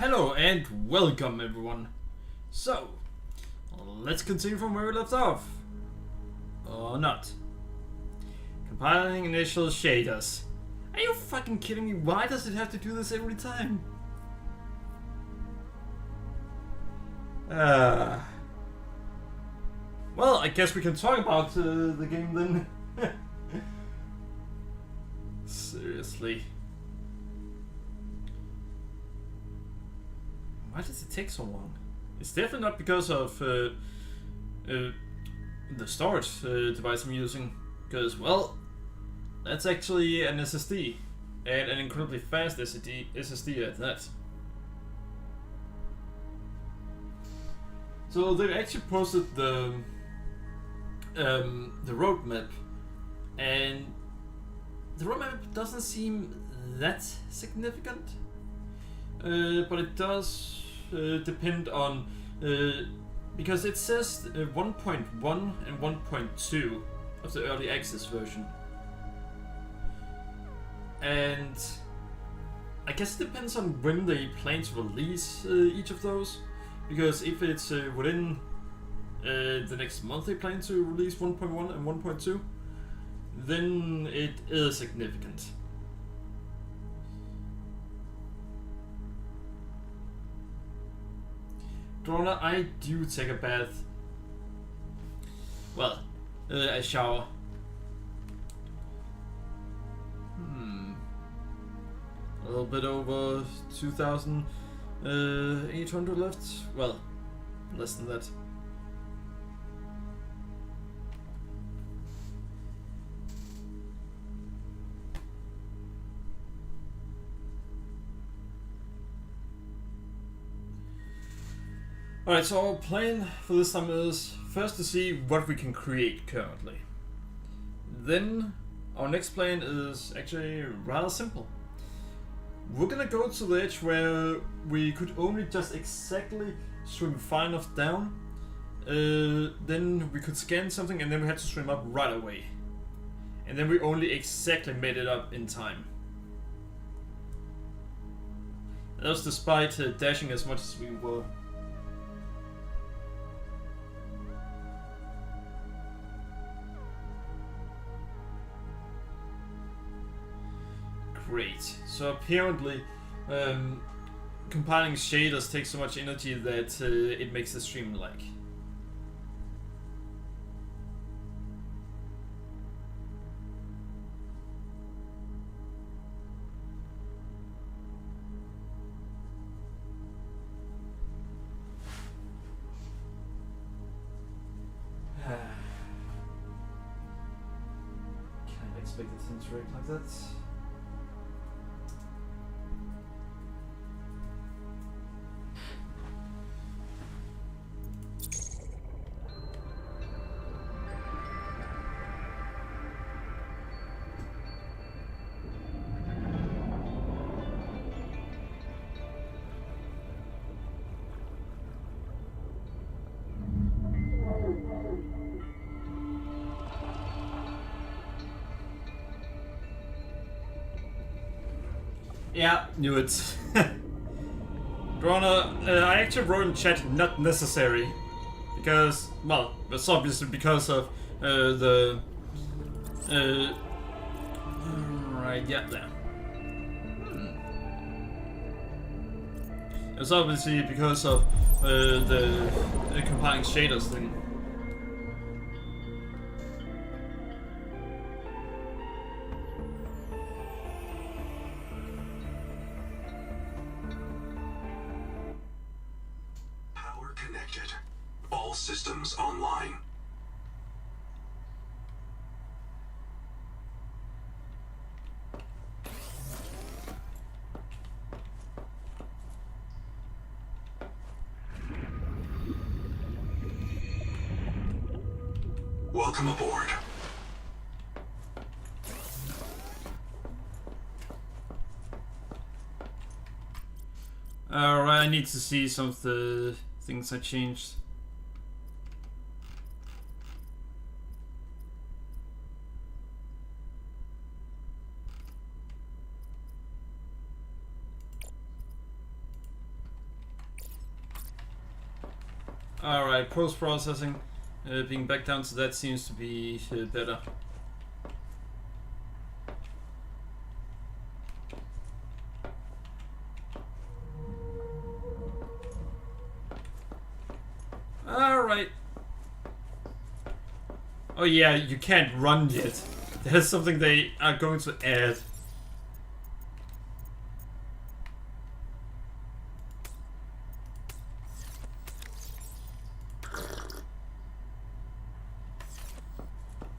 Hello and welcome everyone. So, let's continue from where we left off. Or not. Compiling initial shaders. Are you fucking kidding me? Why does it have to do this every time? Well, I guess we can talk about the game then. Seriously. Why does it take so long? It's definitely not because of the storage device I'm using. Because, well, that's actually an SSD. And an incredibly fast SSD at that. So they actually posted the roadmap, and the roadmap doesn't seem that significant, but it does depend on because it says 1.1 and 1.2 of the early access version, and I guess it depends on when they plan to release each of those. Because if it's within the next month they plan to release 1.1 and 1.2, then it is significant. Drona, I do take a bath. Well, a shower. A little bit over 2,800 left. Well, less than that. Alright, so our plan for this time is first to see what we can create currently. Then our next plan is actually rather simple. We're gonna go to the edge where we could only just exactly swim far enough down. Then we could scan something and then we had to swim up right away. And then we only exactly made it up in time. That was despite dashing as much as we were. Great. So apparently, compiling shaders takes so much energy that it makes the stream lag. Can't expect it to interact like that. Yeah, knew it. Drona, I actually wrote in chat not necessary. Because, well, it's obviously because of the... right, yeah, there. It's obviously because of the compiling shaders thing. Systems online. Welcome aboard. Alright, I need to see some of the things I changed. Alright, post-processing. Being back down to that seems to be better. Alright. Oh yeah, you can't run yet. That's something they are going to add.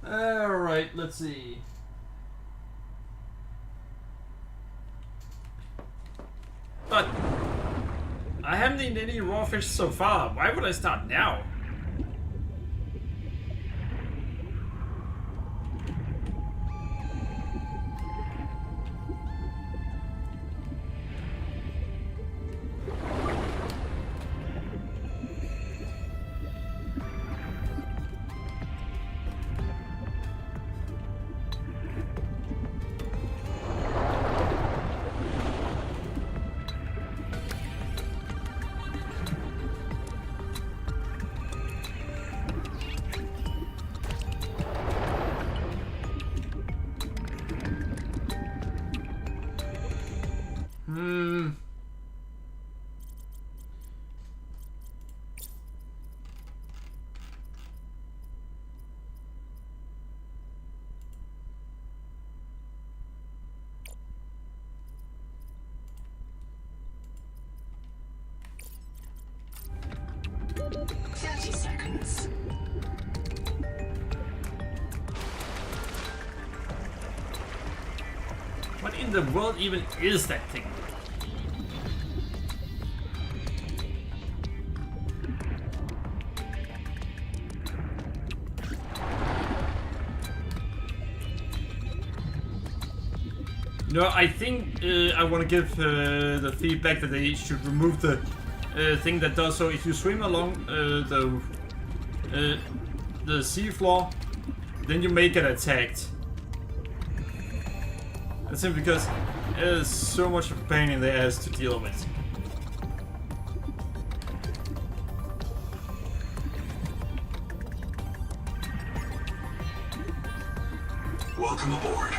Alright, let's see. But I haven't eaten any raw fish so far. Why would I start now? What in the world even is that thing? No, I think I want to give the feedback that they should remove the thing that does so if you swim along the sea floor, then you may get attacked. That's simply because it is so much of a pain in the ass to deal with. Welcome aboard.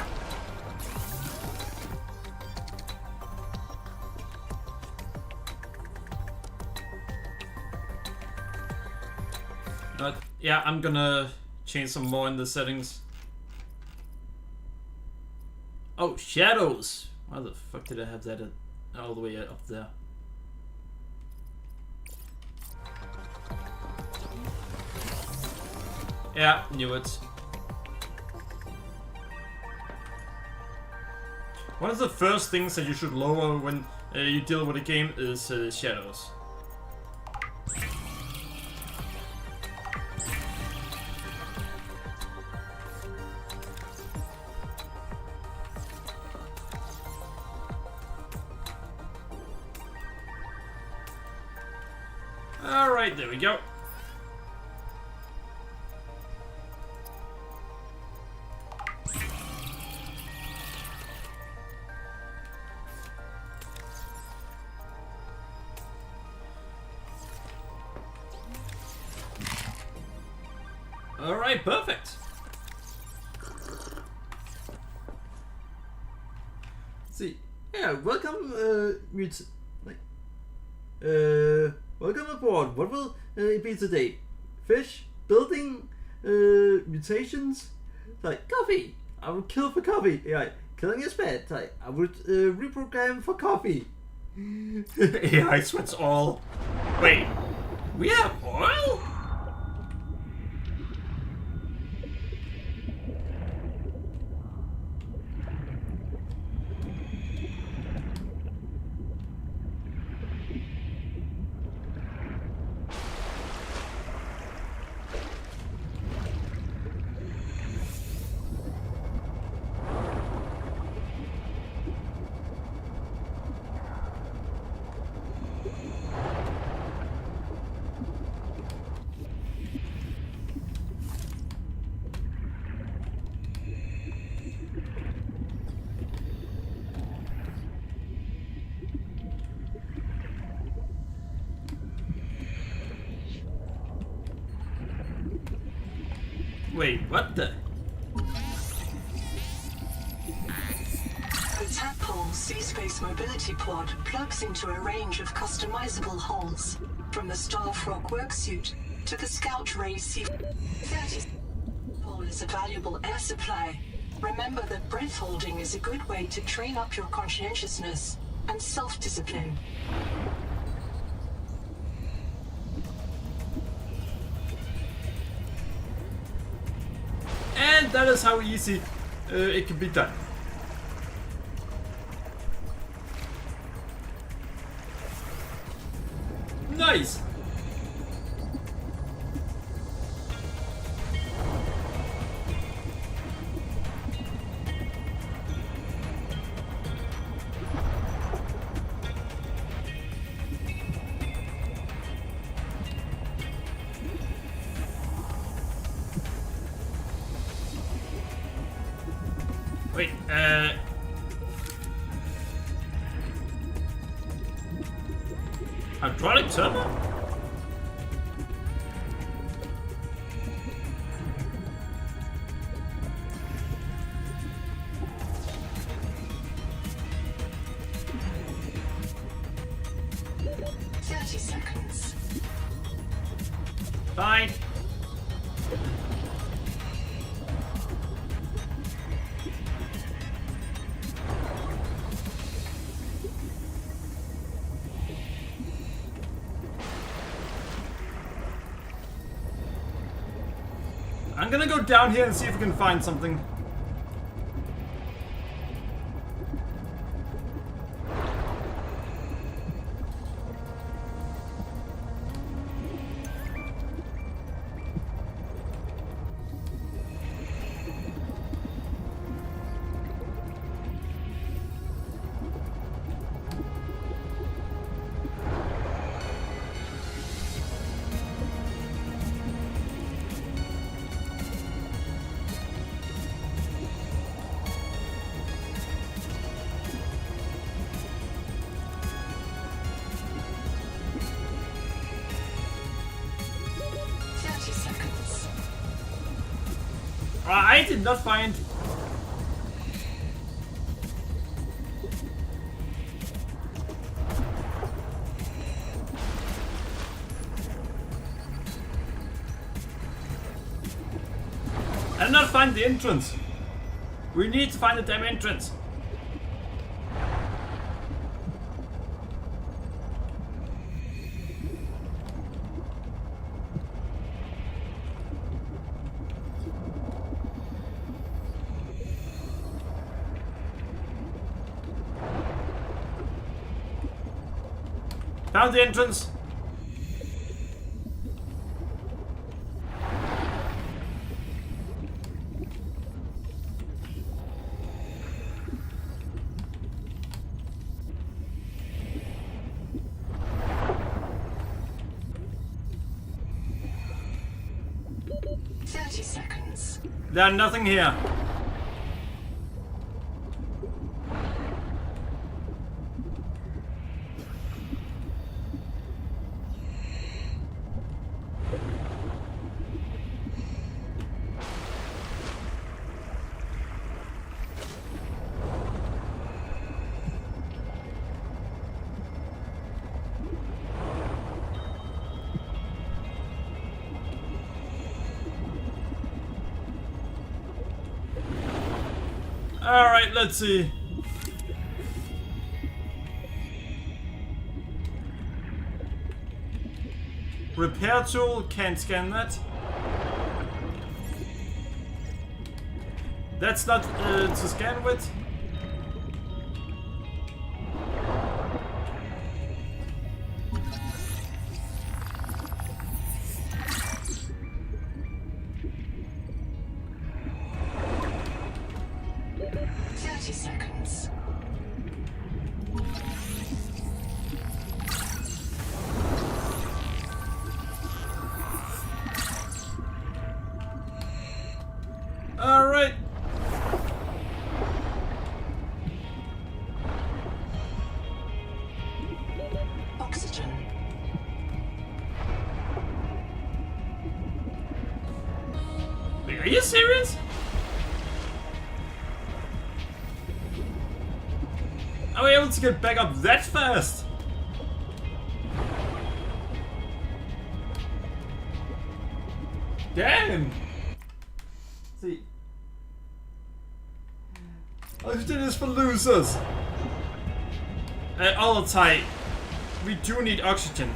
But yeah, I'm gonna change some more in the settings. Oh, shadows! Why the fuck did I have that all the way up there? Yeah, knew it. One of the first things that you should lower when you deal with a game is shadows. Alright, there we go. Alright, perfect. Let's see. Yeah, welcome, welcome aboard. What will it be today? Fish, building, mutations, like coffee. I would kill for coffee. Yeah, killing is bad. Like I would reprogram for coffee. AI sweats all. Wait, we have oil? Wait, what the? The Tadpole Sea-Space Mobility Pod plugs into a range of customizable hulls, from the Starfrog worksuit to the Scout Ray C-30. Pole is a valuable air supply. Remember that breath holding is a good way to train up your conscientiousness and self-discipline. And that is how easy it can be done. Nice! Wait, hydraulic turbo? Fine. I'm gonna go down here and see if we can find something. I did not find. I did not find the entrance. We need to find the damn entrance. Found the entrance. There's nothing here. Alright, let's see. Repair tool, can't scan that. That's not to scan with. Alright. Oxygen. Wait, Are you serious? Are we able to get back up that fast? Damn! See. I just did this for losers. All the time. We do need oxygen.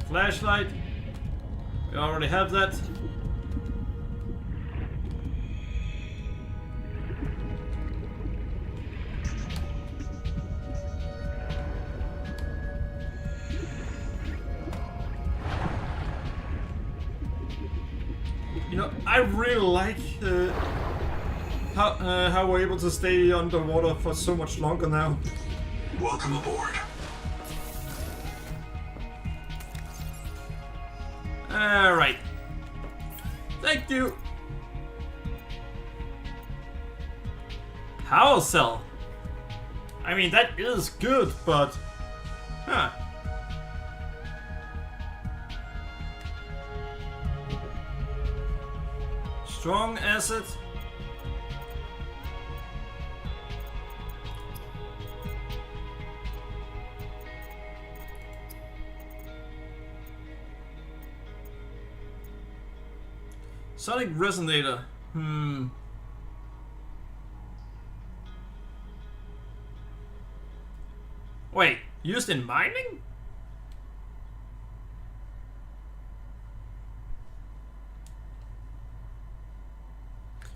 Flashlight. We already have that. You know, I really like how we're able to stay underwater for so much longer now. Welcome aboard. Alright. Thank you. Power cell. I mean, that is good, but... Huh. Strong acid. Sonic resonator. Wait, used in mining?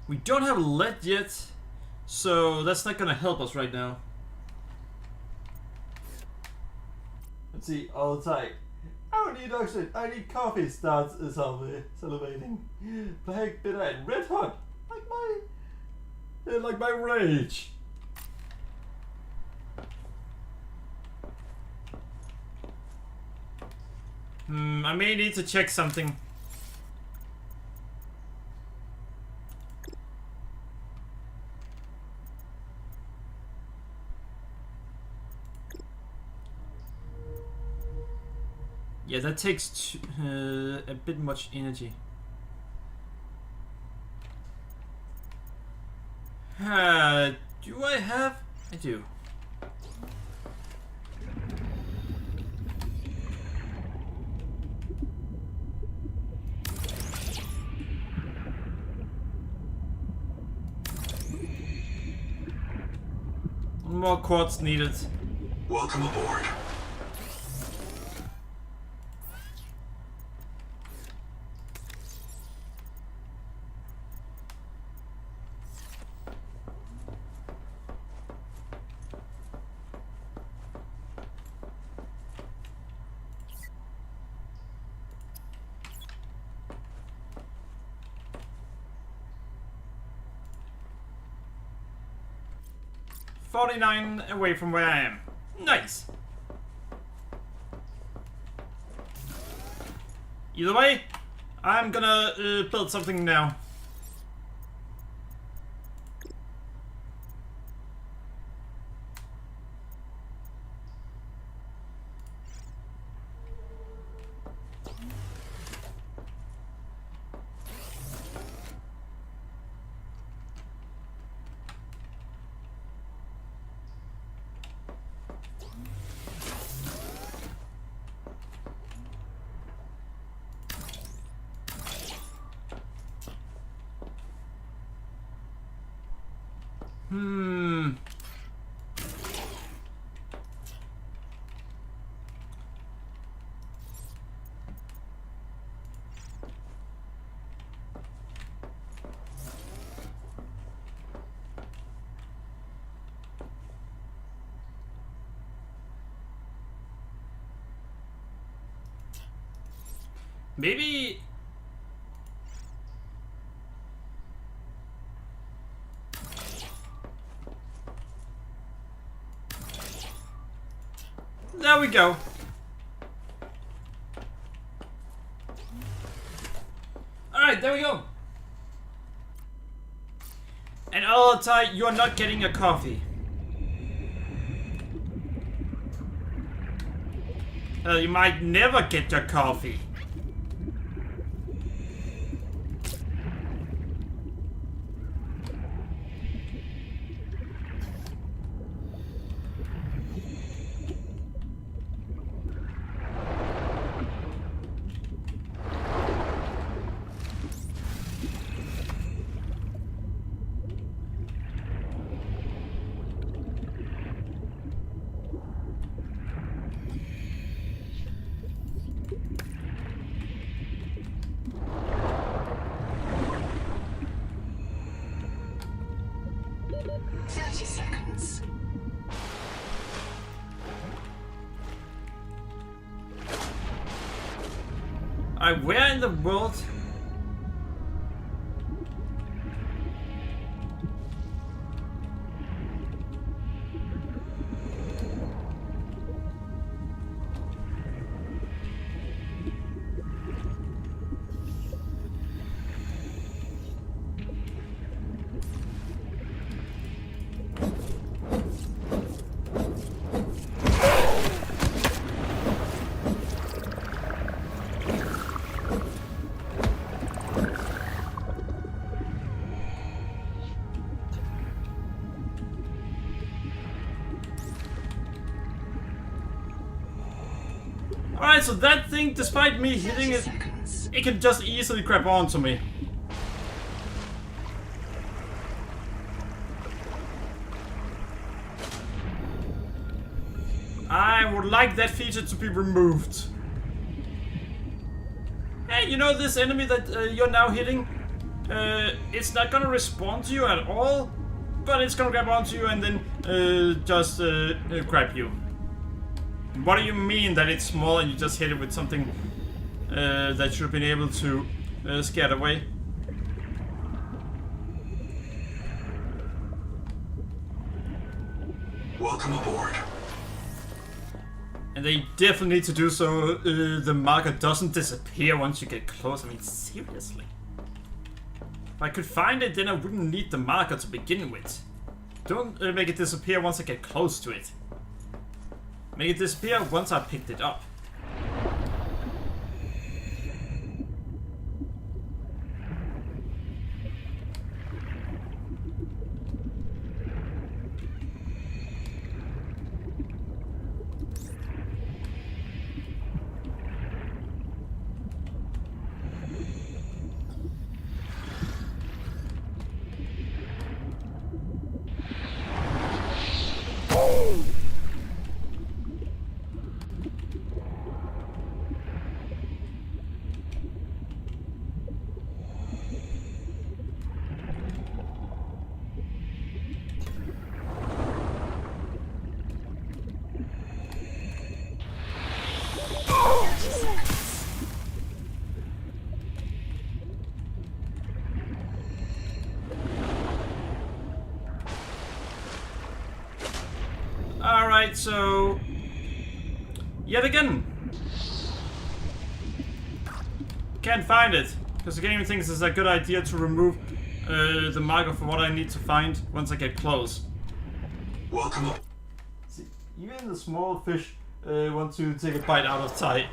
We don't have lead yet, so that's not gonna help us right now. Let's see, all the time. I don't need oxygen, I need coffee, starts salivating. Black, bitter, and red hot. Like my rage. I may need to check something. Yeah, that takes a bit much energy. Do I have? I do. One more quartz needed. Welcome aboard. $49 away from where I am. Nice. Either way, I'm gonna build something now. Maybe... There we go. Alright, Alright, there we go. And all tight, you're not getting your coffee. You might never get your coffee. Where in the world? Alright, so that thing, despite me hitting it, it can just easily grab onto me. I would like that feature to be removed. Hey, you know this enemy that you're now hitting? It's not gonna respond to you at all, but it's gonna grab onto you and then just grab you. What do you mean that it's small and you just hit it with something that should have been able to scare away? Welcome aboard. And they definitely need to do so the marker doesn't disappear once you get close. I mean, seriously. If I could find it, then I wouldn't need the marker to begin with. Don't make it disappear once I get close to it. Make it disappear once I picked it up. Alright, so... yet again. Can't find it. Because the game thinks it's a good idea to remove the marker for what I need to find once I get close. Welcome up. See, even the small fish want to take a bite out of sight.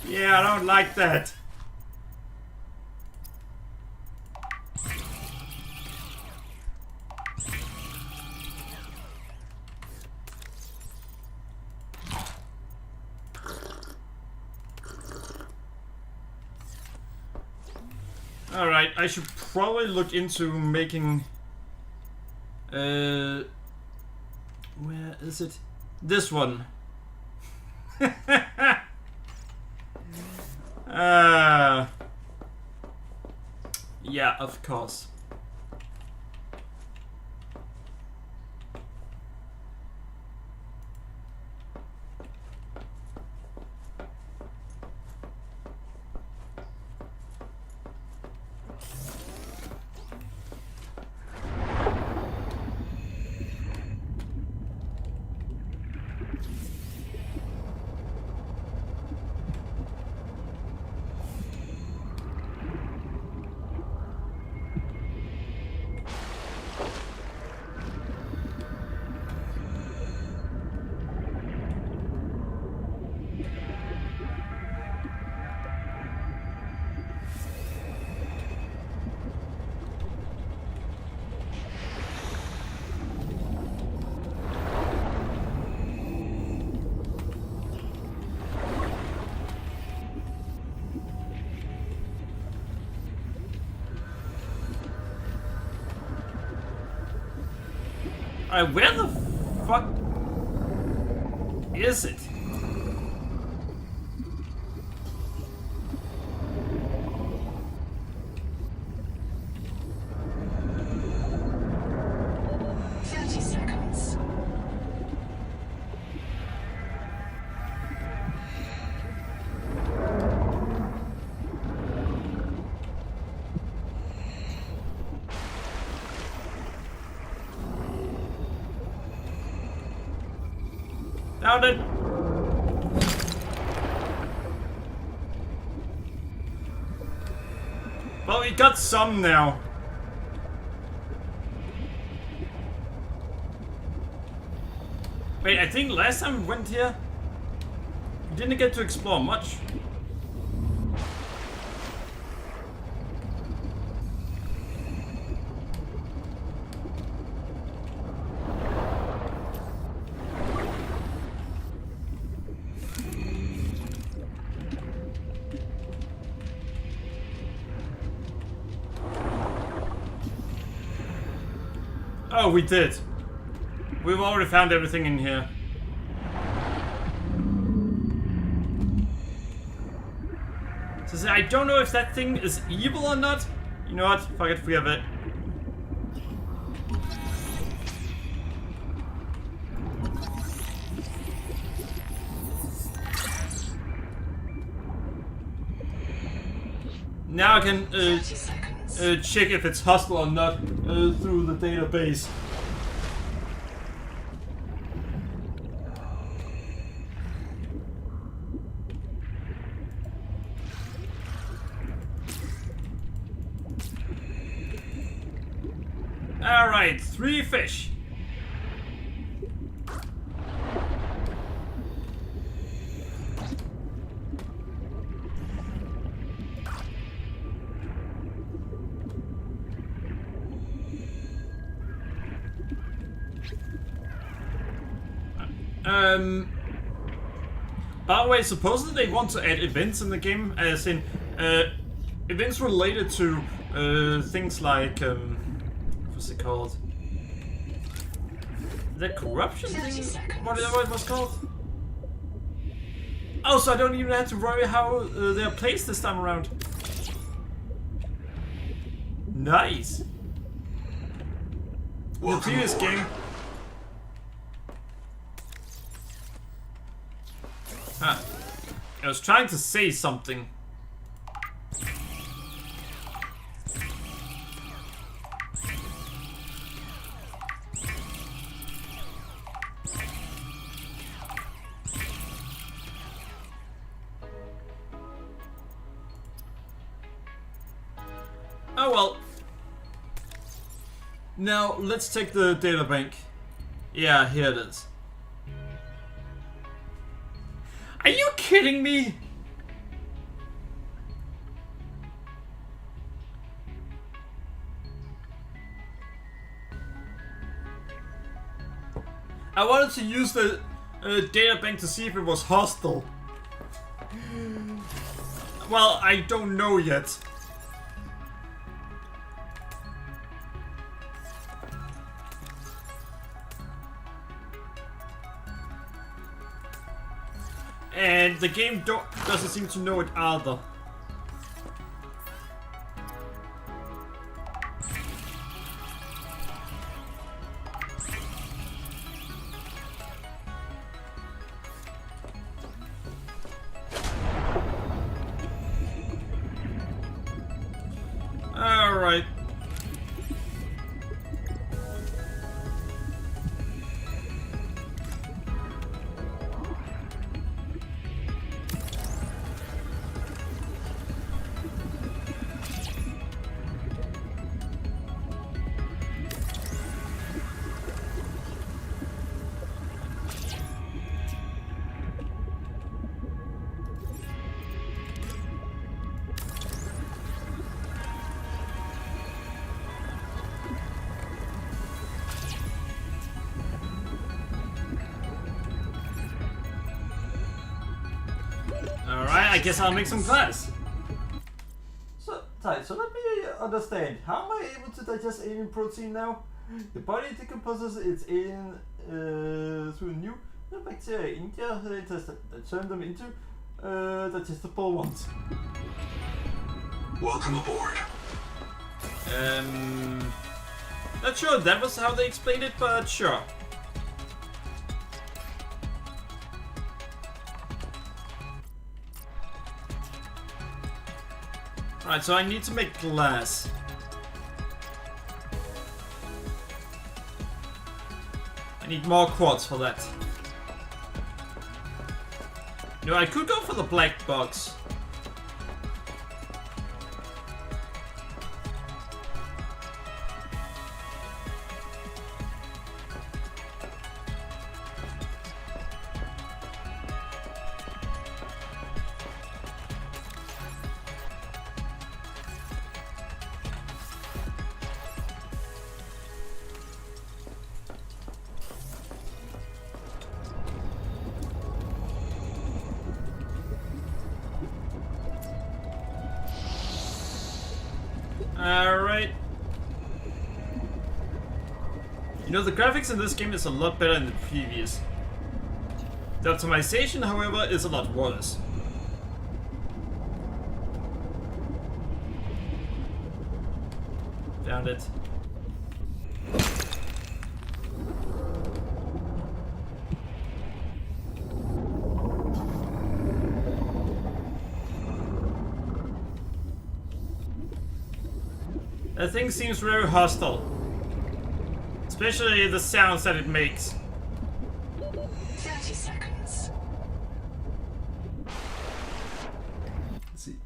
Yeah, I don't like that. Alright, I should probably look into making... where is it? This one. Yeah, of course. Alright, where the fuck is it? Found it! Well, we got some now. Wait, I think last time we went here, we didn't get to explore much. Oh, we did. We've already found everything in here. So I don't know if that thing is evil or not. You know what? Fuck it, forget it. Now I can check if it's hostile or not through the database. Alright, 3 fish. By the way, supposedly they want to add events in the game, as in events related to things like what's it called? The corruption thing? What it was called? Oh, so I don't even have to worry how they're placed this time around. Nice. In the previous game. Huh. I was trying to say something. Oh well. Now let's take the data bank. Yeah, here it is. Are you kidding me? I wanted to use the data bank to see if it was hostile. Well, I don't know yet. And the game doesn't seem to know it either. Alright. I guess I'll make some glass. So let me understand. How am I able to digest alien protein now? The body decomposes its alien through new bacteria in the intestine that turn them into digestible ones. Welcome aboard. Not sure that was how they explained it, but sure. Alright, so I need to make glass. I need more quartz for that. You know, I could go for the black box. Alright. You know, the graphics in this game is a lot better than the previous. The optimization, however, is a lot worse. Found it. That thing seems very hostile. Especially the sounds that it makes. 30 seconds. Let's see.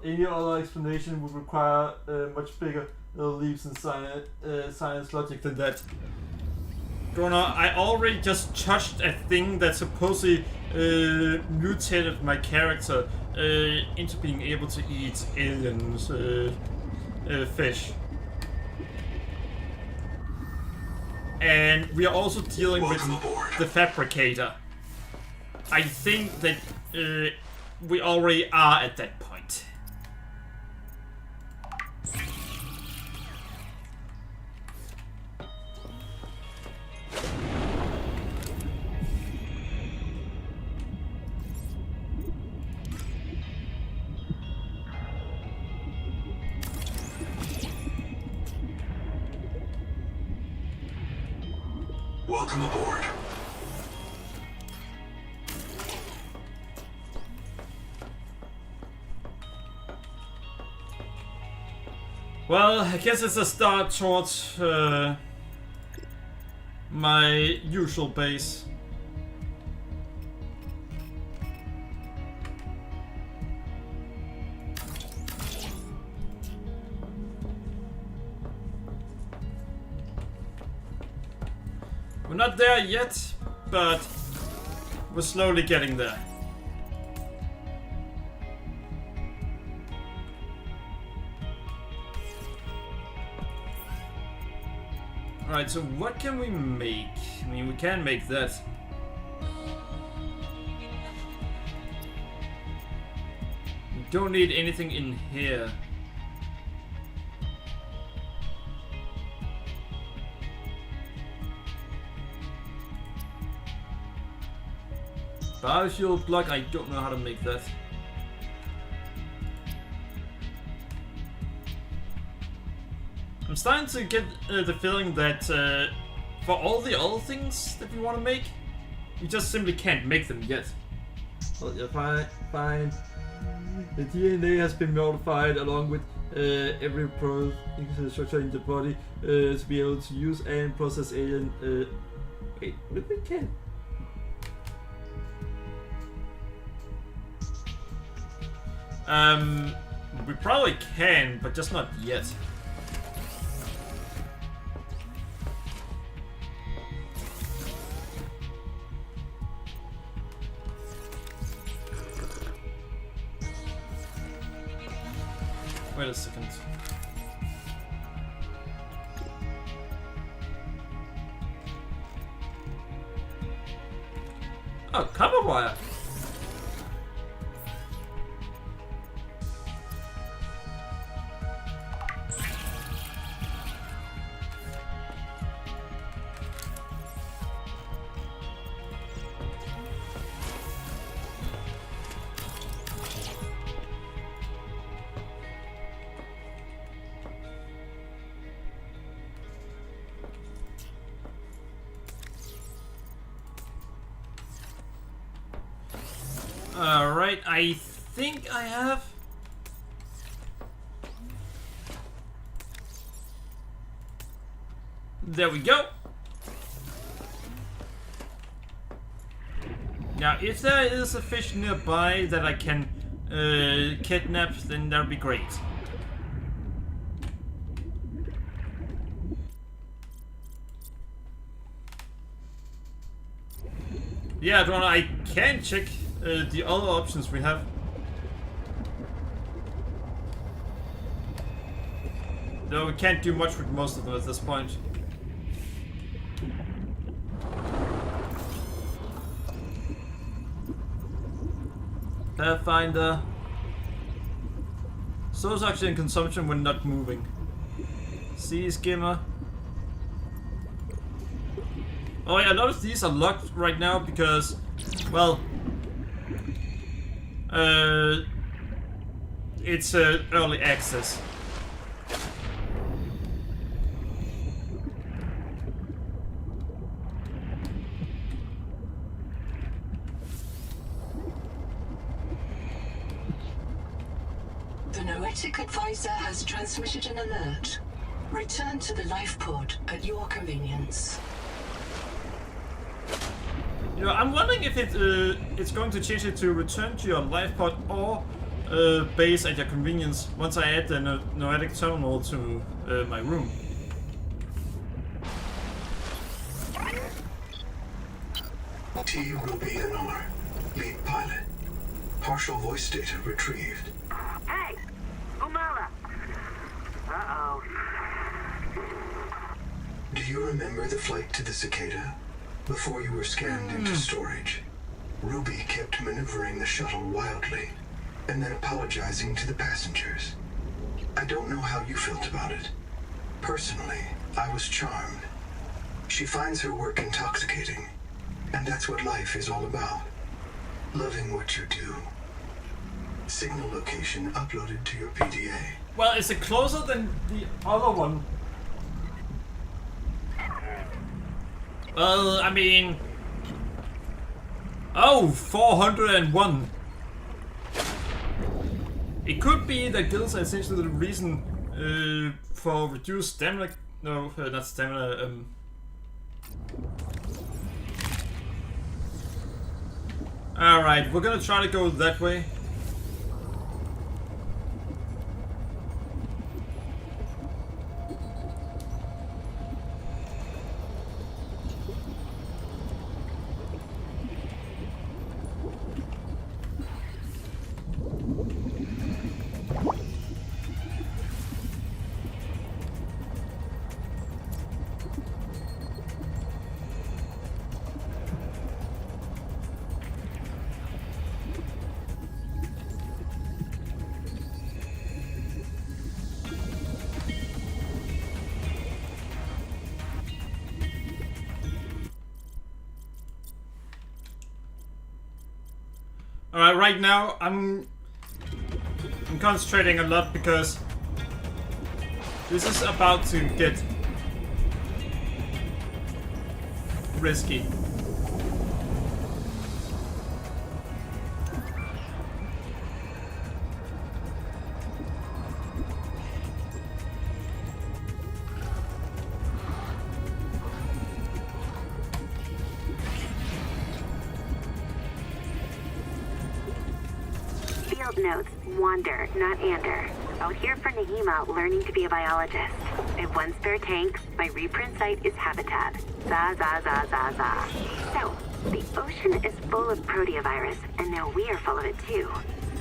Any other explanation would require much bigger leaps in science logic than that. Donor, I already just touched a thing that supposedly mutated my character into being able to eat aliens, fish. And we are also dealing with the fabricator. I think that we already are at that point. Welcome aboard. Well, I guess it's a start towards my usual base. We're not there yet, but we're slowly getting there. Alright, so what can we make? I mean, we can make that. We don't need anything in here. Biofuel block, I don't know how to make that. I'm starting to get the feeling that for all the other things that we want to make, we just simply can't make them yet. Well, yeah, fine. The DNA has been modified along with every protein structure in the body to be able to use and process alien. Wait, what if we can? We probably can, but just not yet. Wait a second. Oh, copper wire. Alright, I think I have. There we go. Now, if there is a fish nearby that I can kidnap, then that would be great. Yeah, Drona, I can check the other options we have. Though we can't do much with most of them at this point. Pathfinder. Source oxygen consumption when not moving. Sea skimmer. Oh yeah, a lot of these are locked right now because, well, it's early access. The Noetic Advisor has transmitted an alert. Return to the life pod at your convenience. You know, I'm wondering if it's going to change it to return to your life pod or base at your convenience once I add the noetic terminal to my room. T. Ruby and R. Lead pilot. Partial voice data retrieved. Hey! Umala! Uh-oh. Do you remember the flight to the cicada? Before you were scanned into storage, Ruby kept maneuvering the shuttle wildly, and then apologizing to the passengers. I don't know how you felt about it. Personally, I was charmed. She finds her work intoxicating, and that's what life is all about. Loving what you do. Signal location uploaded to your PDA. Well, is it closer than the other one? Well, I mean... Oh, 401. It could be that guilds are essentially the reason for reduced stamina... No, not stamina, Alright, we're gonna try to go that way. Alright, right now I'm concentrating a lot because this is about to get risky. Notes, wander, not ander. Out here for Nahima, learning to be a biologist. I have one spare tank. My reprint site is habitat. Za za za za za. So, the ocean is full of proteovirus, and now we are full of it too.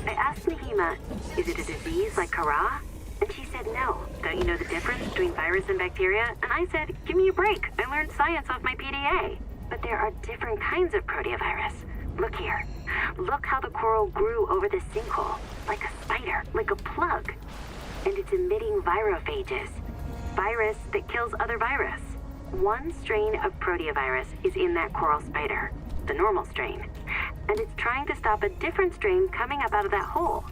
I asked Nahima, is it a disease like Kara? And she said no. Don't you know the difference between virus and bacteria? And I said, give me a break. I learned science off my PDA. But there are different kinds of proteovirus. Look here. Look how the coral grew over the sinkhole. Like a spider, like a plug. And it's emitting virophages. Virus that kills other virus. One strain of proteovirus is in that coral spider. The normal strain. And it's trying to stop a different strain coming up out of that hole.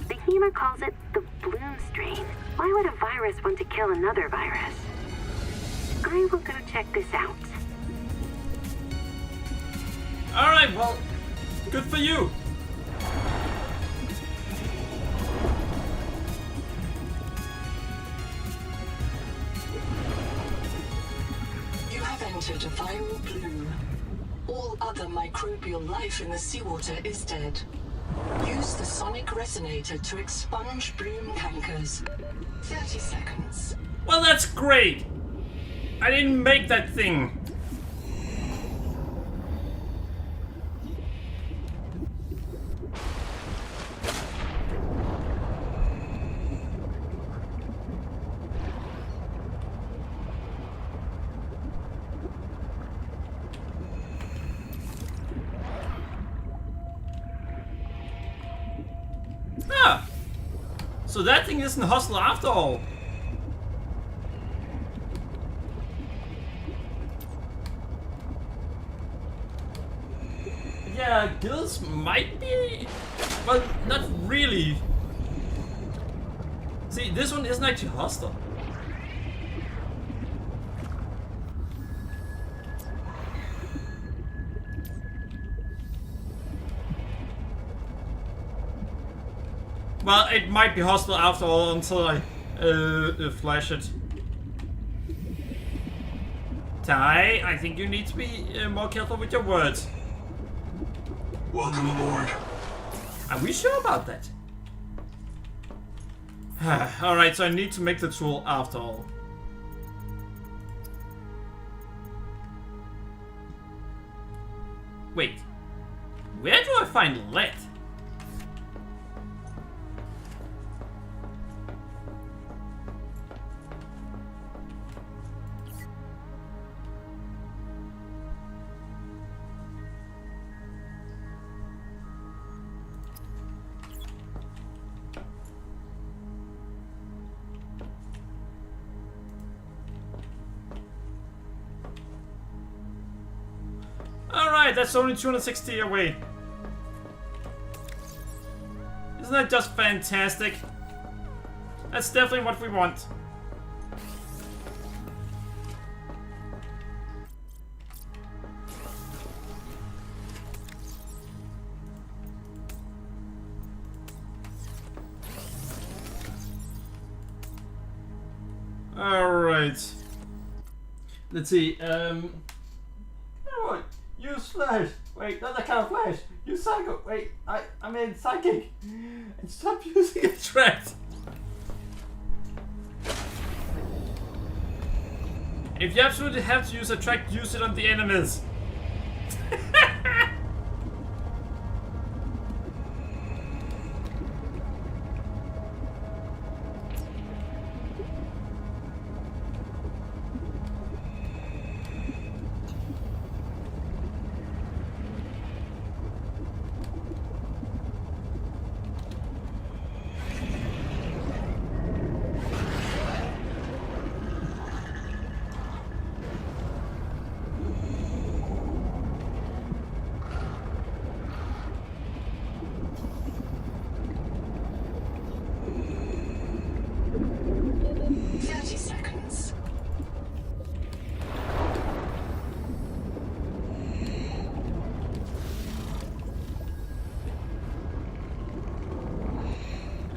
Nahima calls it the bloom strain. Why would a virus want to kill another virus? I will go check this out. Alright, well, good for you. entered a viral bloom. All other microbial life in the seawater is dead. Use the sonic resonator to expunge bloom cankers. 30 seconds. Well, that's great! I didn't make that thing. Ah! So that thing isn't hostile after all. Yeah, gills might be, but not really. See, this one isn't actually hostile. Well, it might be hostile after all until I flash it. Ty, I think you need to be more careful with your words. Welcome aboard. Are we sure about that? Alright, so I need to make the tool after all. Wait, where do I find lead? Alright, that's only 260 away. Isn't that just fantastic? That's definitely what we want. Alright. Let's see, what? Use flash! Wait, not that kind of flash! Use psycho! Wait, I mean psychic! And stop using attract! If you absolutely have to use attract, use it on the enemies!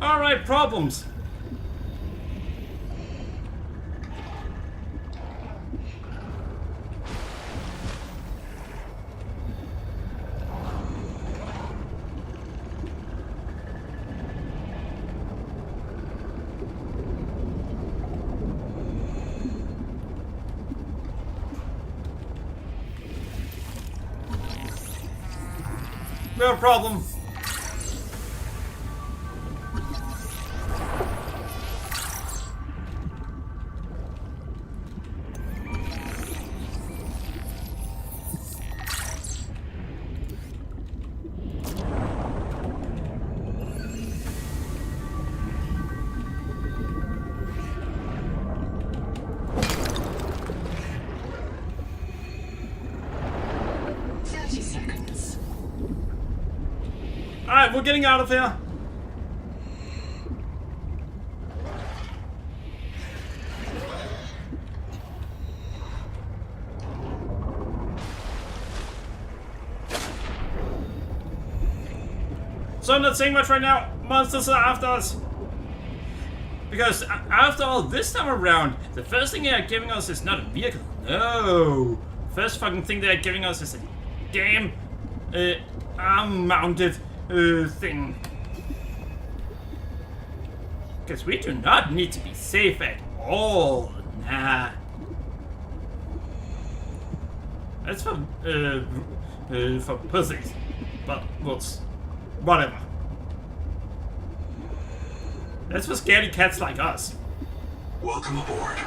Alright, problems. No problem. Alright, we're getting out of here. So I'm not saying much right now. Monsters are after us. Because after all, this time around, the first thing they are giving us is not a vehicle. No. First fucking thing they're giving us is a damn arm-mounted thing. Because we do not need to be safe at all. Nah. That's for pussies. But, whatever. That's for scaredy cats like us. Welcome aboard.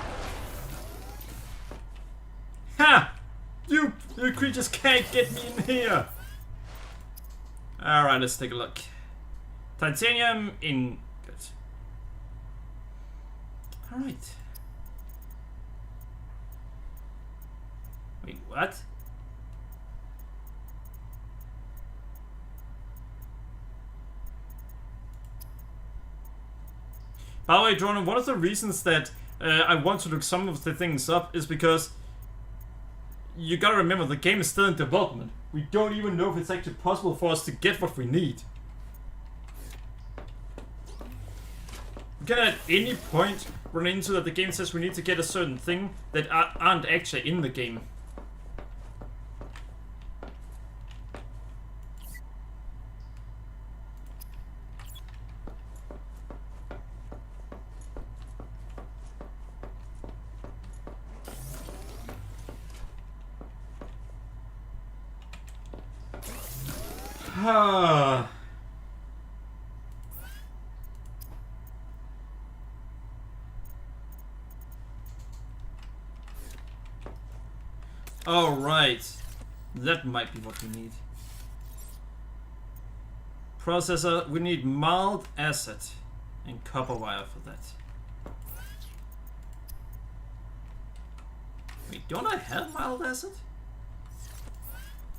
Ha! You creatures can't get me in here! Alright, let's take a look. Titanium in... Good. Alright. Wait, what? By the way, Jordan, one of the reasons that I want to look some of the things up is because you gotta remember the game is still in development. We don't even know if it's actually possible for us to get what we need. We can at any point run into that the game says we need to get a certain thing that aren't actually in the game. Alright, that might be what we need. Processor, we need mild acid and copper wire for that. Wait, don't I have mild acid?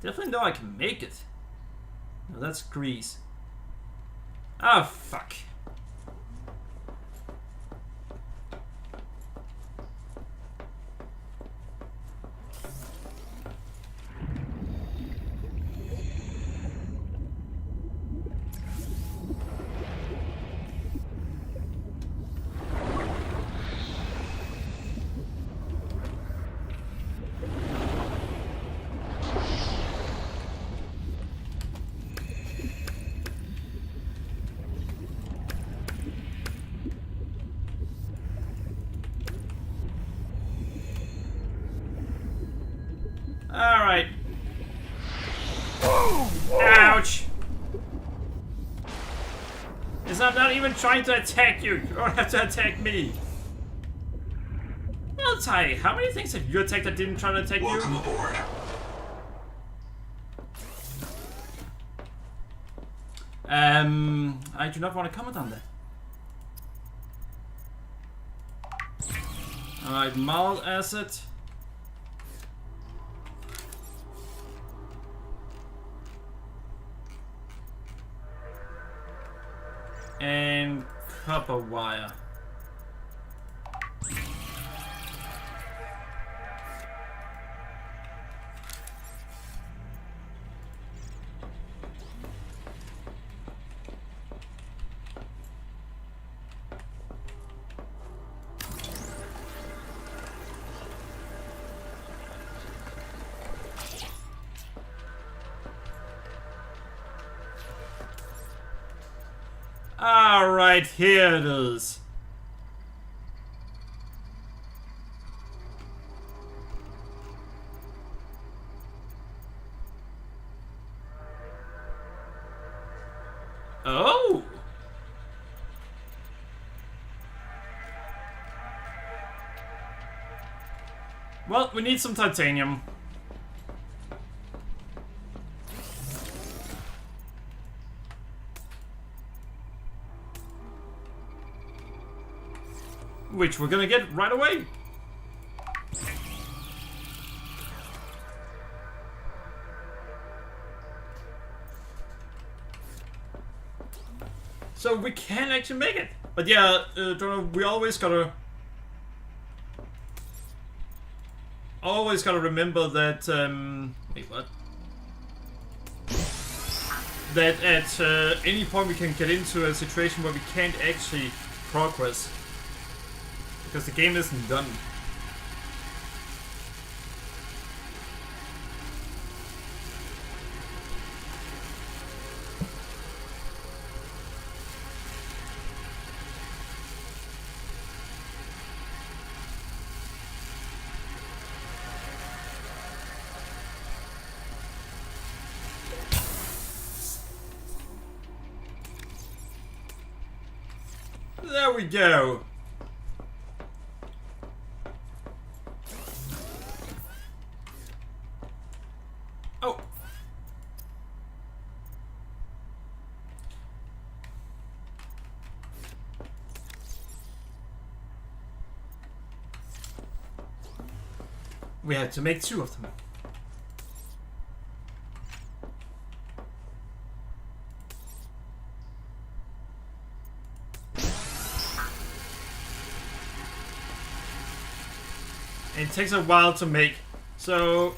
Definitely know I can make it. No, that's grease. Ah, fuck. Alright. Ouch! Because I'm not even trying to attack you. You don't have to attack me. Well, Tai, how many things have you attacked that didn't try to attack Welcome you? aboard. I do not want to comment on that. Alright, mild acid. And copper wire. Alright, here it is. Oh! Well, we need some titanium. Which we're gonna get right away. So we can actually make it. But yeah, we always gotta remember that wait, what? That at any point we can get into a situation where we can't actually progress. Because the game isn't done. There we go. Oh. We have to make 2 of them. And it takes a while to make, so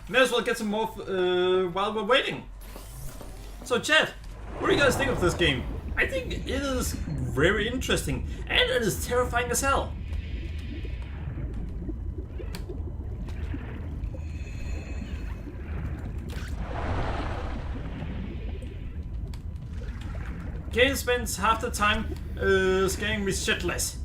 may as well get some more while we're waiting. So chat, what do you guys think of this game? I think it is very interesting and it is terrifying as hell. Game spends half the time scaring me shitless.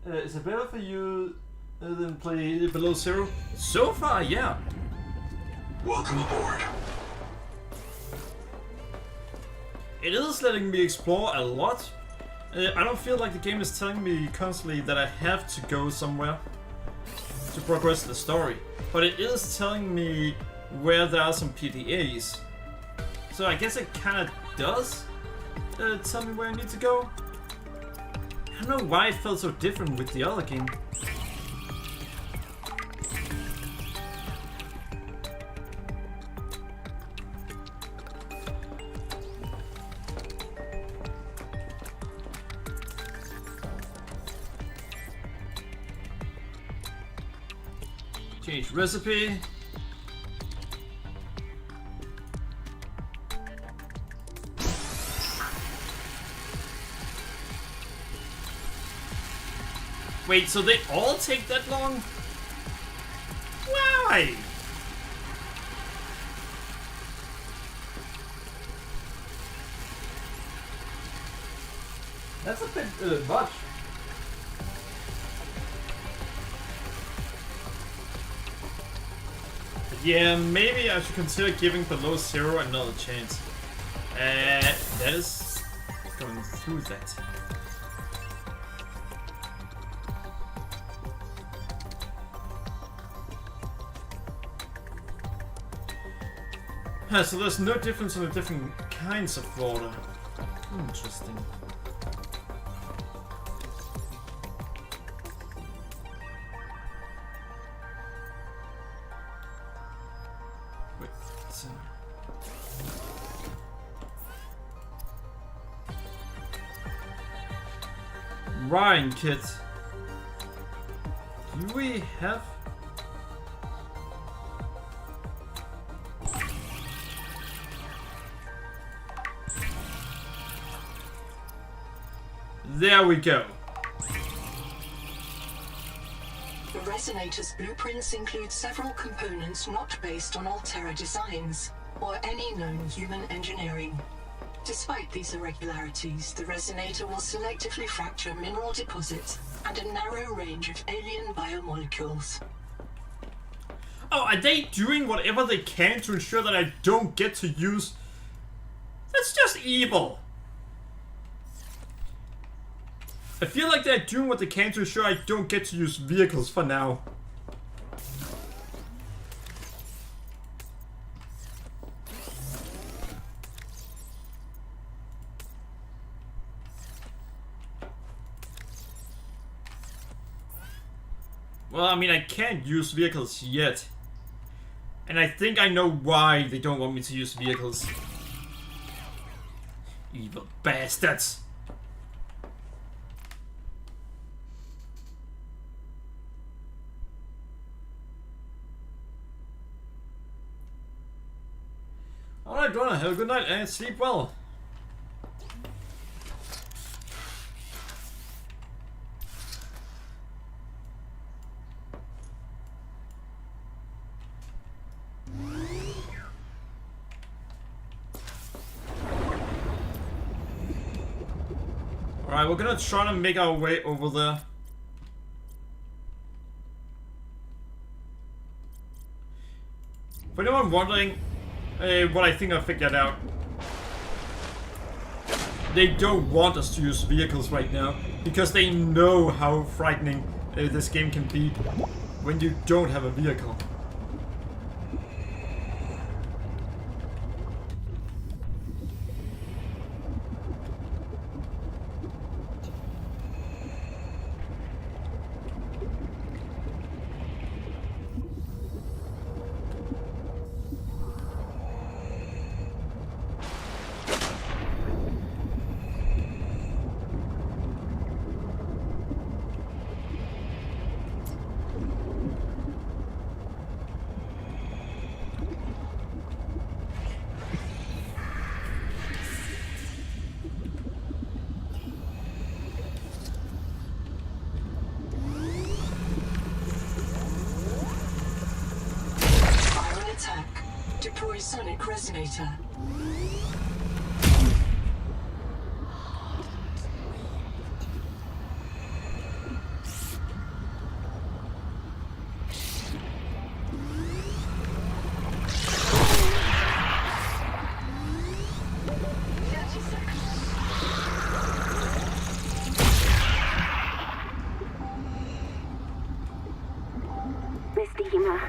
Is it better for you than play Below Zero? So far, yeah. Welcome aboard. It is letting me explore a lot. I don't feel like the game is telling me constantly that I have to go somewhere to progress the story, but it is telling me where there are some PDAs. So I guess it kind of does tell me where I need to go. I don't know why it felt so different with the other game. Change recipe. Wait, so they all take that long? Why? That's a bit much. Yeah, maybe I should consider giving Below Zero another chance. That is going through that. So there's no difference in the different kinds of water. Interesting. Wait, so... Ryan, kid. Do we have... There we go. The Resonator's blueprints include several components not based on Altera designs, or any known human engineering. Despite these irregularities, the Resonator will selectively fracture mineral deposits and a narrow range of alien biomolecules. Oh, are they doing whatever they can to ensure that I don't get to use... That's just evil. I feel like they're doing what they can to ensure I don't get to use vehicles for now. Well, I mean, I can't use vehicles yet. And I think I know why they don't want me to use vehicles. Evil bastards. Alright, Donna, have a good night and sleep well. Alright, we're gonna try to make our way over there. For anyone wondering what I think I figured out, they don't want us to use vehicles right now because they know how frightening this game can be when you don't have a vehicle. Deploy sonic resonator. Misty Hema,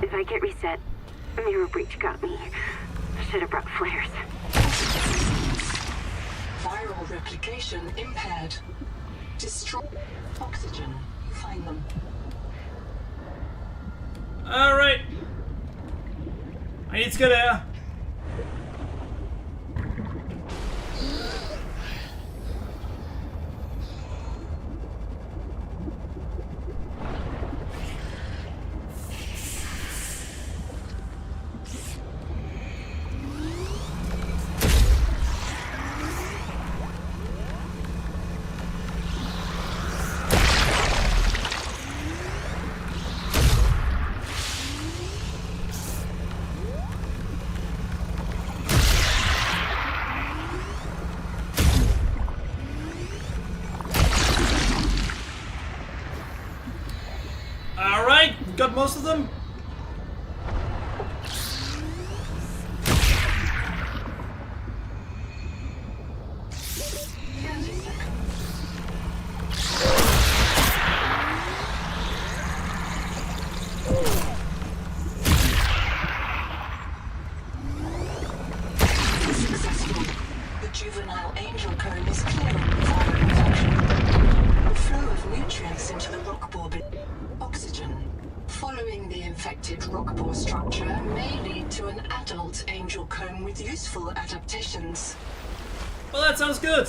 if I get reset, Mirror breach got me. Should have brought flares. Viral replication impaired. Destroy oxygen. Find them. Alright. I need to get air. Alright, got most of them. Successful. The juvenile angel cone is clear of viral infection. The flow of nutrients into the rock bore oxygen. Following the infected rock bore structure may lead to an adult angel comb with useful adaptations. Well, that sounds good.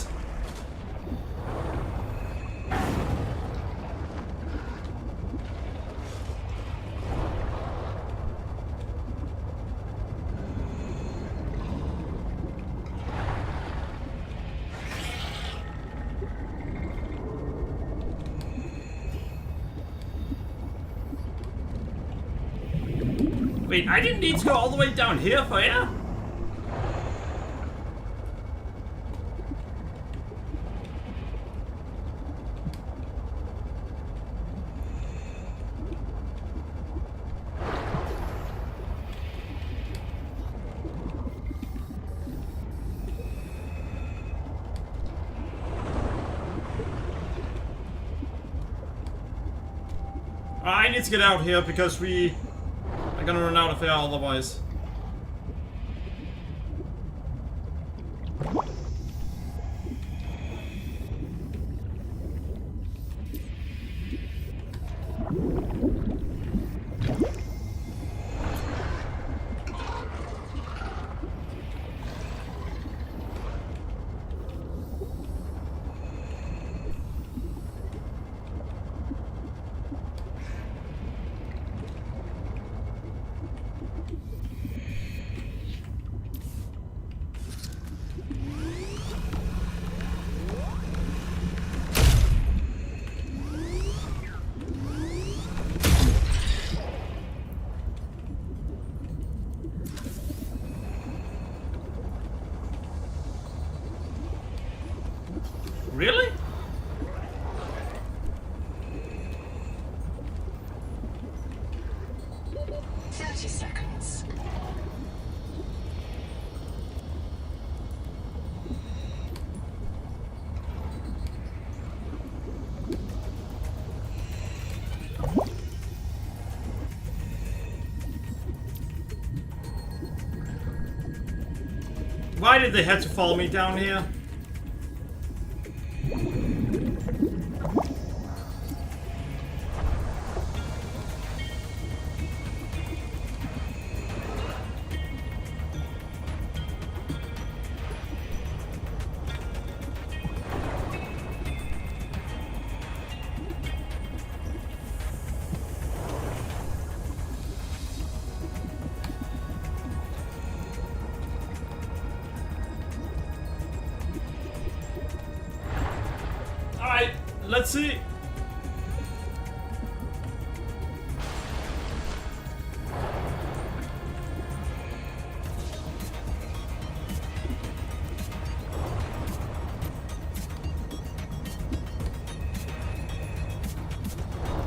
Wait, I didn't need to go all the way down here for air? I need to get out here because we are gonna run out of air otherwise. Why did they have to follow me down here? Alright, let's see.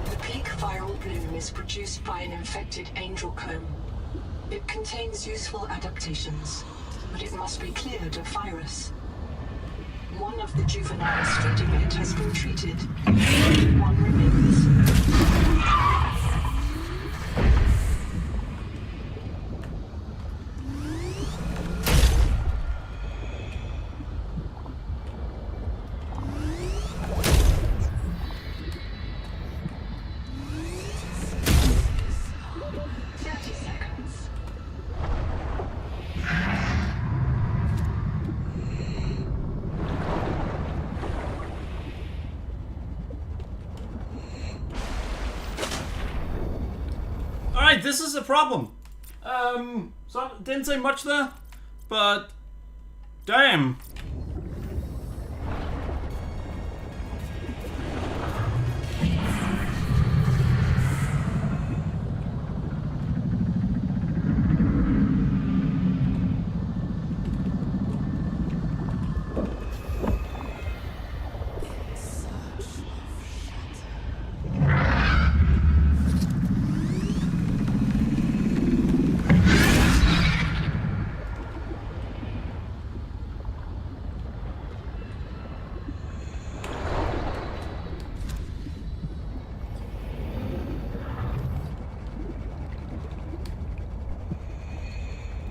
The peak viral bloom is produced by an infected angel comb. It contains useful adaptations, but it must be cleared of virus. One of the juveniles feeding it has been treated. One remains. 30 seconds. Alright, this is a problem. So didn't say much there, but damn.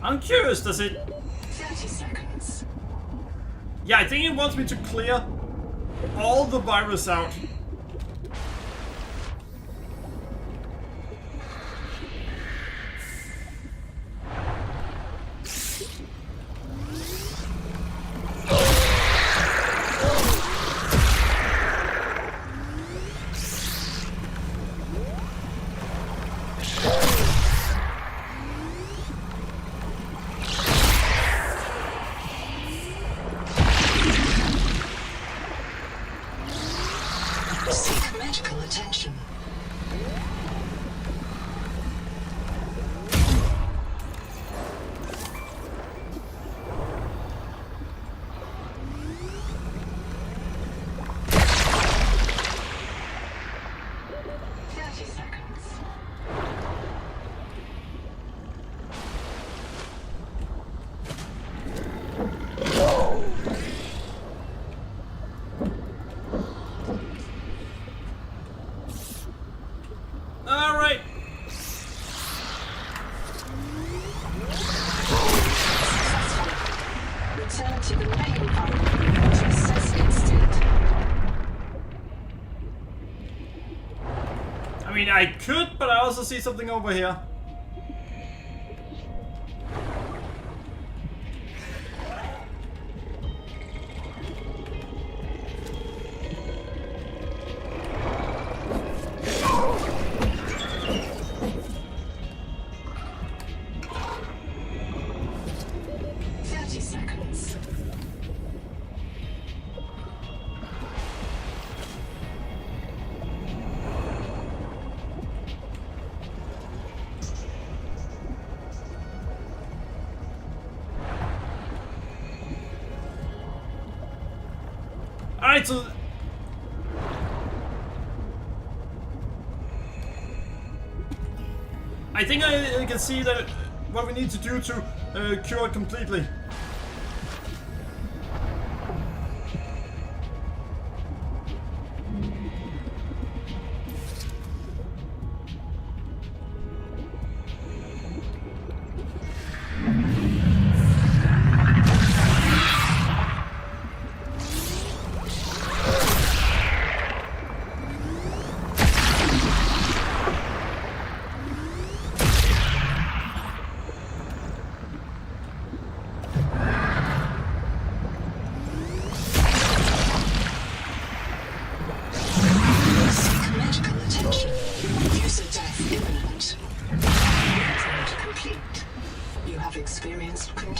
I'm curious, does it... 30 seconds. Yeah, I think it wants me to clear all the virus out. Seek medical attention. Alright. Return to the main environment to assess its state. I mean, I could, but I also see something over here. Alright, so... I think I can see that what we need to do to cure it completely.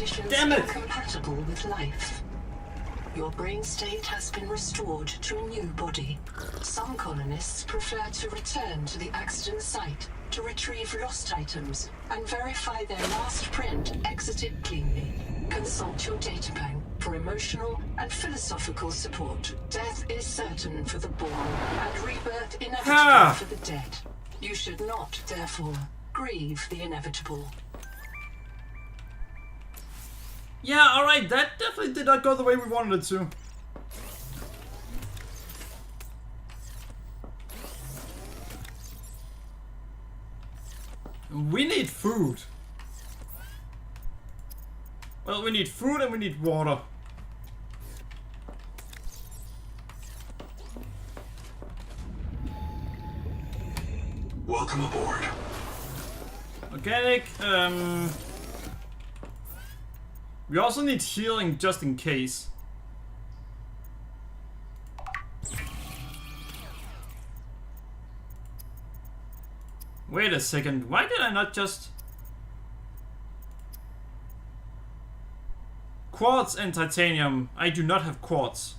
conditions Damn it! incompatible with life. Your brain state has been restored to a new body. Some colonists prefer to return to the accident site to retrieve lost items and verify their last print exited cleanly. Consult your databank for emotional and philosophical support. Death is certain for the born and rebirth inevitable for the dead. You should not, therefore, grieve the inevitable. Yeah, alright, that definitely did not go the way we wanted it to. We need food. Well, we need food and we need water. Welcome aboard. Organic, we also need healing just in case. Wait a second, why did I not just... Quartz and titanium. I do not have quartz.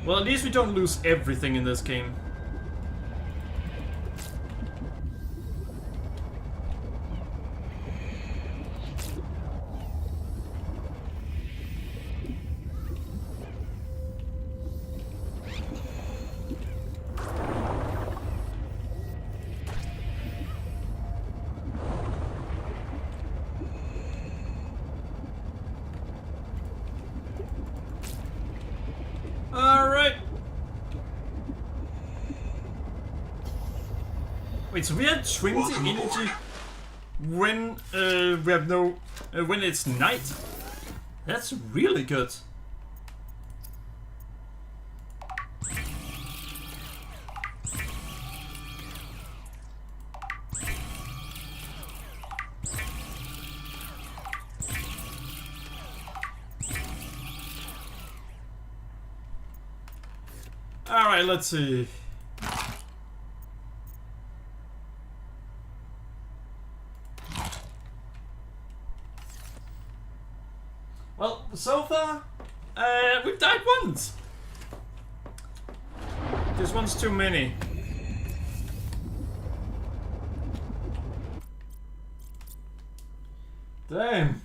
Well, at least we don't lose everything in this game. Alright. Wait, so we have 20 Welcome energy aboard. when we have no when it's night? That's really good. Alright, let's see. Well, so far, we've died once. This one's too many. Damn.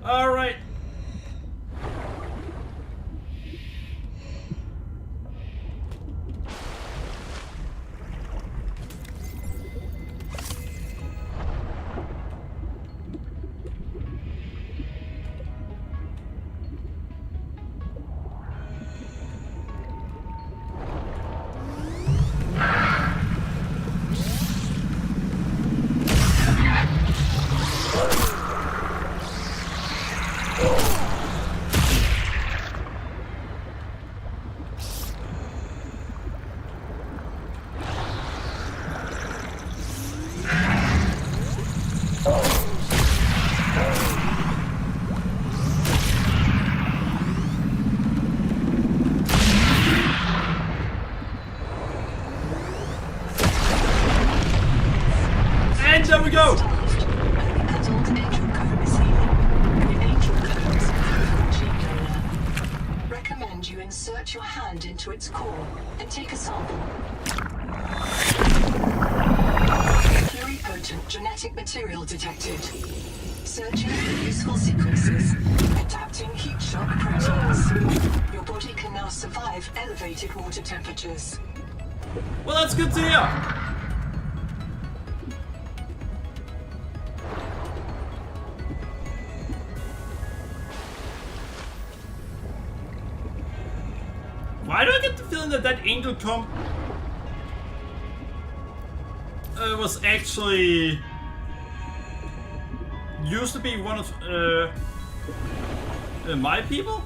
Alright. And there we go! Staffed. An adult angel comb is healing. The angel combs are a gene donor. Recommend you insert your hand into its core and take a sample. Pluripotent genetic material detected. Searching for useful sequences. Adapting heat shock proteins. Your body can now survive elevated water temperatures. Well, that's good to hear. Why do I get the feeling that that angel comb was actually used to be one of my people?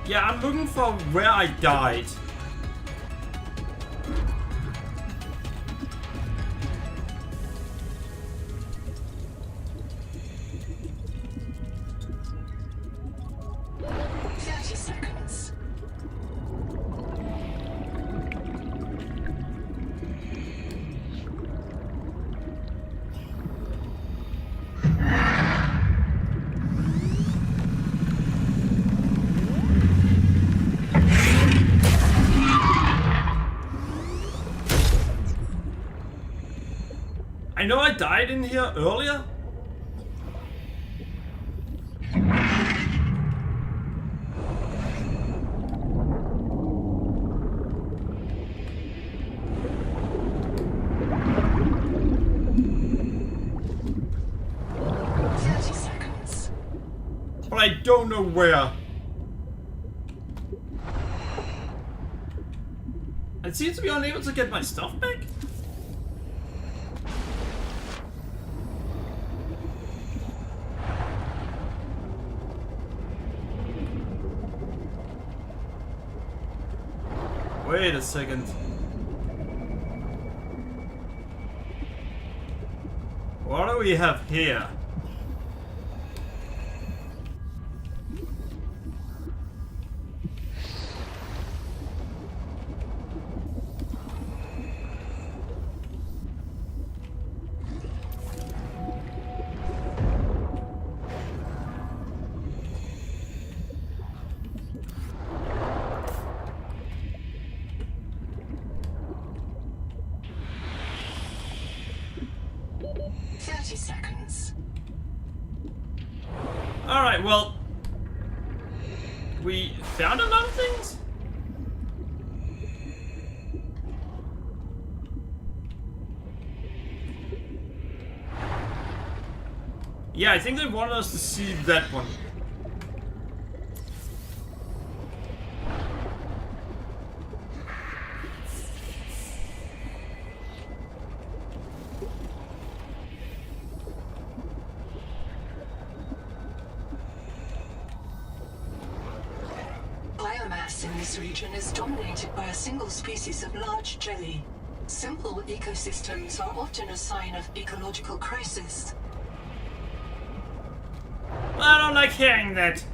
Yeah, I'm looking for where I died. I know I died in here earlier. But I don't know where. I seem to be unable to get my stuff back. Wait a second. What do we have here? Alright, well, we found a lot of things? Yeah, I think they wanted us to see that one. Biomass in this region is dominated by a single species of large jelly. Simple ecosystems are often a sign of ecological crisis. I don't like hearing that.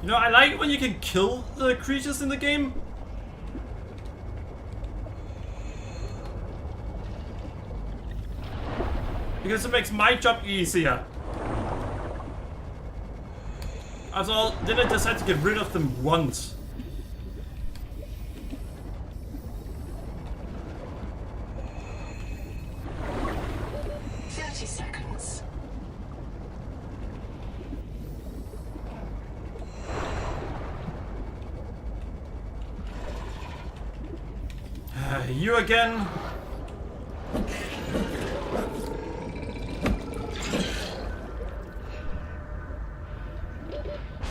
You know, I like when you can kill the creatures in the game. Because it makes my job easier. After all, did I decide to get rid of them once? You again?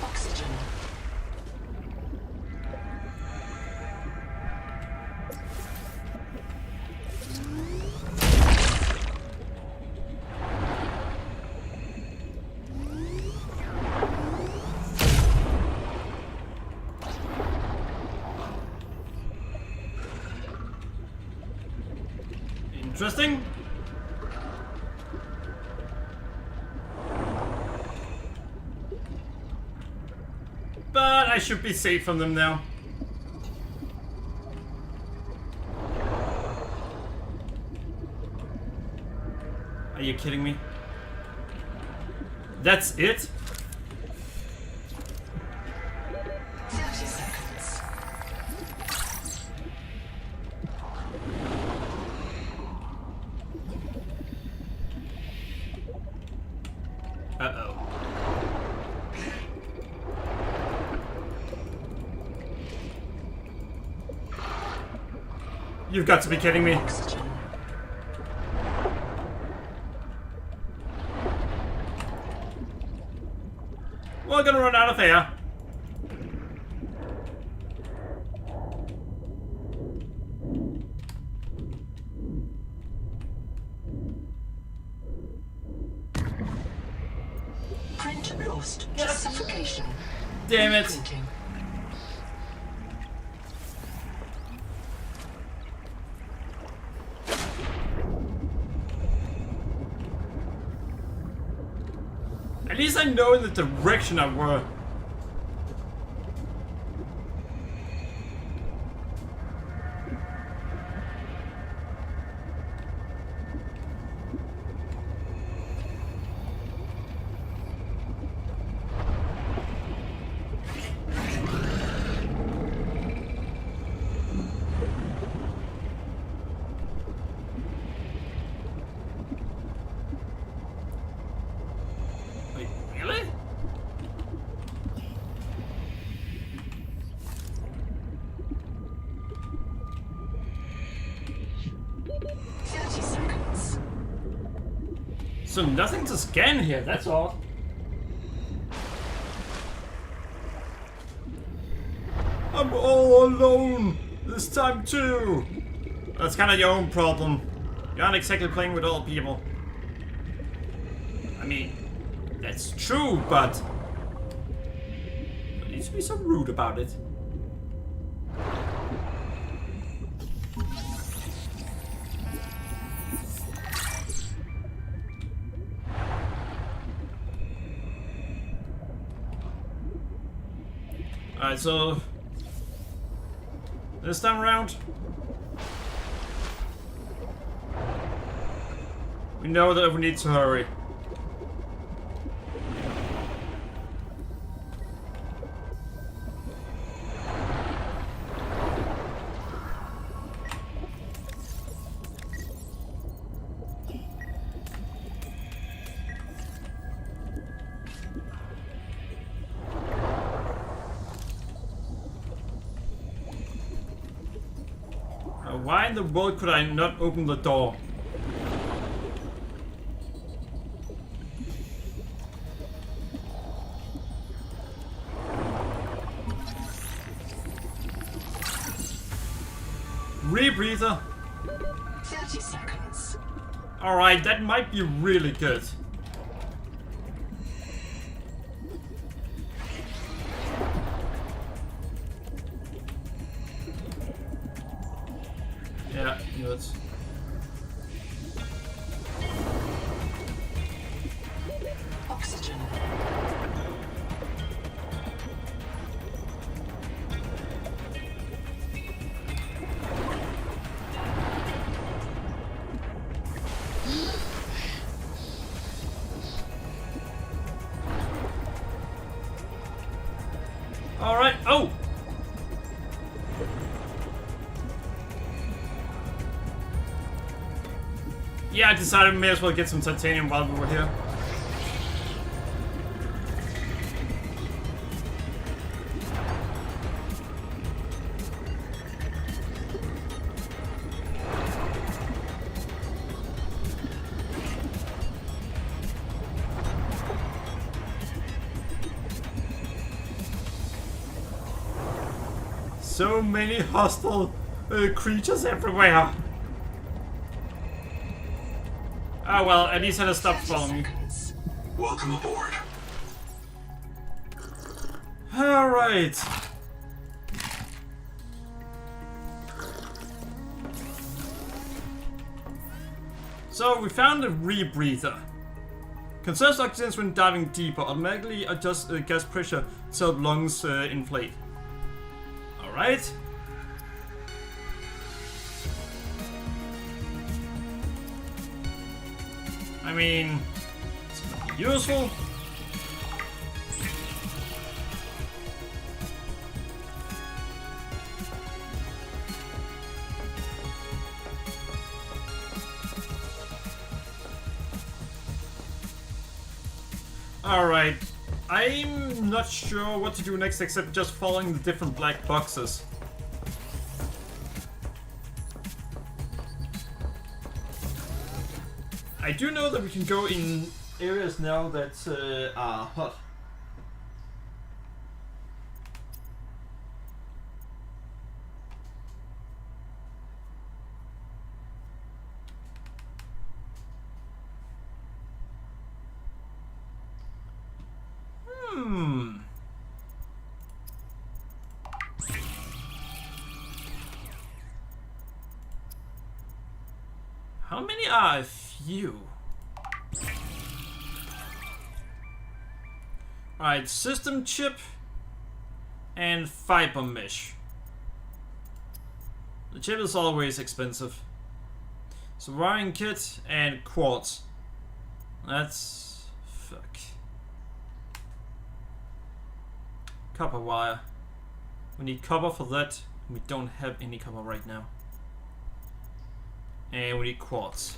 Oxygen. Interesting. But I should be safe from them now. Are you kidding me? That's it? 30 seconds. Uh-oh. You've got to be kidding me. Oxygen. We're gonna run out of air. Print lost to suffocation. Damn it. Printing. At least I know in the direction I were. Wait, really? Seconds. So nothing to scan here, that's all. I'm all alone this time too. That's kind of your own problem. You aren't exactly playing with other people. I mean, that's true, but don't need to be so rude about it. Alright, so this time around, we know that we need to hurry. Why in the world could I not open the door? Rebreather. 30 seconds. Alright, that might be really good. Yeah, good. Oxygen. Alright, oh! Yeah, I decided we may as well get some titanium while we were here. So many hostile creatures everywhere. Oh well, at least had to stop following me. Welcome aboard. Alright. So we found a rebreather. Conserves oxygen when diving deeper. Automatically adjusts gas pressure so lungs inflate. Alright. I mean, it's gonna be useful. Alright, I'm not sure what to do next except just following the different black boxes. I do know that we can go in areas now that are hot. How many are a few? Alright, system chip and fiber mesh. The chip is always expensive. So wiring kit and quartz. That's... fuck. Copper wire. We need copper for that. We don't have any copper right now. And we need quartz.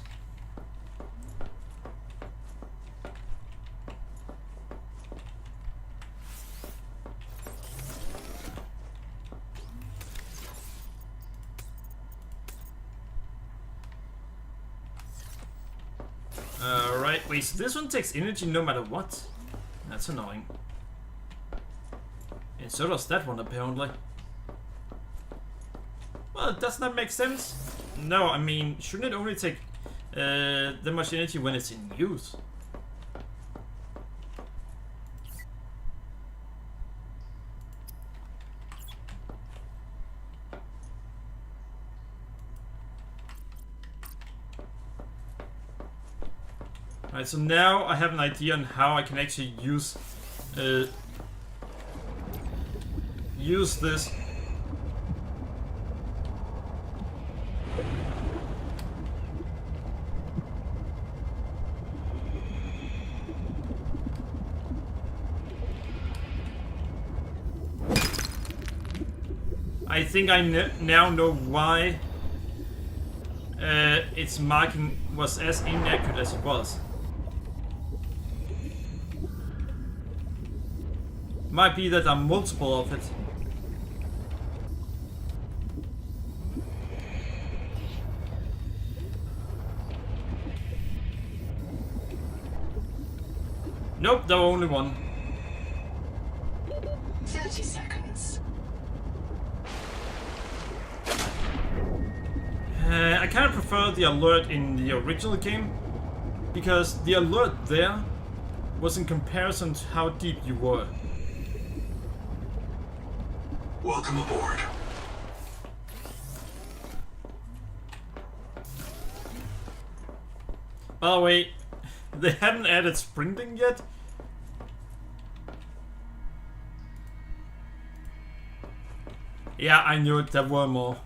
Alright, wait, so this one takes energy no matter what? That's annoying. And so does that one apparently. Well, does that make sense? No, I mean, shouldn't it only take that much energy when it's in use? Alright, so now I have an idea on how I can actually use this. I think I now know why its marking was as inaccurate as it was. Might be that there are multiple of it. Nope, there were only one. 30 seconds. I kind of prefer the alert in the original game, because the alert there was in comparison to how deep you were. Welcome aboard. By the way, they haven't added sprinting yet. Yeah, I knew it, there were more.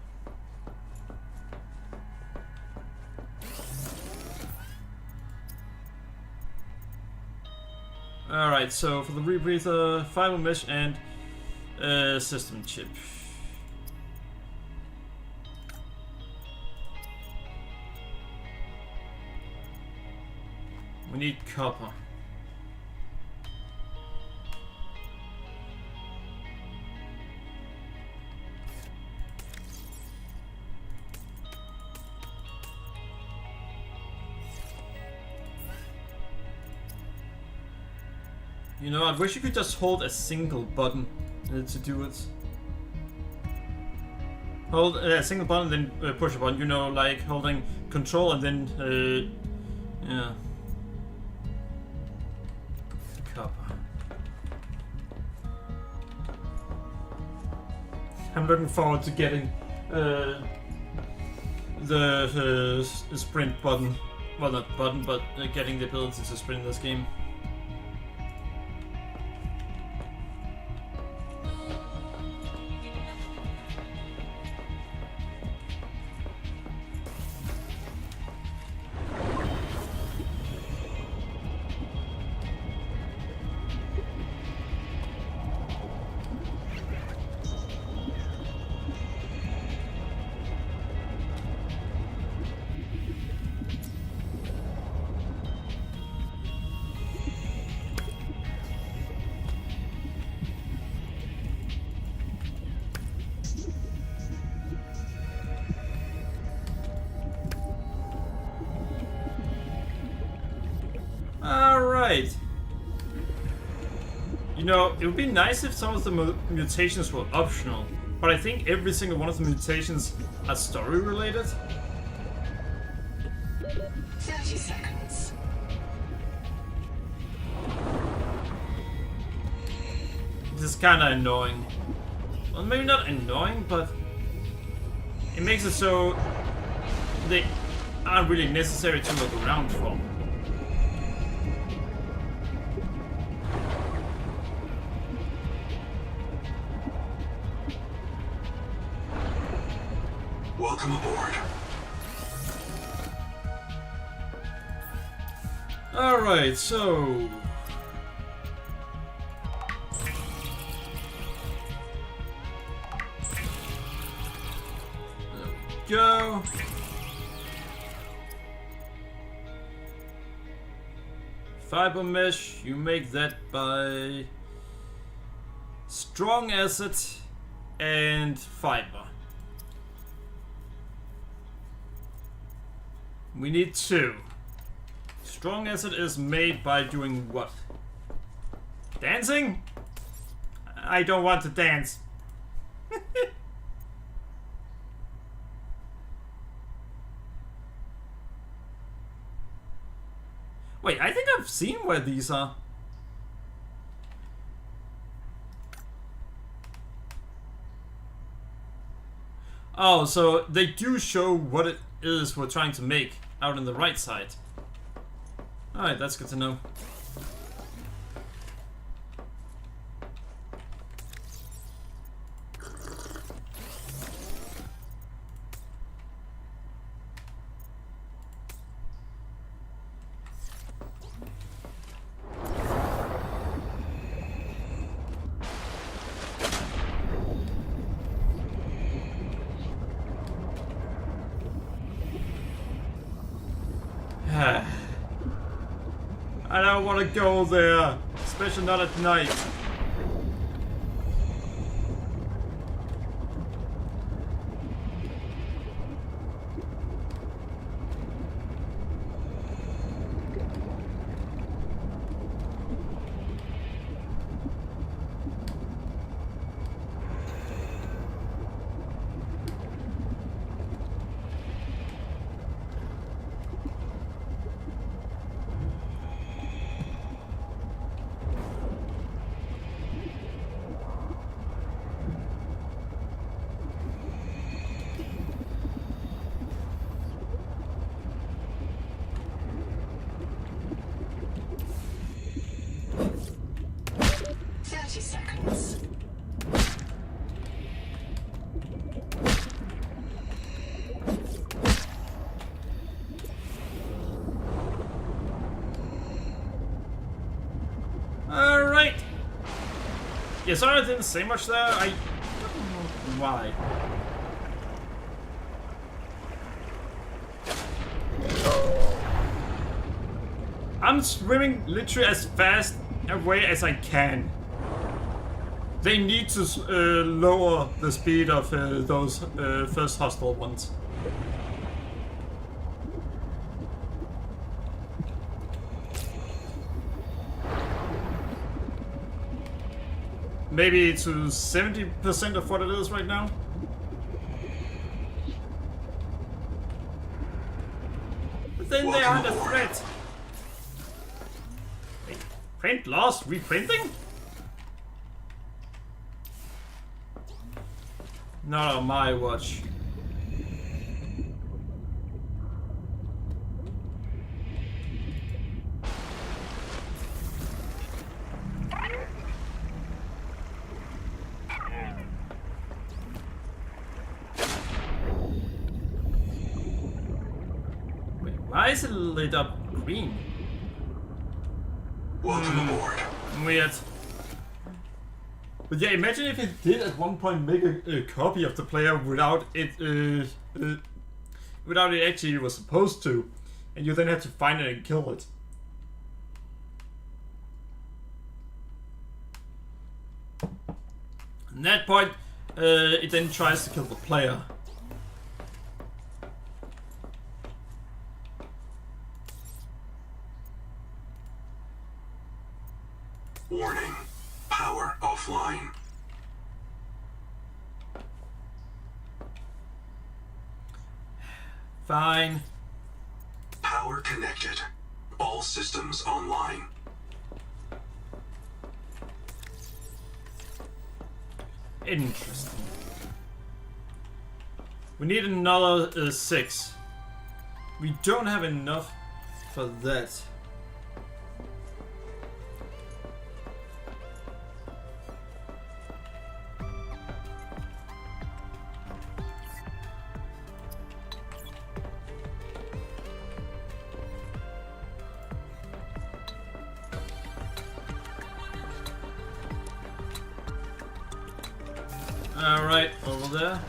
Alright, so for the rebreather, fiber mesh and System chip. We need copper. You know, I wish you could just hold a single button to do it. Hold a single button, then push a button. You know, like holding control and then, yeah. Copper. I'm looking forward to getting the sprint button. Well, not button, but getting the ability to sprint in this game. Alright. You know, it would be nice if some of the mutations were optional, but I think every single one of the mutations are story related. 30 seconds. This is kinda annoying. Well, maybe not annoying, but it makes it so they aren't really necessary to look around for. Welcome aboard. Alright, so... there we go. Fiber mesh, you make that by strong acid and fiber. We need 2. Strong acid is made by doing what? Dancing? I don't want to dance. Wait, I think I've seen where these are. Oh, so they do show what it is we're trying to make out on the right side. Alright, that's good to know. I don't want to go there, especially not at night. Yeah, sorry I didn't say much there. I don't know why. I'm swimming literally as fast away as I can. They need to lower the speed of those first hostile ones. Maybe to 70% of what it is right now. But then they aren't a threat. Wait, print loss? Reprinting? Not on my watch. Wait, why is it lit up green? Welcome aboard. Weird. But yeah, imagine if it did at one point make a copy of the player without it actually was supposed to, and you then had to find it and kill it. At that point, it then tries to kill the player. Warning. Power offline. Fine. Power connected. All systems online. Interesting. We need another 6. We don't have enough for that. Alright, over there.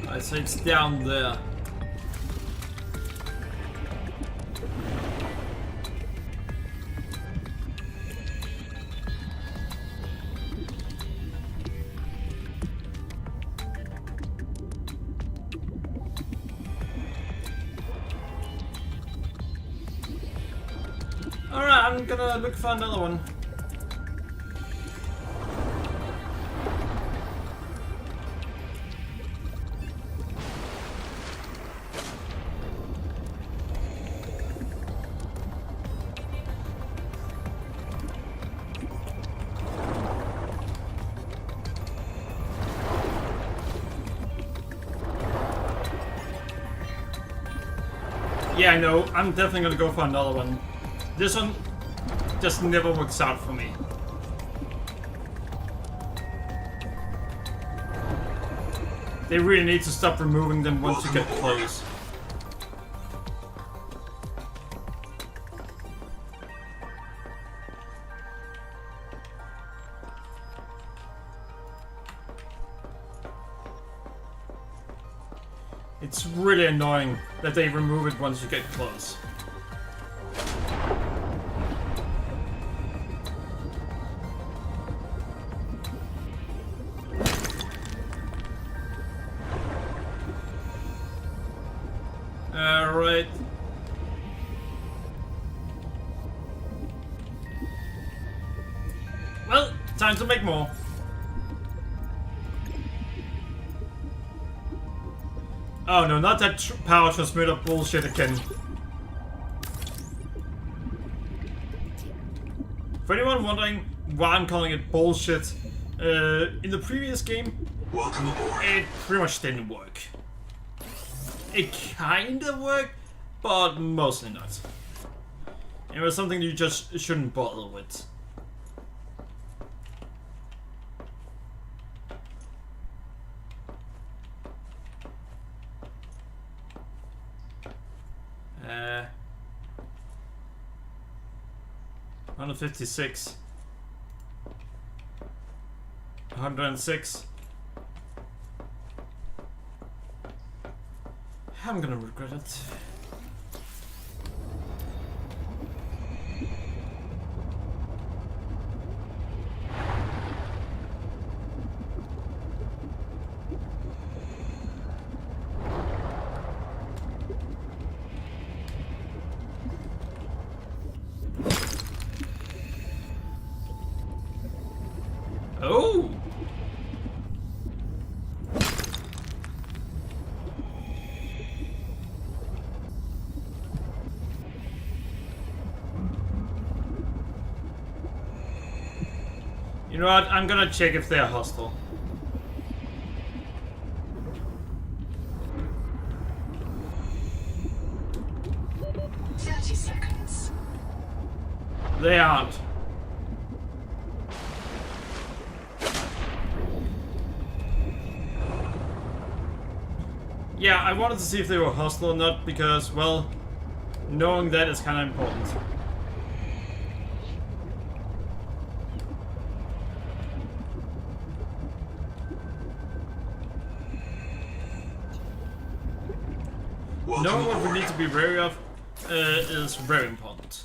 I'd say it's down there. Alright, I'm gonna look for another one. Yeah, I know. I'm definitely gonna go for another one. This one just never works out for me. They really need to stop removing them once you get close. It's really annoying that they remove it once you get close. Alright. Well, time to make more. Oh no, not that power transmitter bullshit again. For anyone wondering why I'm calling it bullshit, in the previous game, Welcome aboard. it pretty much didn't work. It kinda worked, but mostly not. It was something you just shouldn't bother with. 156. 106. I'm gonna regret it. Oh! You know what? I'm gonna check if they're hostile. Seconds. They aren't. Yeah, I wanted to see if they were hostile or not because, well, knowing that is kind of important. Knowing what we need to be wary of is very important.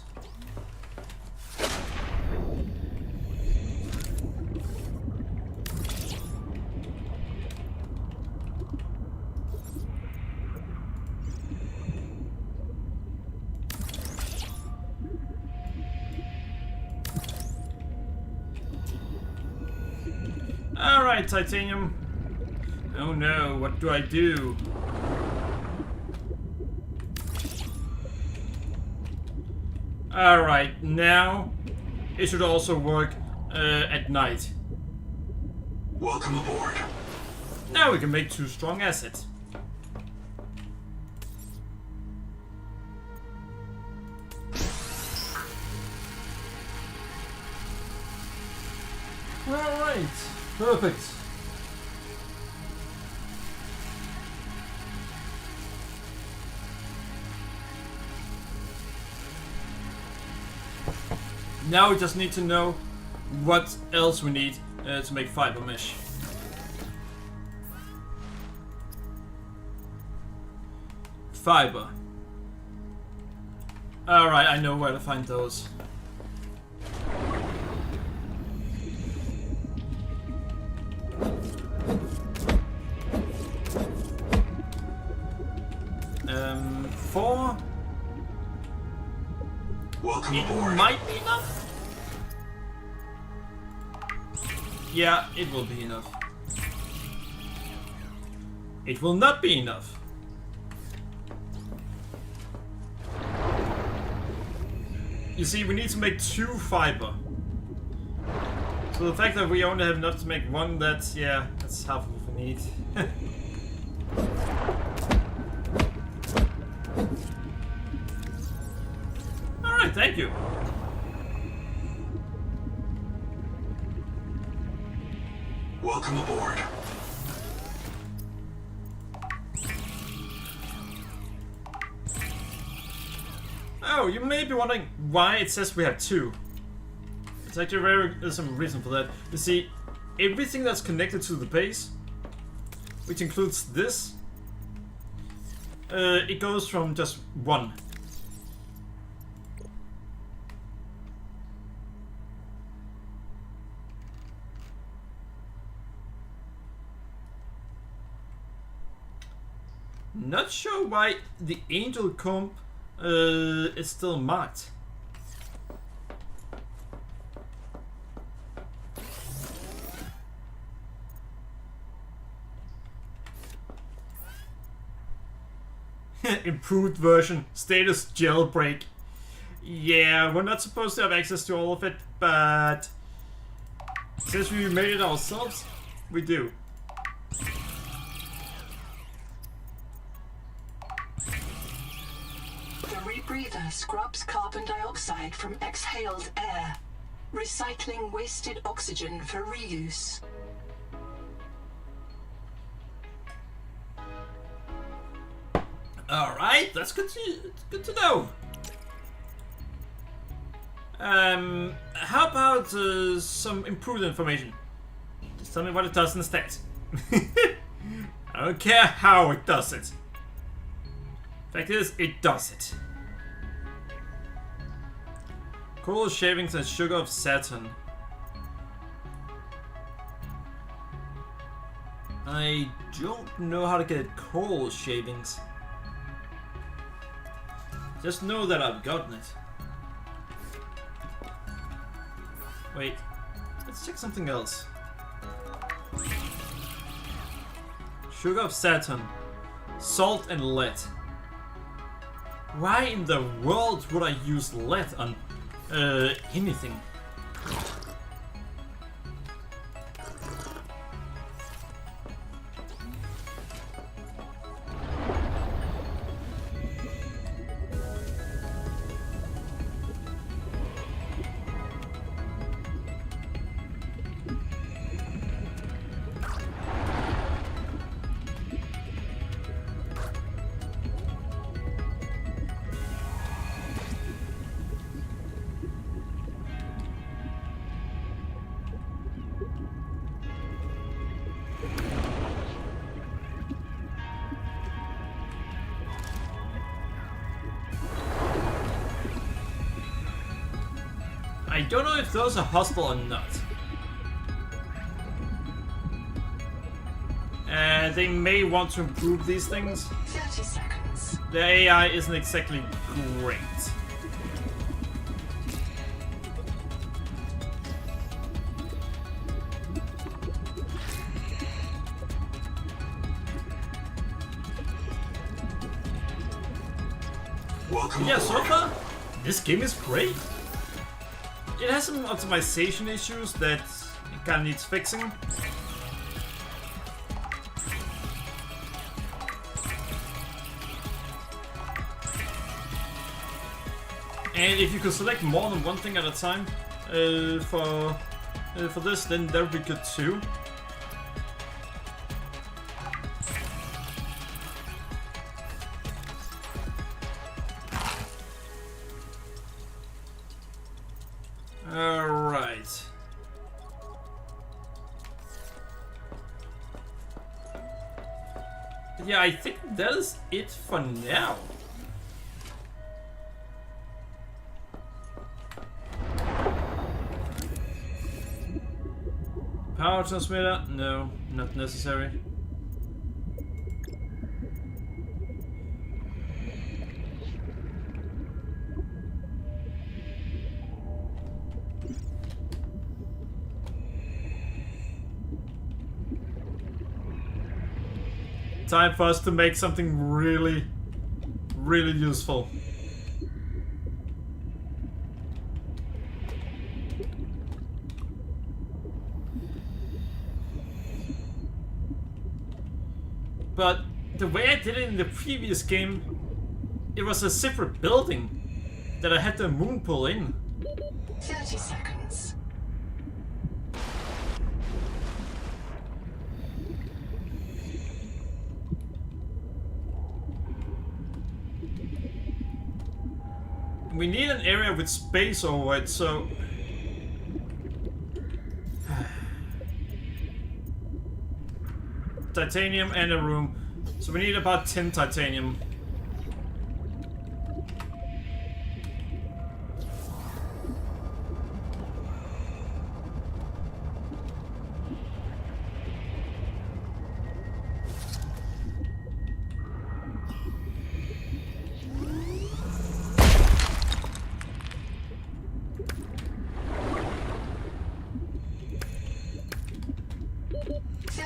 Alright, Titanium. Oh no, what do I do? Alright, now it should also work at night. Welcome aboard. Now we can make 2 strong assets. Alright, perfect. Now we just need to know what else we need to make fiber mesh. Fiber. Alright, I know where to find those. Four. Welcome It aboard. might be enough. Yeah, it will be enough. It will not be enough. You see, we need to make 2 fiber. So the fact that we only have enough to make 1, that's half of what we need. Alright, thank you. Welcome aboard. Oh, you may be wondering why it says we have 2. It's actually there's some reason for that. You see, everything that's connected to the base, which includes this, it goes from just 1. Not sure why the angel comb is still marked. Improved version, status jailbreak. Yeah, we're not supposed to have access to all of it, but since we made it ourselves, we do. The rebreather scrubs carbon dioxide from exhaled air, recycling wasted oxygen for reuse. Alright, that's good to know. How about some improved information? Just tell me what it does instead. I don't care how it does it. Fact is, it does it. Coral shavings and sugar of Saturn. I don't know how to get coral shavings. Just know that I've gotten it. Wait, let's check something else. Sugar of Saturn, salt and lead. Why in the world would I use lead on anything? I don't know if those are hostile or not. They may want to improve these things. 30 seconds. The AI isn't exactly great. Welcome Yeah, so aboard. far, this game is great. It has some optimization issues that it kinda needs fixing. And if you could select more than one thing at a time for this, then that would be good too. Alright. Yeah, I think that is it for now. Power transmitter? No, not necessary. Time for us to make something really, really useful. But the way I did it in the previous game, it was a separate building that I had the moon pull in. 30 seconds. We need an area with space over it, so... Titanium and a room. So we need about 10 titanium.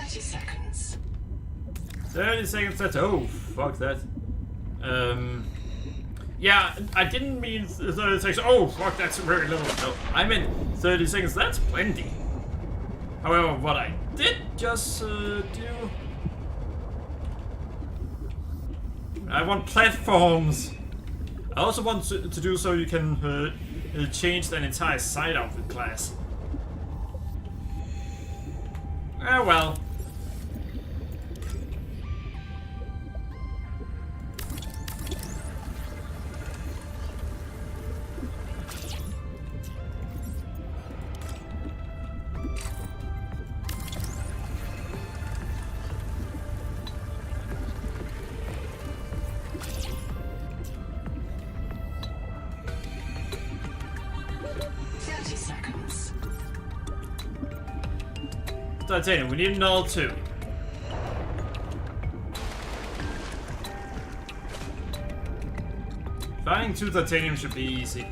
Seconds. 30 seconds, that's... Oh, fuck that. Yeah, I didn't mean 30 seconds. Oh, fuck, that's very little. No, I meant 30 seconds, that's plenty. However, what I did just do... I want platforms. I also want to do so you can change an entire side outfit class. Ah, well. titanium. We need another 2. Finding 2 titanium should be easy.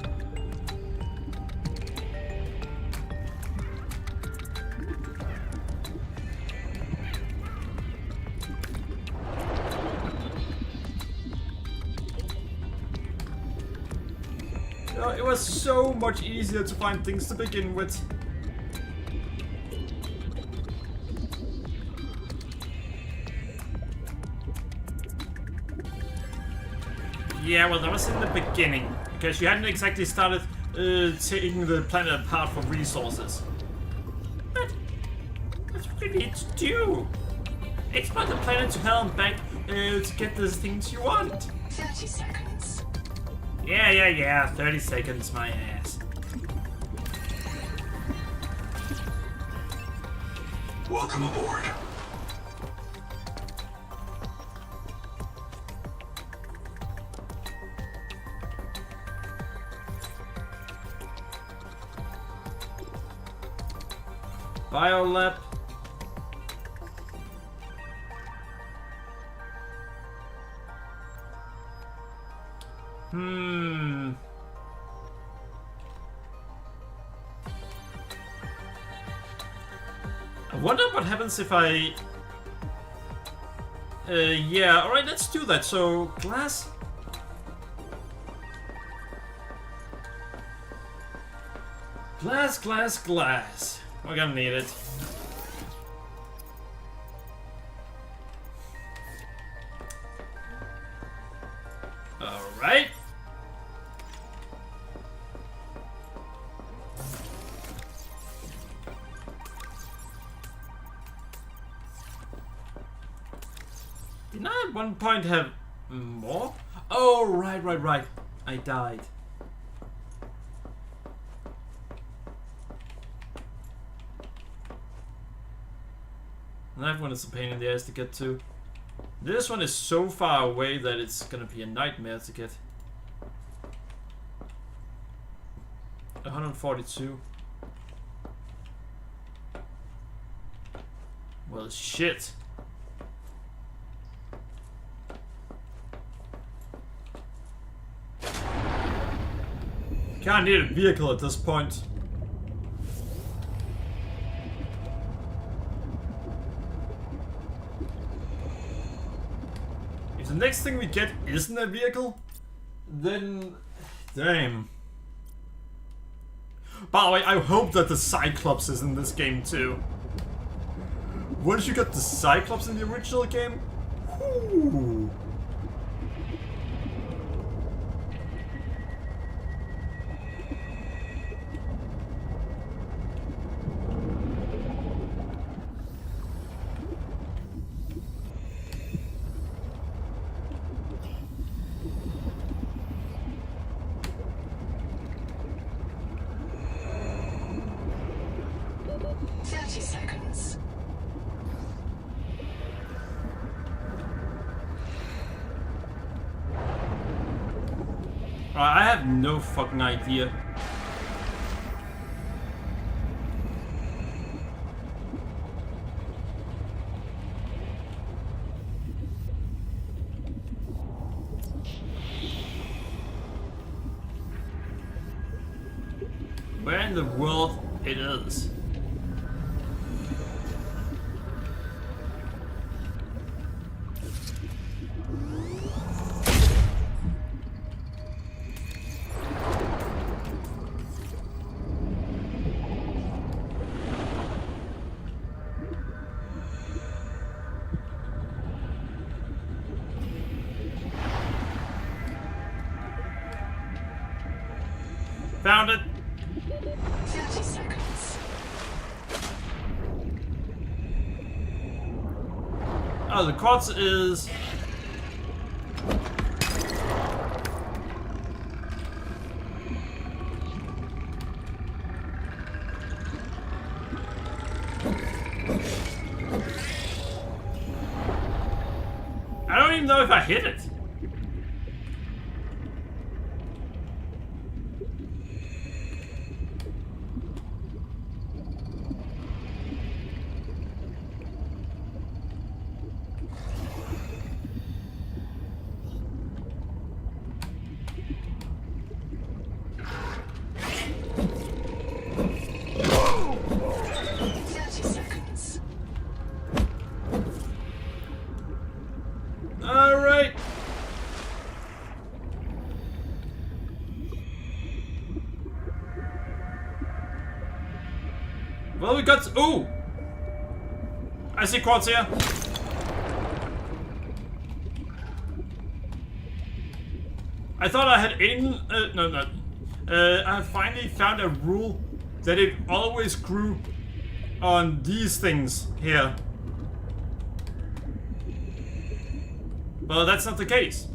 It was so much easier to find things to begin with. Yeah, well, that was in the beginning, because you hadn't exactly started taking the planet apart for resources. But that's what you need to do. Exploit the planet to hell and back to get the things you want. 30 seconds. Yeah, 30 seconds, my ass. Welcome aboard. Biolab. I wonder what happens if I... yeah, alright, let's do that. So, glass... Glass. We're gonna need it. Alright. Didn't I at one point have more? Oh, right. I died. That one is a pain in the ass to get to. This one is so far away that it's gonna be a nightmare to get. 142. Well, shit. Can't need a vehicle at this point. If the next thing we get isn't a vehicle, then damn. By the way, I hope that the Cyclops is in this game too. Once you got the Cyclops in the original game, whoo. I have no fucking idea. Where in the world it is? Found it. 30 seconds. Oh, the quartz is... I don't even know if I hit it. Well, we got... Ooh! I see quads here. I thought I had aim... no. I finally found a rule that it always grew on these things here. Well, that's not the case.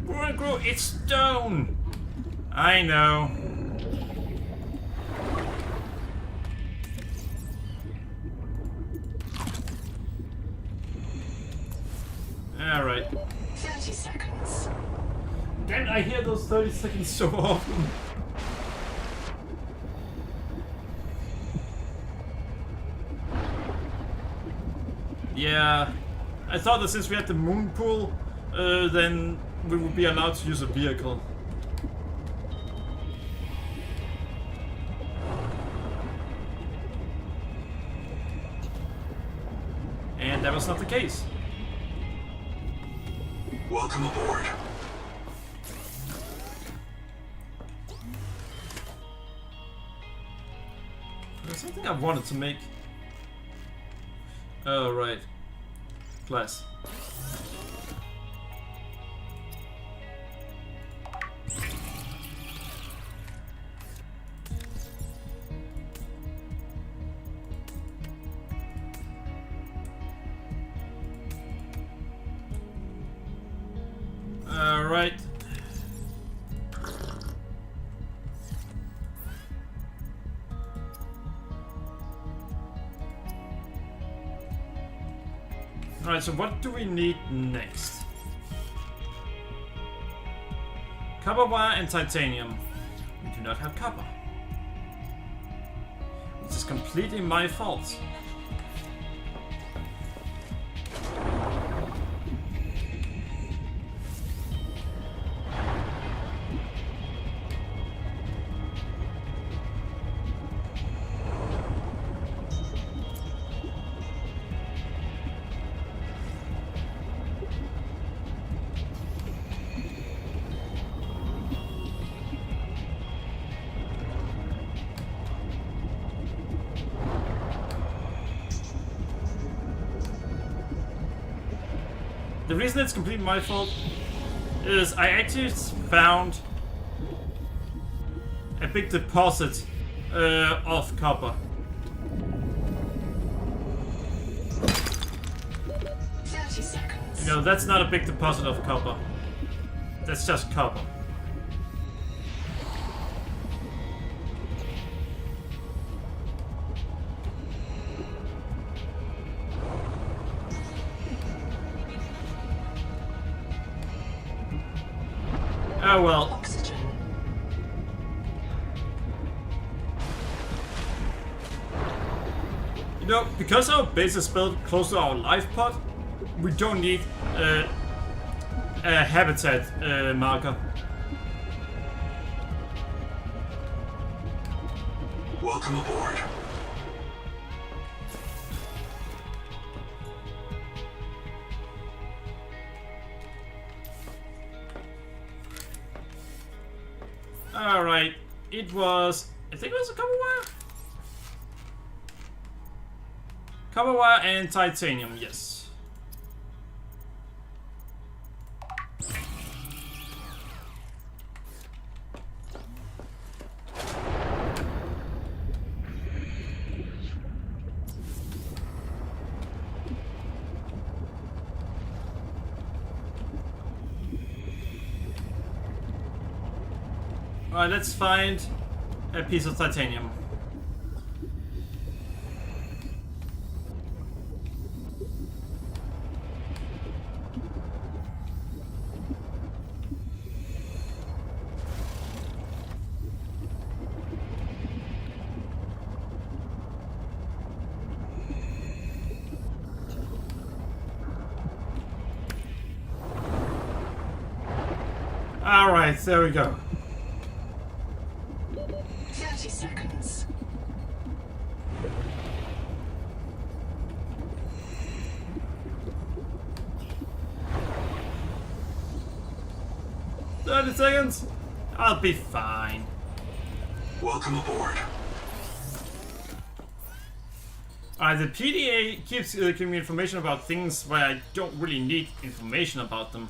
Won't grow, it's stone! I know. Alright. 30 seconds. Damn, I hear those 30 seconds so often. Yeah, I thought that since we had the moon pool, then we would be allowed to use a vehicle. And that was not the case. Welcome aboard. There's something I wanted to make. Oh, right. Glass. Alright. Alright, so what do we need next? Copper wire and titanium. We do not have copper. Which is completely my fault. The reason it's completely my fault is I actually found a big deposit of copper. 30 seconds. You know, that's not a big deposit of copper. That's just copper. Oh well. Oxygen. You know, because our base is built close to our life pod, we don't need a habitat marker. Welcome aboard. Alright, it was... I think it was a copper wire? Copper wire and titanium, yes. Alright, let's find a piece of titanium. Alright, there we go. 30 seconds. "30 seconds? I'll be fine." Welcome aboard. The PDA keeps giving me information about things where I don't really need information about them.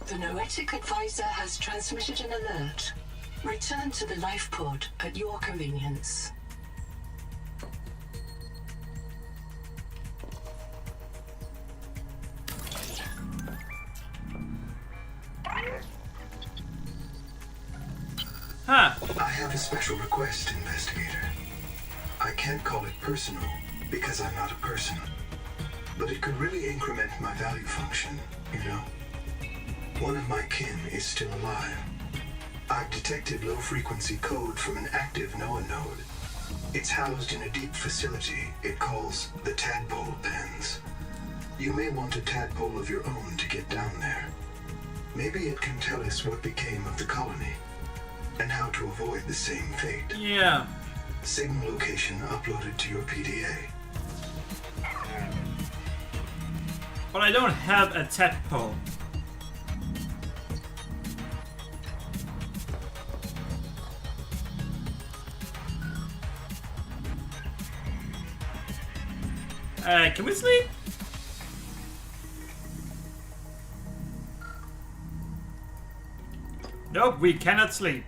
The Noetic Advisor has transmitted an alert. Return to the life pod at your convenience. Huh. I have a special request, Investigator. I can't call it personal because I'm not a person, but it could really increment my value function, you know? One of my kin is still alive. I've detected low-frequency code from an active NOAA node. It's housed in a deep facility it calls the Tadpole Pens. You may want a tadpole of your own to get down there. Maybe it can tell us what became of the colony and how to avoid the same fate. Yeah. Signal location uploaded to your PDA. But I don't have a tadpole. Can we sleep? Nope, we cannot sleep.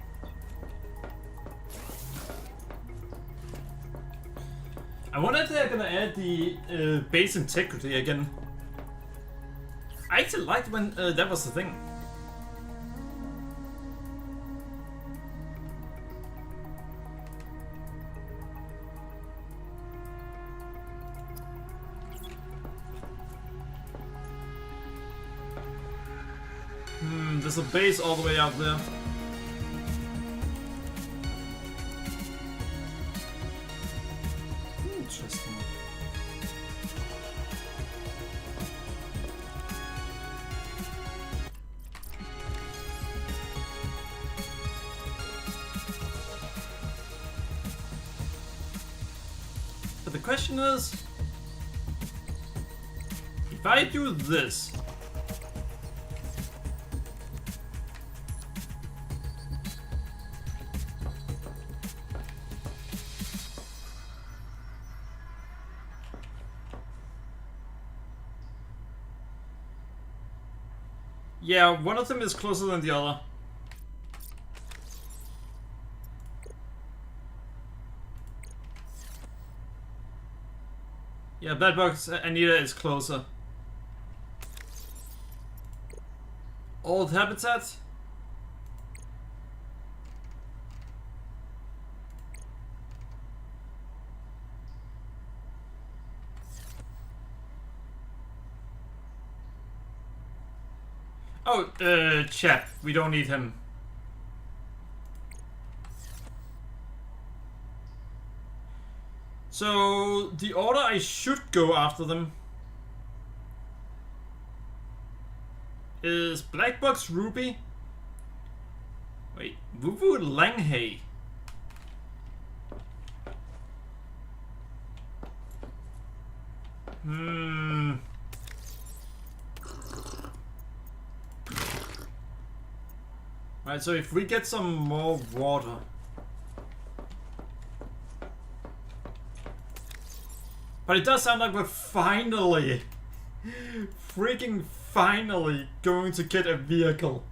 I wonder if they're gonna add the base integrity again. I actually liked when that was the thing. There's a base all the way out there. Interesting. But the question is, if I do this, yeah, one of them is closer than the other. Yeah, Bad Box Anita is closer. Old habitat? Oh, chap, we don't need him. So, the order I should go after them is Black Box Ruby. Wait, Wuvu Langhay. Right, so if we get some more water. But it does sound like we're finally, freaking finally going to get a vehicle.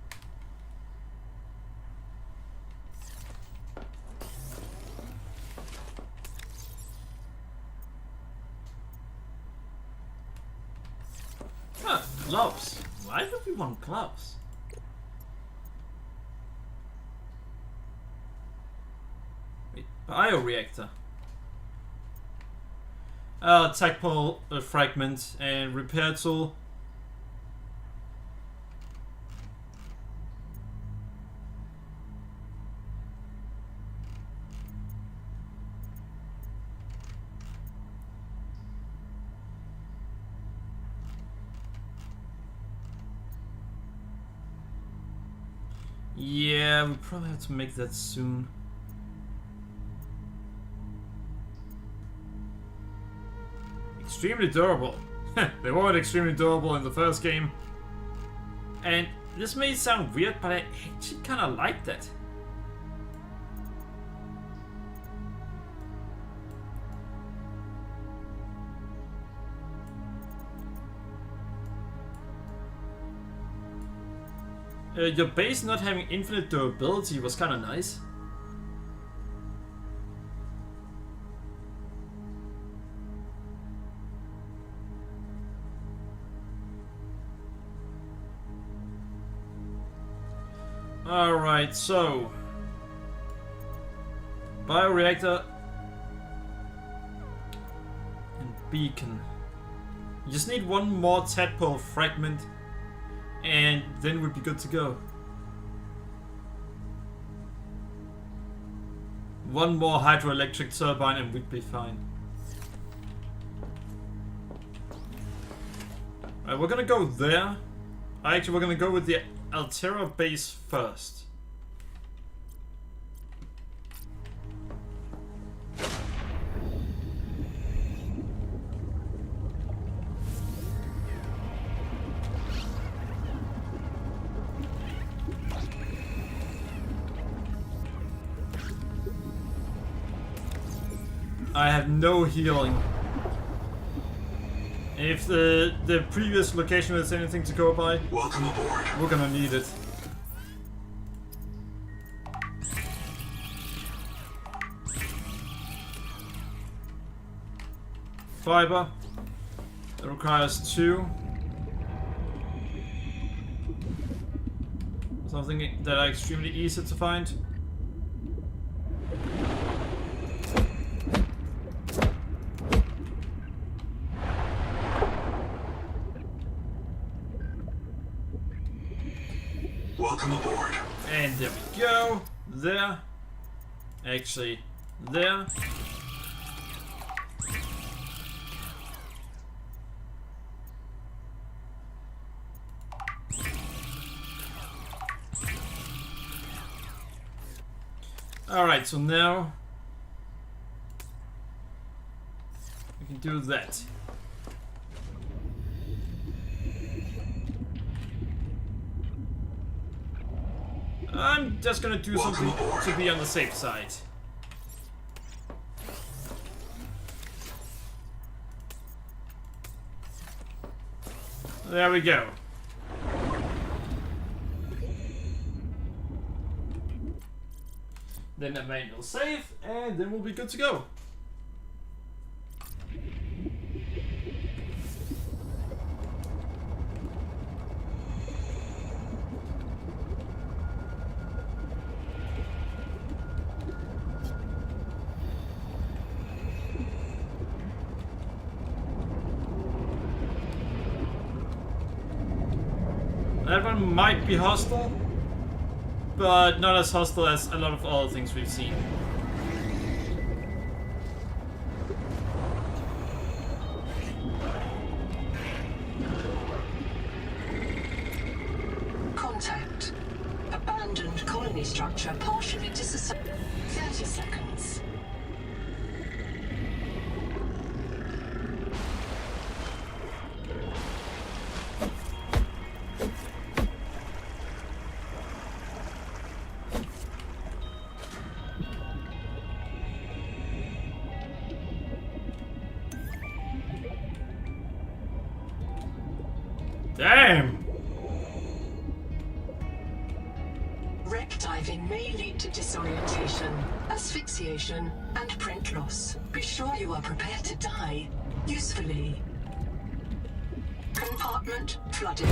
Huh, gloves. Why would we want gloves? Wait, bioreactor. Tactile fragment and repair tool. Yeah, we probably have to make that soon. Extremely durable. They weren't extremely durable in the first game. And this may sound weird, but I actually kind of like that. Your base not having infinite durability was kind of nice. Alright, so bioreactor and beacon. You just need one more tadpole fragment and then we'll be good to go. One more hydroelectric turbine and we'd be fine. Alright, we're gonna go there. Actually, we're gonna go with the Altera base first. I have no healing. If the previous location is anything to go by, Welcome aboard. we're gonna need it. Fiber. That requires 2. Something that are extremely easy to find. Welcome aboard. And there we go. There. Actually, there. Alright, so now we can do that. I'm just gonna do something to be on the safe side. There we go. Then a manual save, and then we'll be good to go. That one might be hostile, but not as hostile as a lot of other things we've seen. Contact. Abandoned colony structure partially disassociated. 30 seconds. Damn! Wreck diving may lead to disorientation, asphyxiation, and print loss. Be sure you are prepared to die usefully. Compartment flooded.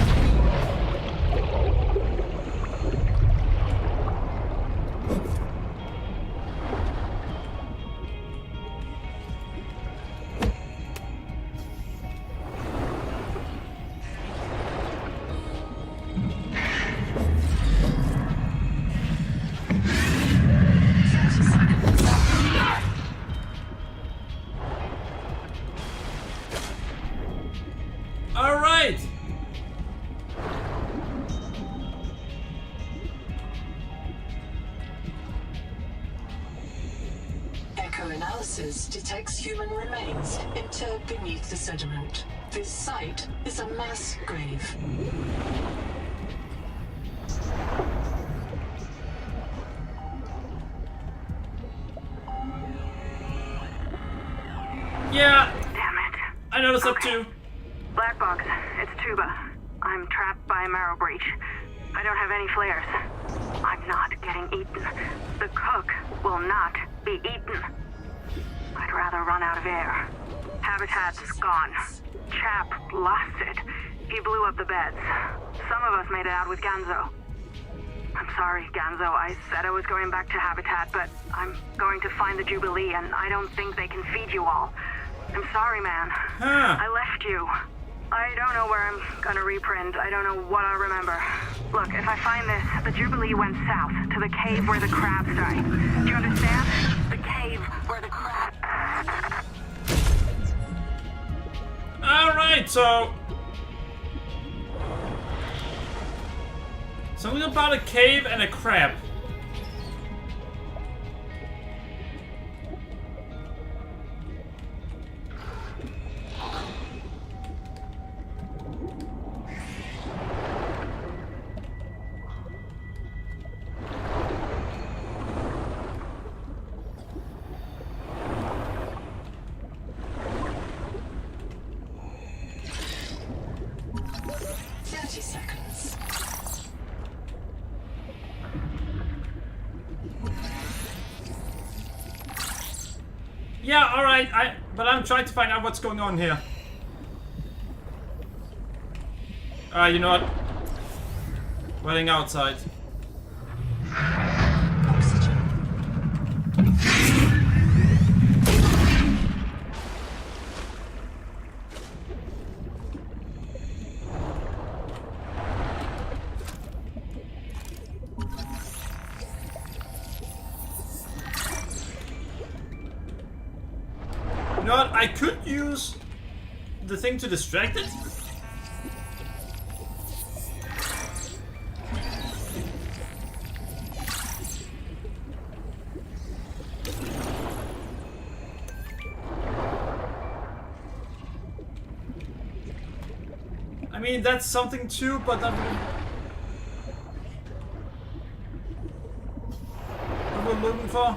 Alright! Echo analysis detects human remains interred beneath the sediment. This site is a mass grave. Yeah, Damn it. I noticed that Okay. too. Black box, it's Tuba. I'm trapped by a marrow breach. I don't have any flares. I'm not getting eaten. The cook will not be eaten. I'd rather run out of air. Habitat's gone. Chap lost it. He blew up the beds. Some of us made it out with Ganzo. I'm sorry, Ganzo. I said I was going back to Habitat, but I'm going to find the Jubilee, and I don't think they can feed you all. I'm sorry, man. Huh. I left you. I don't know where I'm gonna reprint. I don't know what I'll remember. Look, if I find this, the Jubilee went south to the cave where the crabs died. Do you understand? The cave where the crabs... Alright, so... something about a cave and a crab. Yeah, alright, but I'm trying to find out what's going on here. Alright, you know what? Waiting outside. You know what? I could use the thing to distract it. I mean, that's something too, but not really what we're looking for.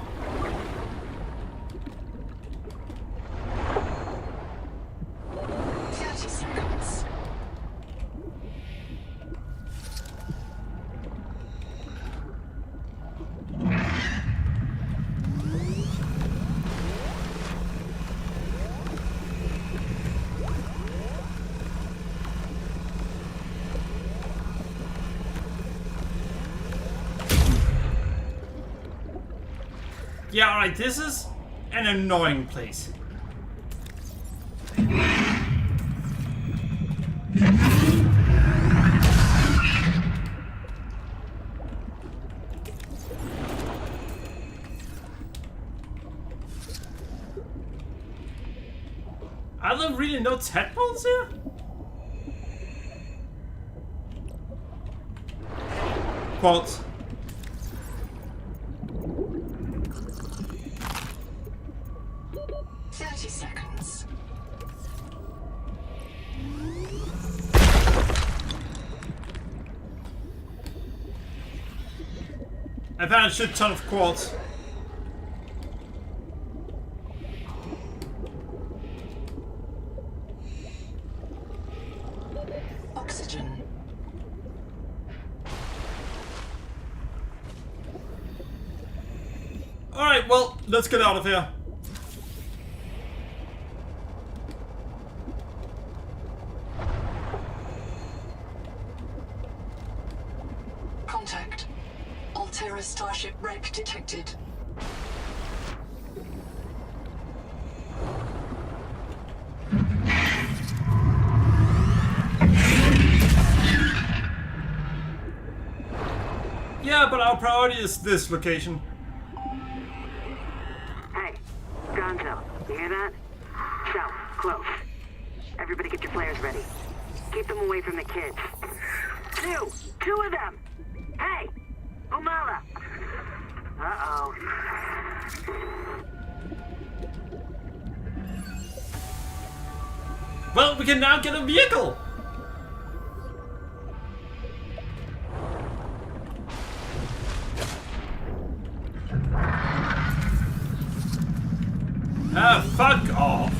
Yeah, alright, this is an annoying place. Are there really no tadpoles here? Quotes. I found a shit ton of quartz. Oxygen. Alright, well, let's get out of here. Contact. Altera Starship wreck detected. Yeah, but our priority is this location. Hey, Gonzo, you hear that? South, close. Everybody get your flares ready. Keep them away from the kids. Two of them! Hey! Umala! Uh-oh. Well, we can now get a vehicle! Ah, fuck off!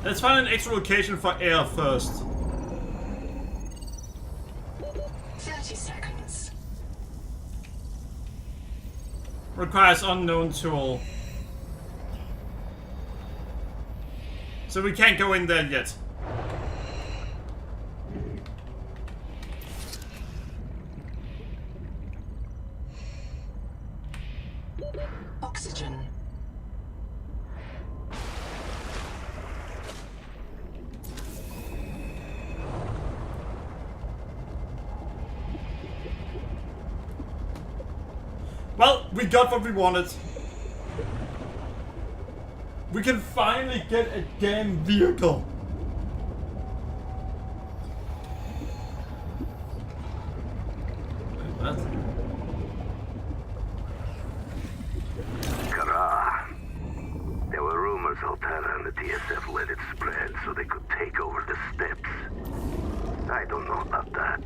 Let's find an extra location for air first. 30 seconds. Requires unknown tool. So we can't go in there yet. Oxygen. Well, we got what we wanted. We can finally get a damn vehicle. Wait, what? Kara. There were rumors Altera and the DSF let it spread so they could take over the steppes. I don't know about that.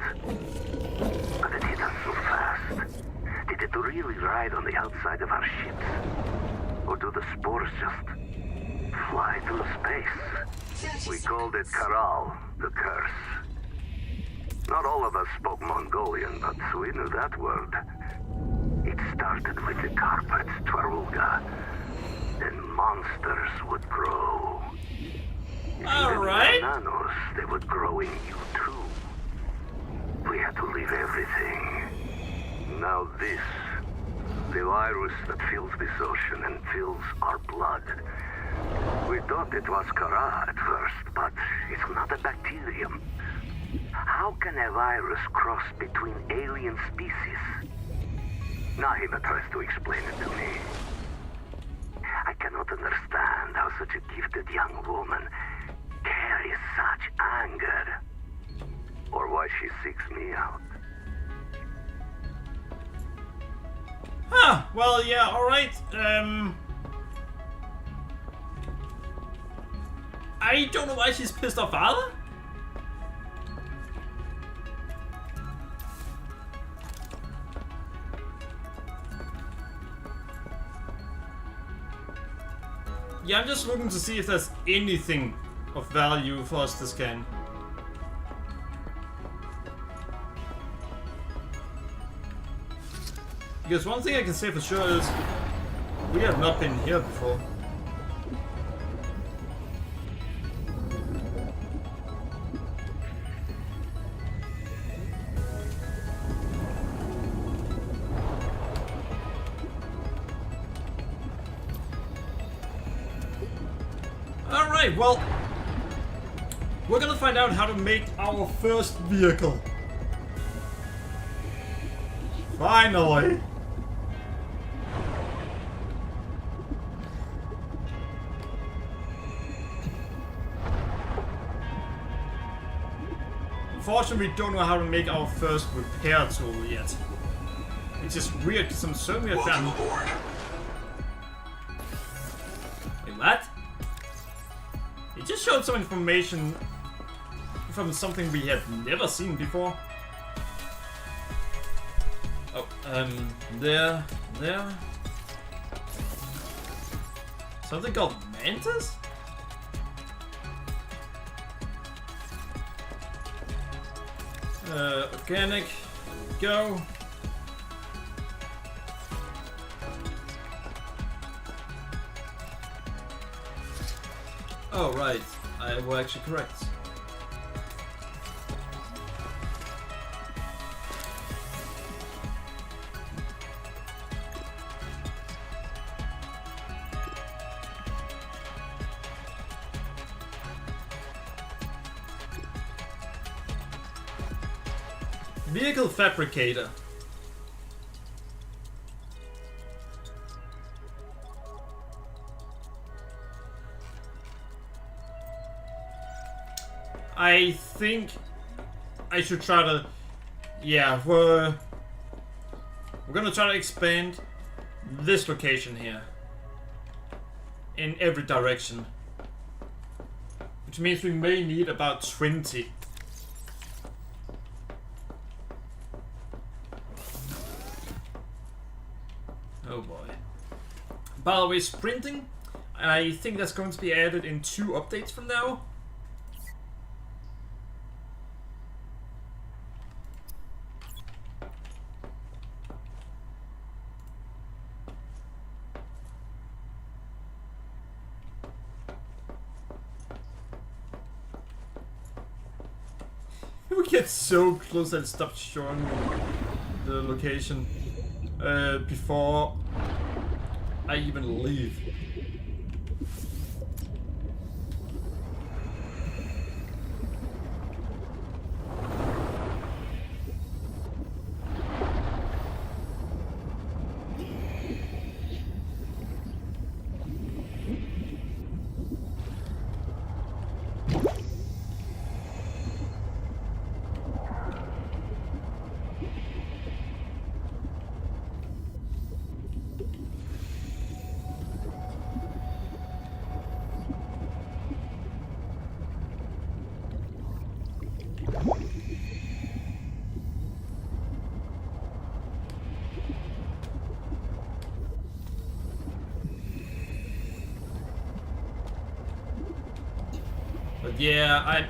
But it hit us so fast. Did it really ride on the outside of our ships? Or do the spores just fly through space? We called it Karal, the curse. Not all of us spoke Mongolian, but we knew that word. It started with the carpets, Twaruga. Then monsters would grow. Alright. Nanos, they would grow in you too. We had to leave everything. Now this, the virus that fills this ocean and fills our blood. We thought it was Kara at first, but it's not a bacterium. How can a virus cross between alien species? Nahima tries to explain it to me. I cannot understand how such a gifted young woman carries such anger. Or why she seeks me out. Huh, well, yeah, alright. I don't know why she's pissed off either. Yeah, I'm just looking to see if there's anything of value for us to scan. Because one thing I can say for sure is we have not been here before. Alright, well, we're gonna find out how to make our first vehicle. Finally! Unfortunately, we don't know how to make our first repair tool yet. Which is weird, because I'm certain we have Welcome found... aboard. Wait, what? It just showed some information from something we have never seen before. Oh, there. Something called Mantis? Organic, go. Oh, right. I was actually correct. Vehicle fabricator. I think I should try to... Yeah, we're gonna try to expand this location here in every direction. Which means we may need about 20. Oh boy. By the way, sprinting, I think that's going to be added in 2 updates from now. We get so close that it stopped showing the location before I even leave. But yeah,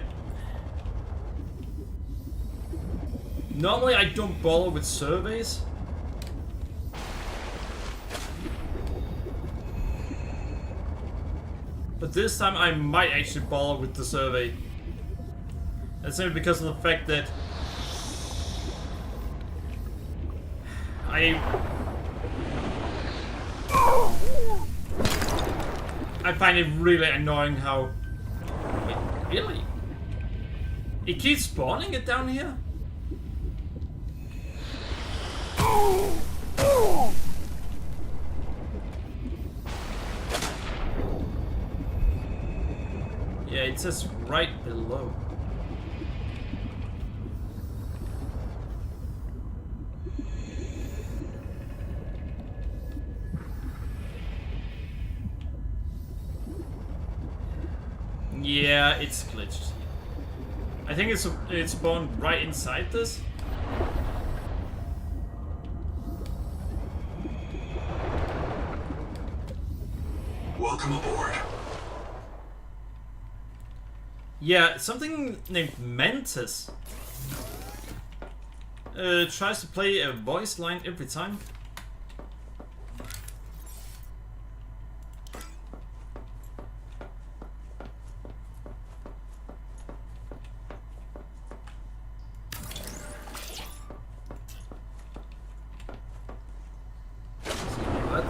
normally I don't bother with surveys. But this time I might actually bother with the survey. That's simply because of the fact that I find it really annoying how... Wait, really? It keeps spawning it down here? Yeah, it says right below. Yeah, it's glitched. I think it's spawned right inside this. Welcome aboard. Yeah, something named Mantis tries to play a voice line every time. What?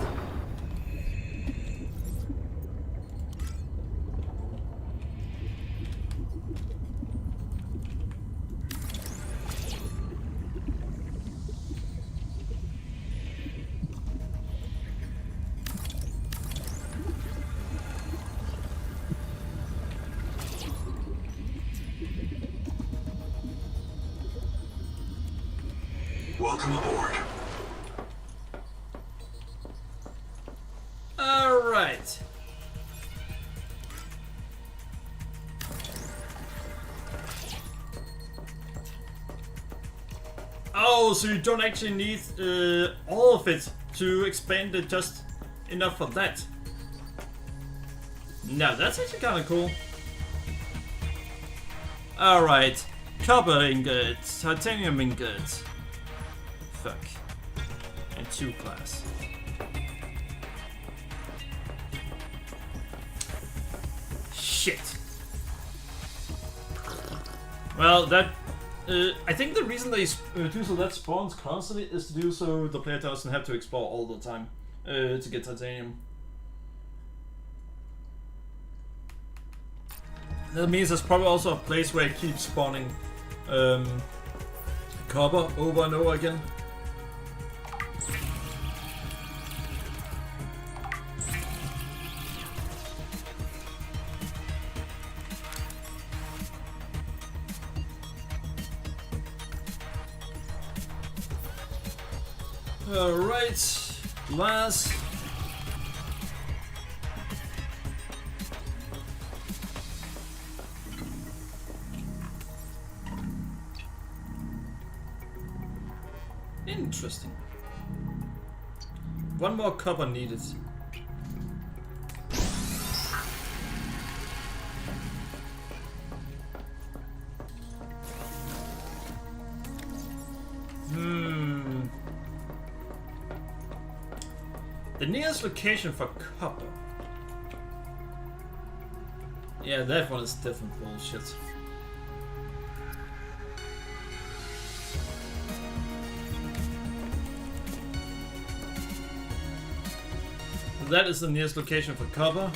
Welcome aboard. Alright. Oh, so you don't actually need all of it to expand it, just enough for that. No, that's actually kind of cool. Alright. Copper ingots, titanium ingots. Fuck. And 2 class. Shit. Well, that... I think the reason they do so that spawns constantly is to do so the player doesn't have to explore all the time to get titanium. That means there's probably also a place where it keeps spawning copper over and over again. Alright, glass. Interesting. 1 more copper needed. The nearest location for copper. Yeah, that one is different bullshit. That is the nearest location for copper.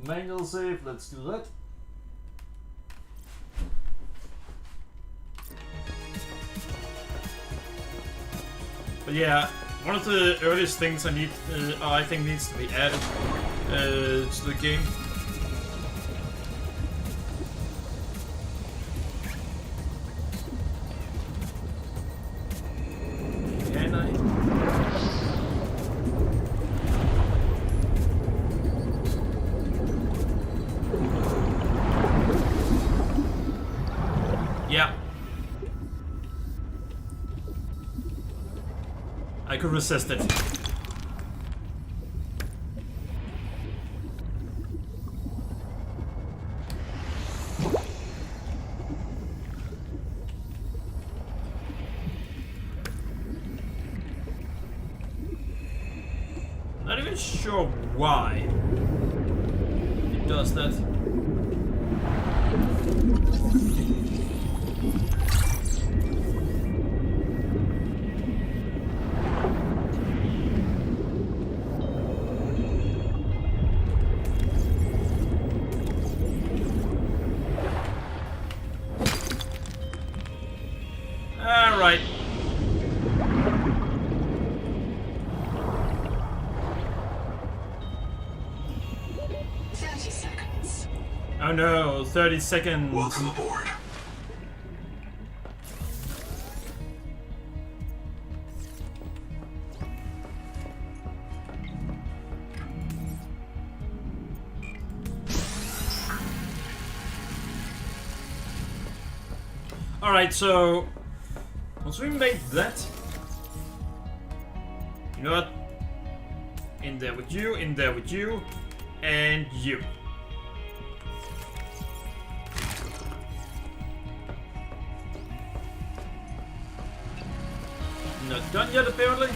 Manual save, let's do that. But yeah, one of the earliest things I think needs to be added to the game. Can I? Yeah. I could resist it. Not even sure why it does that. Alright. Oh no, 30 seconds. Welcome aboard. Alright, so once we made that, you know what? In there with you, and you. Not done yet, apparently.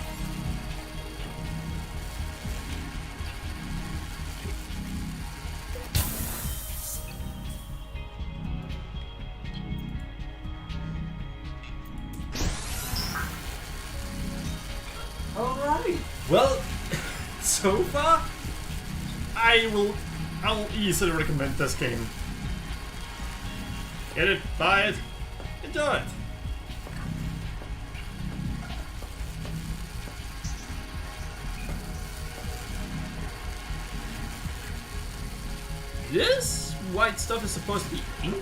Alright. Well, so far, I'll easily recommend this game. Get it, buy it, enjoy it. This white stuff is supposed to be ingot.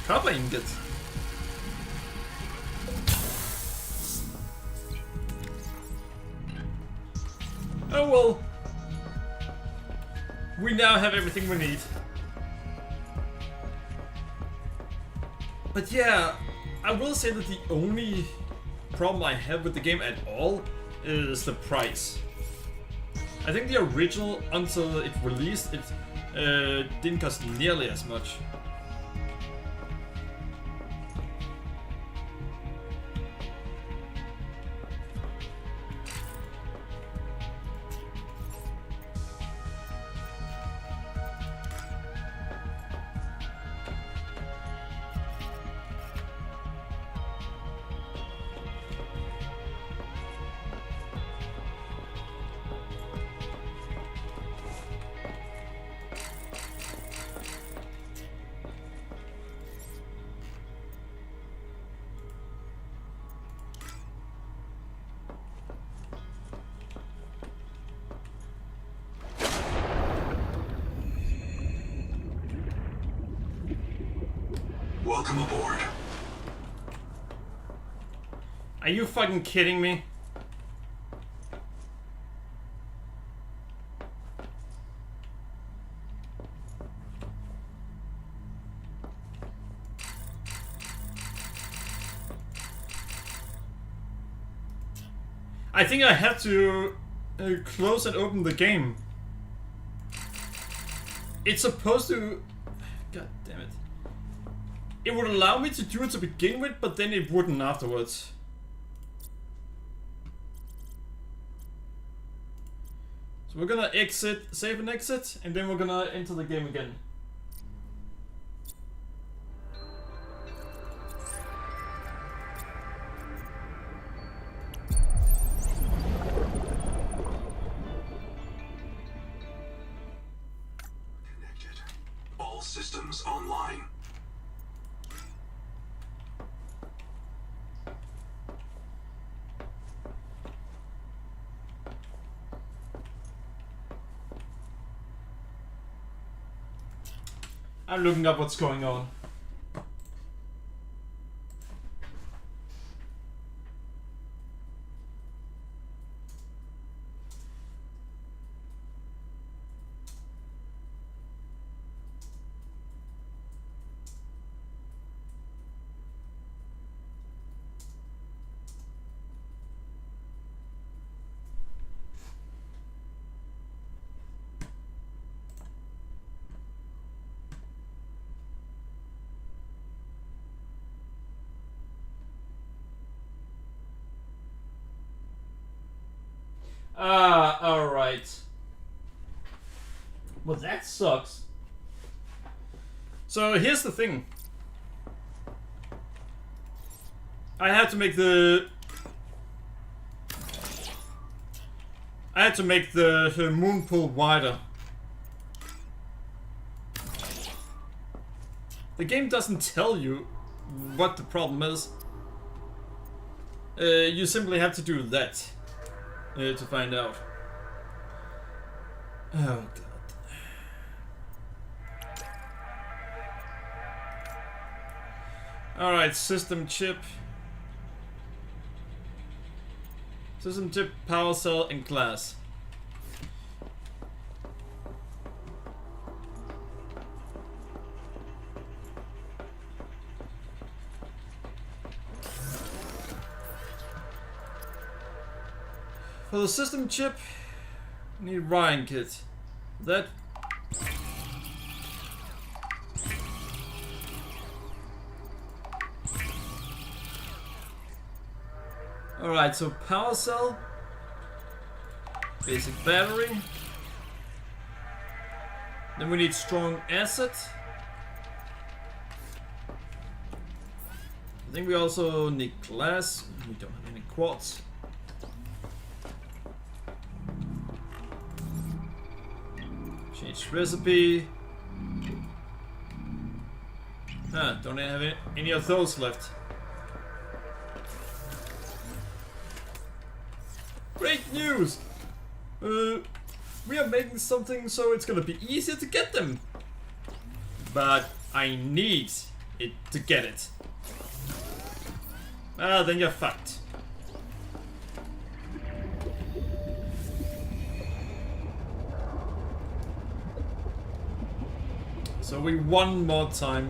Copper ingot. Oh well. We now have everything we need. But yeah, I will say that the only problem I have with the game at all is the price. I think the original, until it released, it didn't cost nearly as much. Welcome aboard. Are you fucking kidding me? I think I have to close and open the game. It's supposed to... God damn it. It would allow me to do it to begin with, but then it wouldn't afterwards. So we're gonna exit, save and exit, and then we're gonna enter the game again. Connected. All systems online. I'm looking up what's going on. Ah, alright. Well, that sucks. So here's the thing. I had to make the moon pool wider. The game doesn't tell you what the problem is. You simply have to do that to find out. Oh god. Alright, system chip. System chip, power cell, and glass. For the system chip, we need Ryan kit. That. Alright, so power cell, basic battery. Then we need strong acid. I think we also need glass. We don't have any quartz. Change recipe. Don't have any of those left. Great news! We are making something so it's gonna be easier to get them. But I need it to get it. Then you're fucked. So we one more time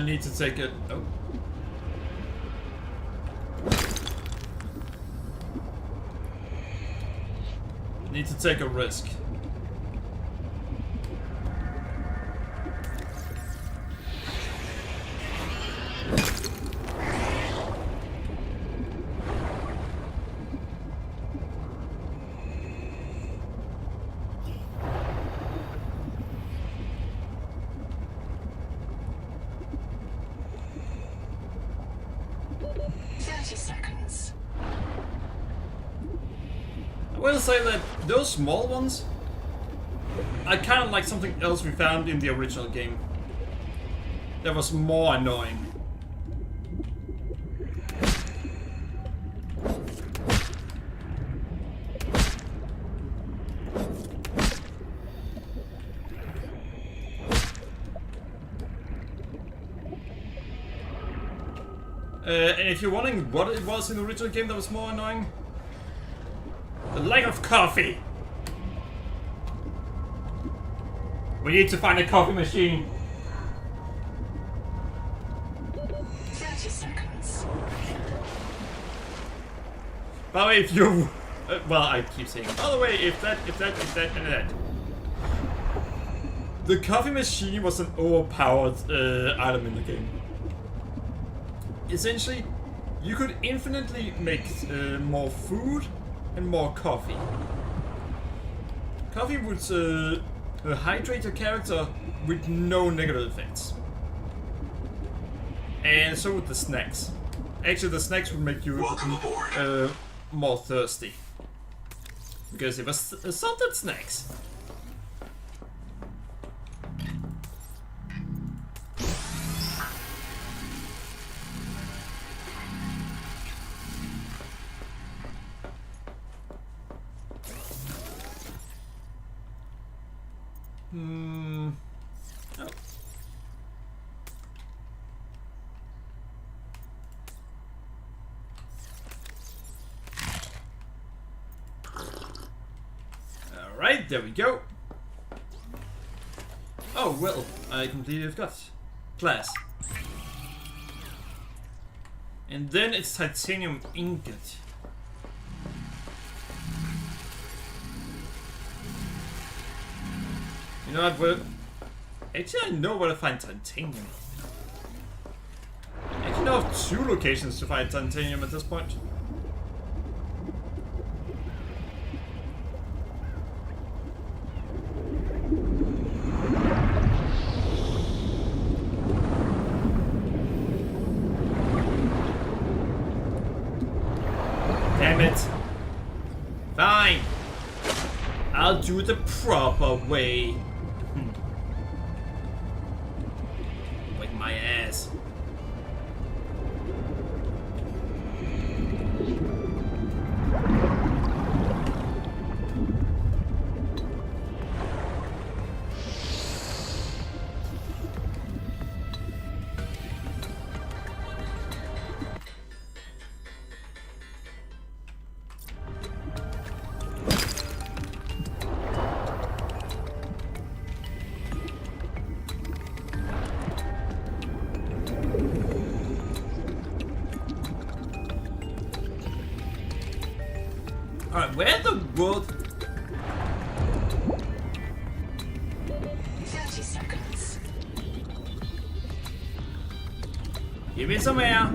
need to take it. Oh. Need to take a risk. I will say that those small ones, I kind of like something else we found in the original game that was more annoying. And if you're wondering what it was in the original game that was more annoying, the lack of coffee. We need to find a coffee machine. 30 seconds. By the way, if you, well, I keep saying. By the way, if that, and that. The coffee machine was an overpowered item in the game. Essentially, you could infinitely make more food and more coffee. Coffee would hydrate your character with no negative effects. And so would the snacks. Actually, the snacks would make you Welcome aboard. more thirsty. Because it was salted snacks. Oh. Alright, there we go. Oh, well, I completely forgot. Class. And then it's titanium ingot. You know what? Well, actually, I know where to find titanium. I actually know of 2 locations to find titanium at this point. Damn it. Fine. I'll do it the proper way. Like my ass. Alright, where the world? 30 seconds. Give me some air.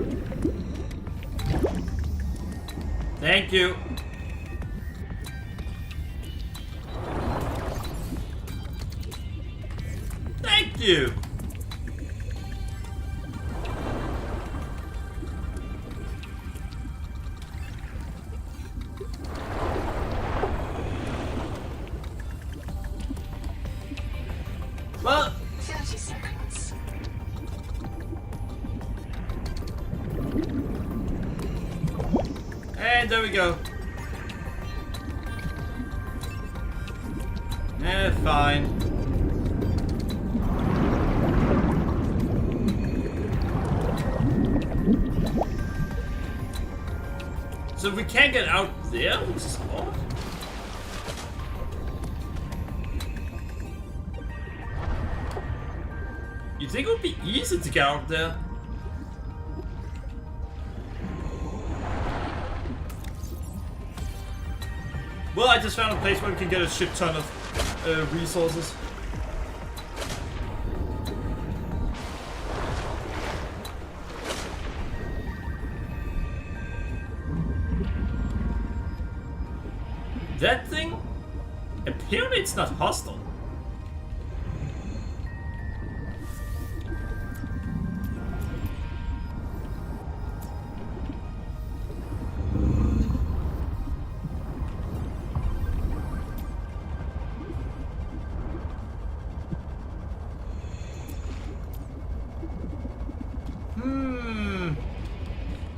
Thank you. Thank you. Well, 30 seconds. and there we go. Fine. So we can't get out there, which is odd. You think it would be easy to get out there? Well, I just found a place where we can get a shit ton of resources. That thing? Apparently it's not hostile.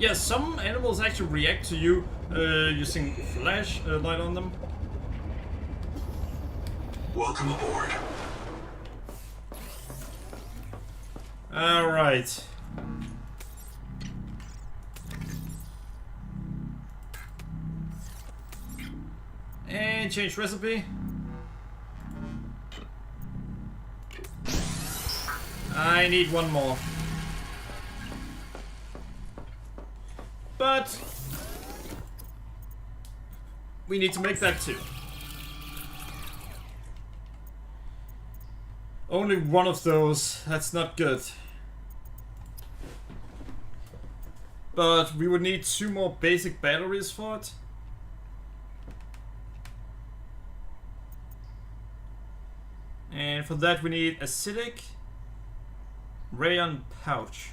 Yeah, some animals actually react to you using flashlight on them. Welcome aboard. Alright. And change recipe. I need one more. But we need to make that too. Only one of those. That's not good. but we would need 2 more basic batteries for it. And for that we need acidic rayon pouch.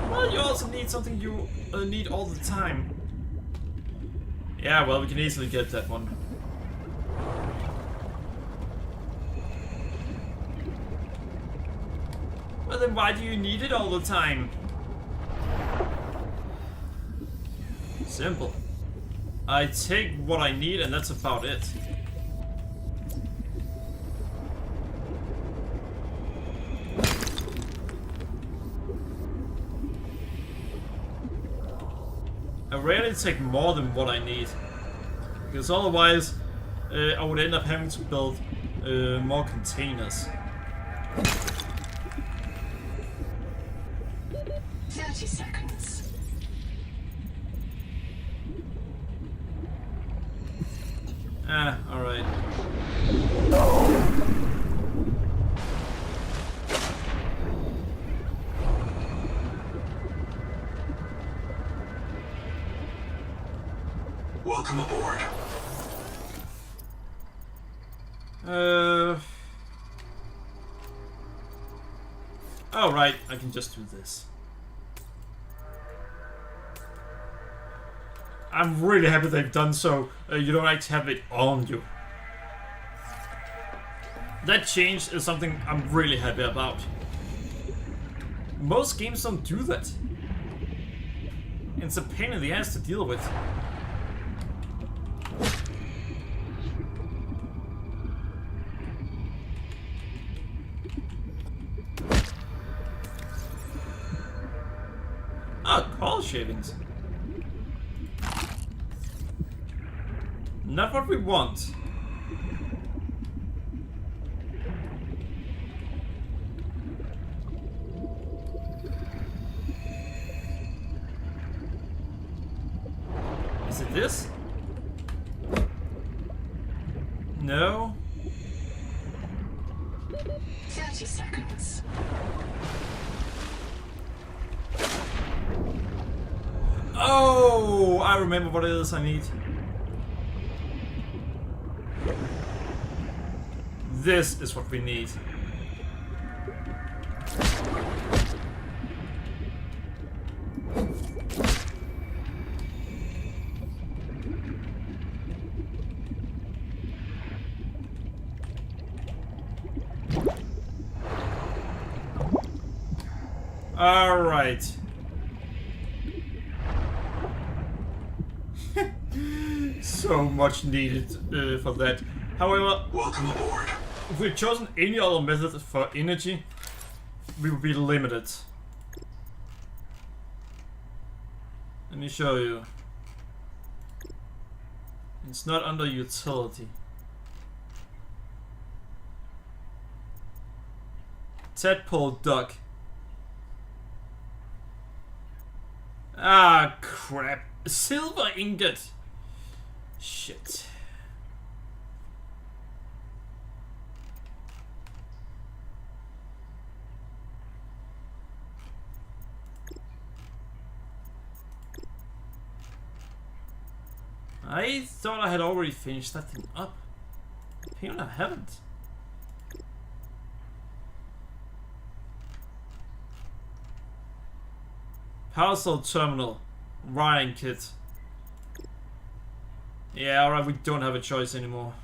Well, you also need something you need all the time. Yeah, well, we can easily get that one. Well, then why do you need it all the time? Simple. I take what I need and that's about it. I rarely take more than what I need, because otherwise I would end up having to build more containers. 30 seconds. Ah, alright. Welcome aboard. Oh, right, I can just do this. I'm really happy they've done so. You don't actually have it on you. That change is something I'm really happy about. Most games don't do that. It's a pain in the ass to deal with. Ah, call shavings. Not what we want. Is it this? No. 30 seconds. Oh, I remember what it is I need. This is what we need. All right. So much needed for that. However, Welcome aboard. if we'd chosen any other method for energy, we would be limited. Let me show you. It's not under utility. Tadpole duck. Ah, crap. Silver ingot. Shit. I thought I had already finished that thing up. Apparently I haven't. Parcel terminal. Ryan kit. Yeah, alright, we don't have a choice anymore.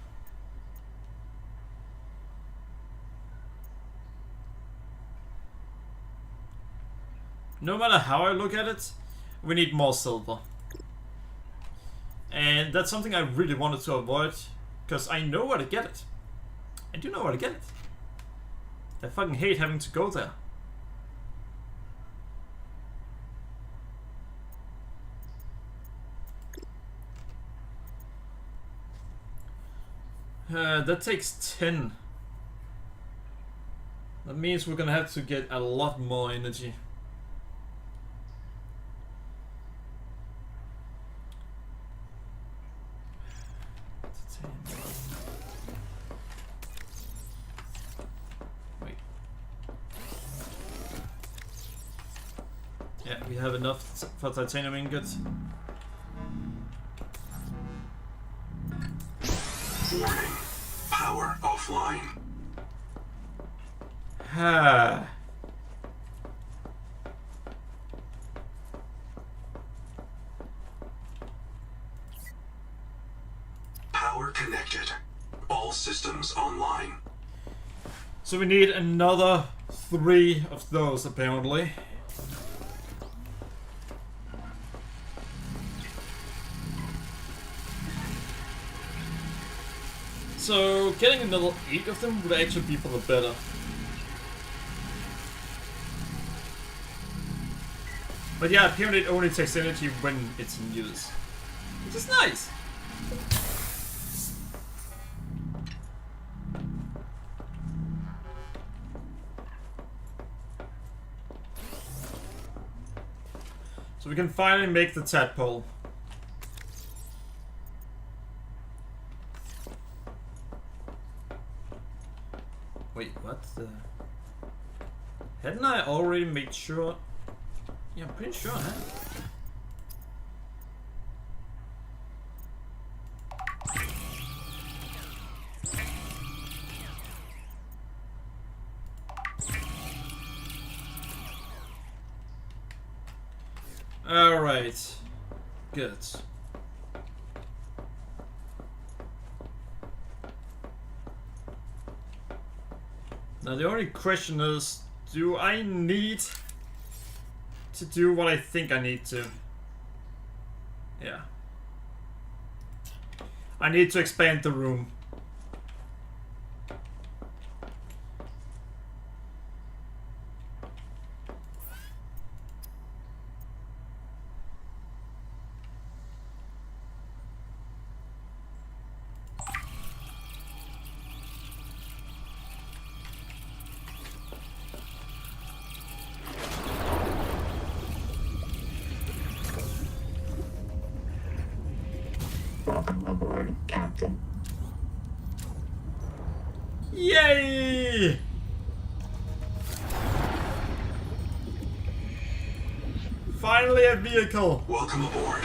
No matter how I look at it, we need more silver. And that's something I really wanted to avoid, because I know where to get it. I do know where to get it. I fucking hate having to go there. That takes 10. That means we're gonna have to get a lot more energy. Wait. Yeah, we have enough for titanium ingots. Warning. Power offline. Ha. Power connected. All systems online. So we need another 3 of those apparently. So getting another 8 of them would actually be for the better. But yeah, apparently it only takes energy when it's in use. Which is nice! So we can finally make the tadpole. Wait, what the... Hadn't I already made sure? Yeah, I'm pretty sure, huh? Alright. Good. Now the only question is, do I need to do what I think I need to? Yeah. I need to expand the room. Welcome aboard, Captain. Yay! Finally a vehicle! Welcome aboard.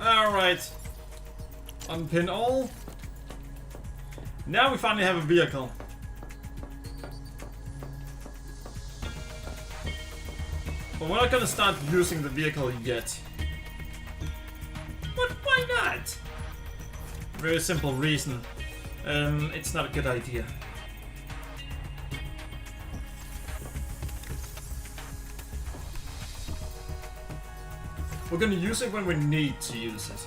Alright. Unpin all. Now we finally have a vehicle. But we're not gonna start using the vehicle yet. But why not? Very simple reason. It's not a good idea. We're gonna use it when we need to use it.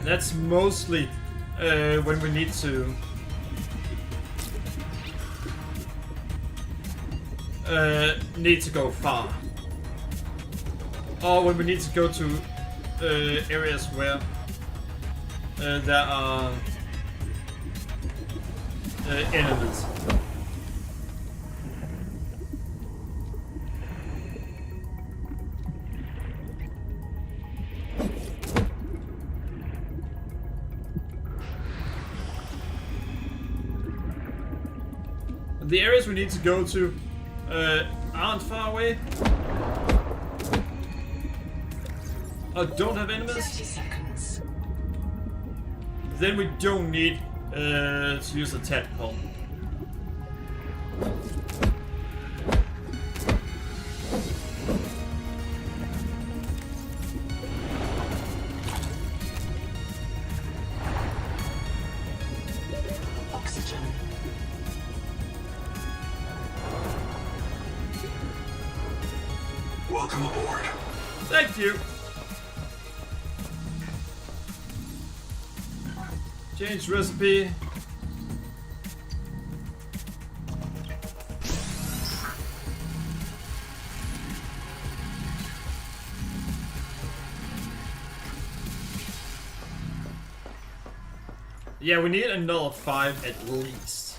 That's mostly when we need to go far, or when we need to go to areas where there are enemies. The areas we need to go to aren't far away. Or don't have enemies. 30 seconds. Then we don't need to use a tadpole. Oxygen. Welcome aboard. Thank you. Change recipe. Yeah, we need another 5 at least.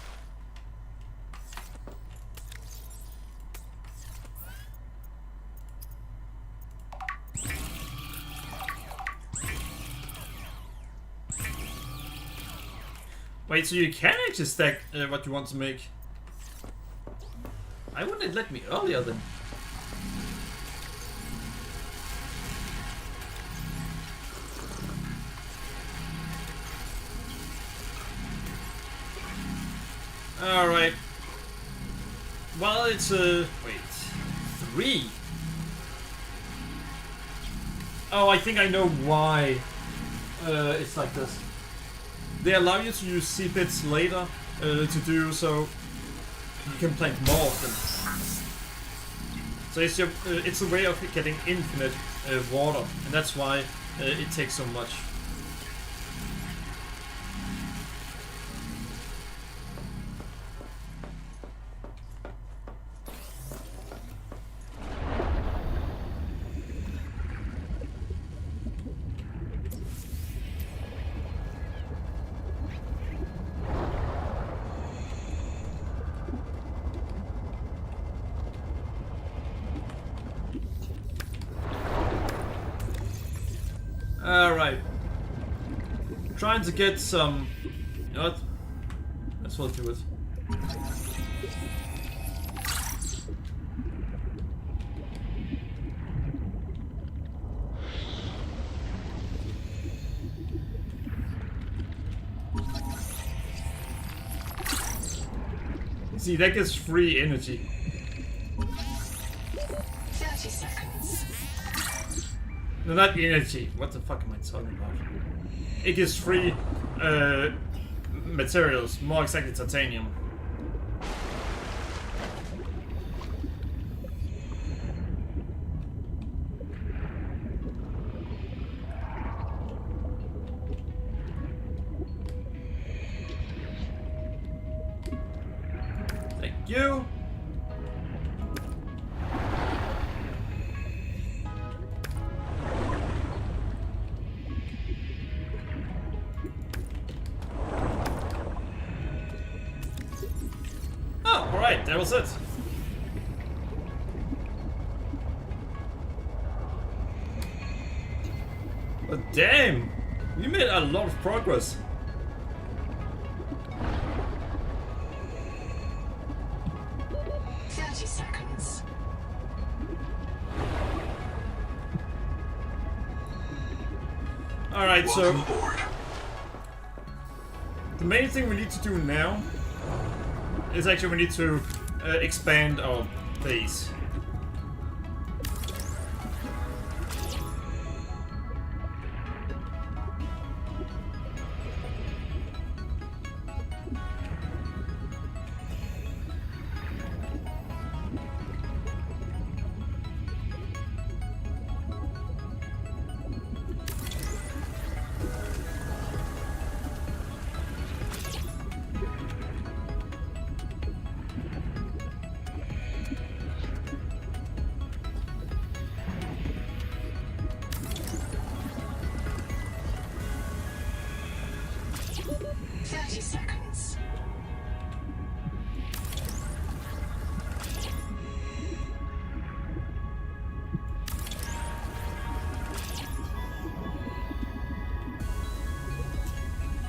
Wait, so you can actually stack what you want to make? Why wouldn't it let me earlier then? Alright. Well, it's wait. 3. Oh, I think I know why it's like this. They allow you to use seed bits later to do so you can plant more of them. So it's a way of getting infinite water, and that's why it takes so much. Alright. Trying to get some... You know what? Let's well do it. See, that gets free energy. 30 seconds. No, not energy. What the fuck am I talking about? It gives free materials, more exactly titanium. Thank you. Alright, that was it. But damn! We made a lot of progress. Seconds. Alright, so Welcome aboard. the main thing we need to do now is actually we need to expand our base.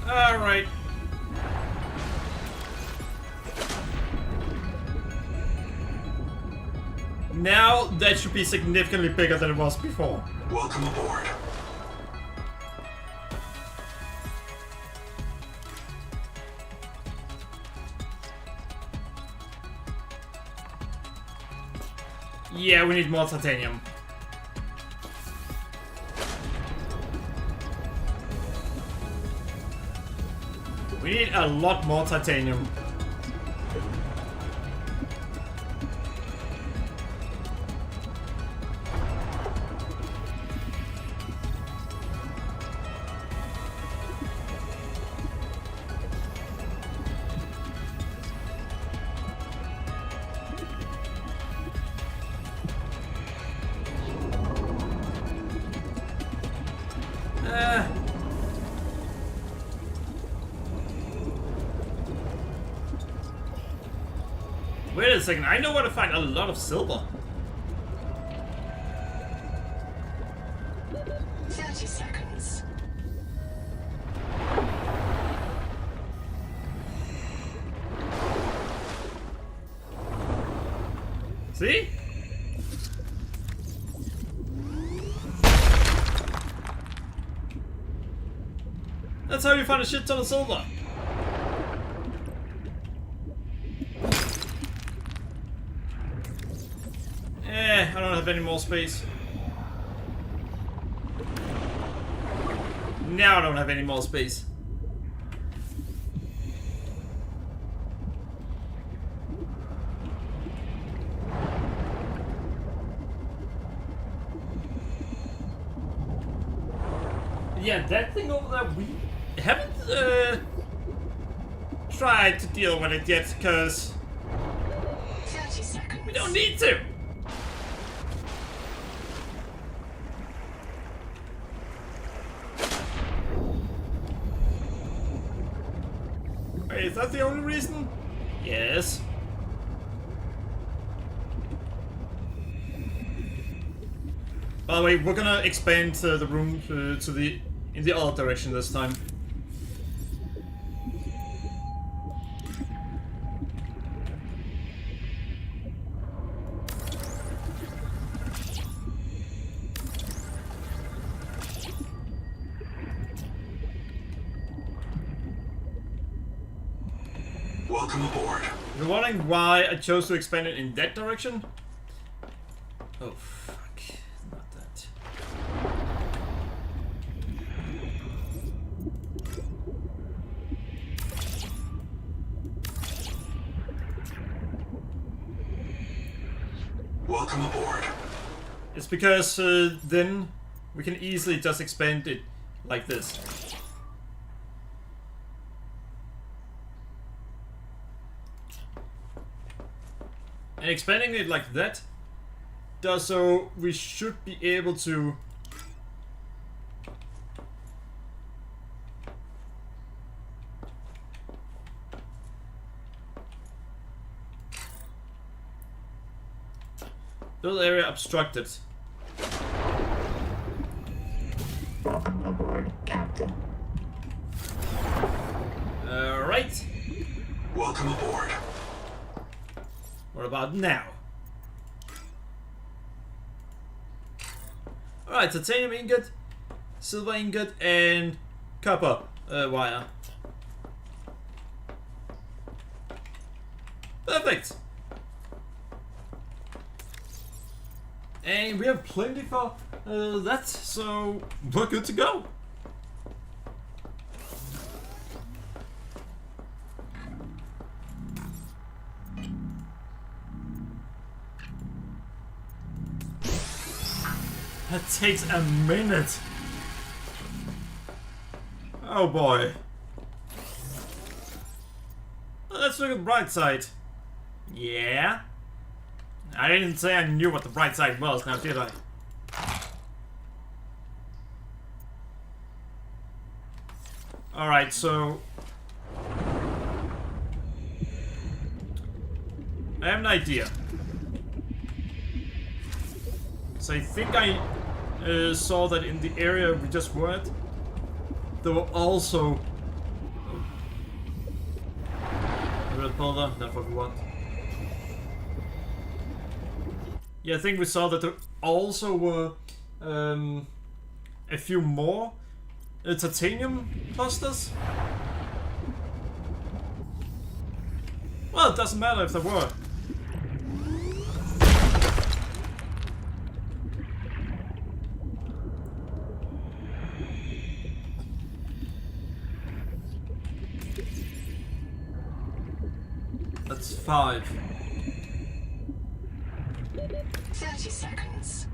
Alright. Now that should be significantly bigger than it was before. Welcome aboard. Yeah, we need more titanium. We need a lot more titanium. Wait a second, I know where to find a lot of silver. 30 seconds. See? That's how you find a shit ton of silver. I don't have any more space. Now I don't have any more space. Yeah, that thing over there, we haven't tried to deal with it yet, because 30 seconds. we don't need to. Wait, is that the only reason? Yes. By the way, we're gonna expand the room in the other direction this time. Welcome aboard. You're wondering why I chose to expand it in that direction? Oh, fuck. Not that. Welcome aboard. It's because then we can easily just expand it like this. And expanding it like that does so we should be able to build area obstructed. Welcome aboard, Captain. Alright. Welcome aboard. What about now? Alright, titanium ingot, silver ingot, and copper wire. Perfect! And we have plenty for that, so we're good to go. That takes a minute. Oh boy. Let's look at the bright side. Yeah. I didn't say I knew what the bright side was, now did I? Alright, so I have an idea. So I think I saw that in the area we just were at, there were also red powder, not what we want. Yeah, I think we saw that there also were a few more titanium clusters. Well, it doesn't matter if there were. That's 5. 30 seconds.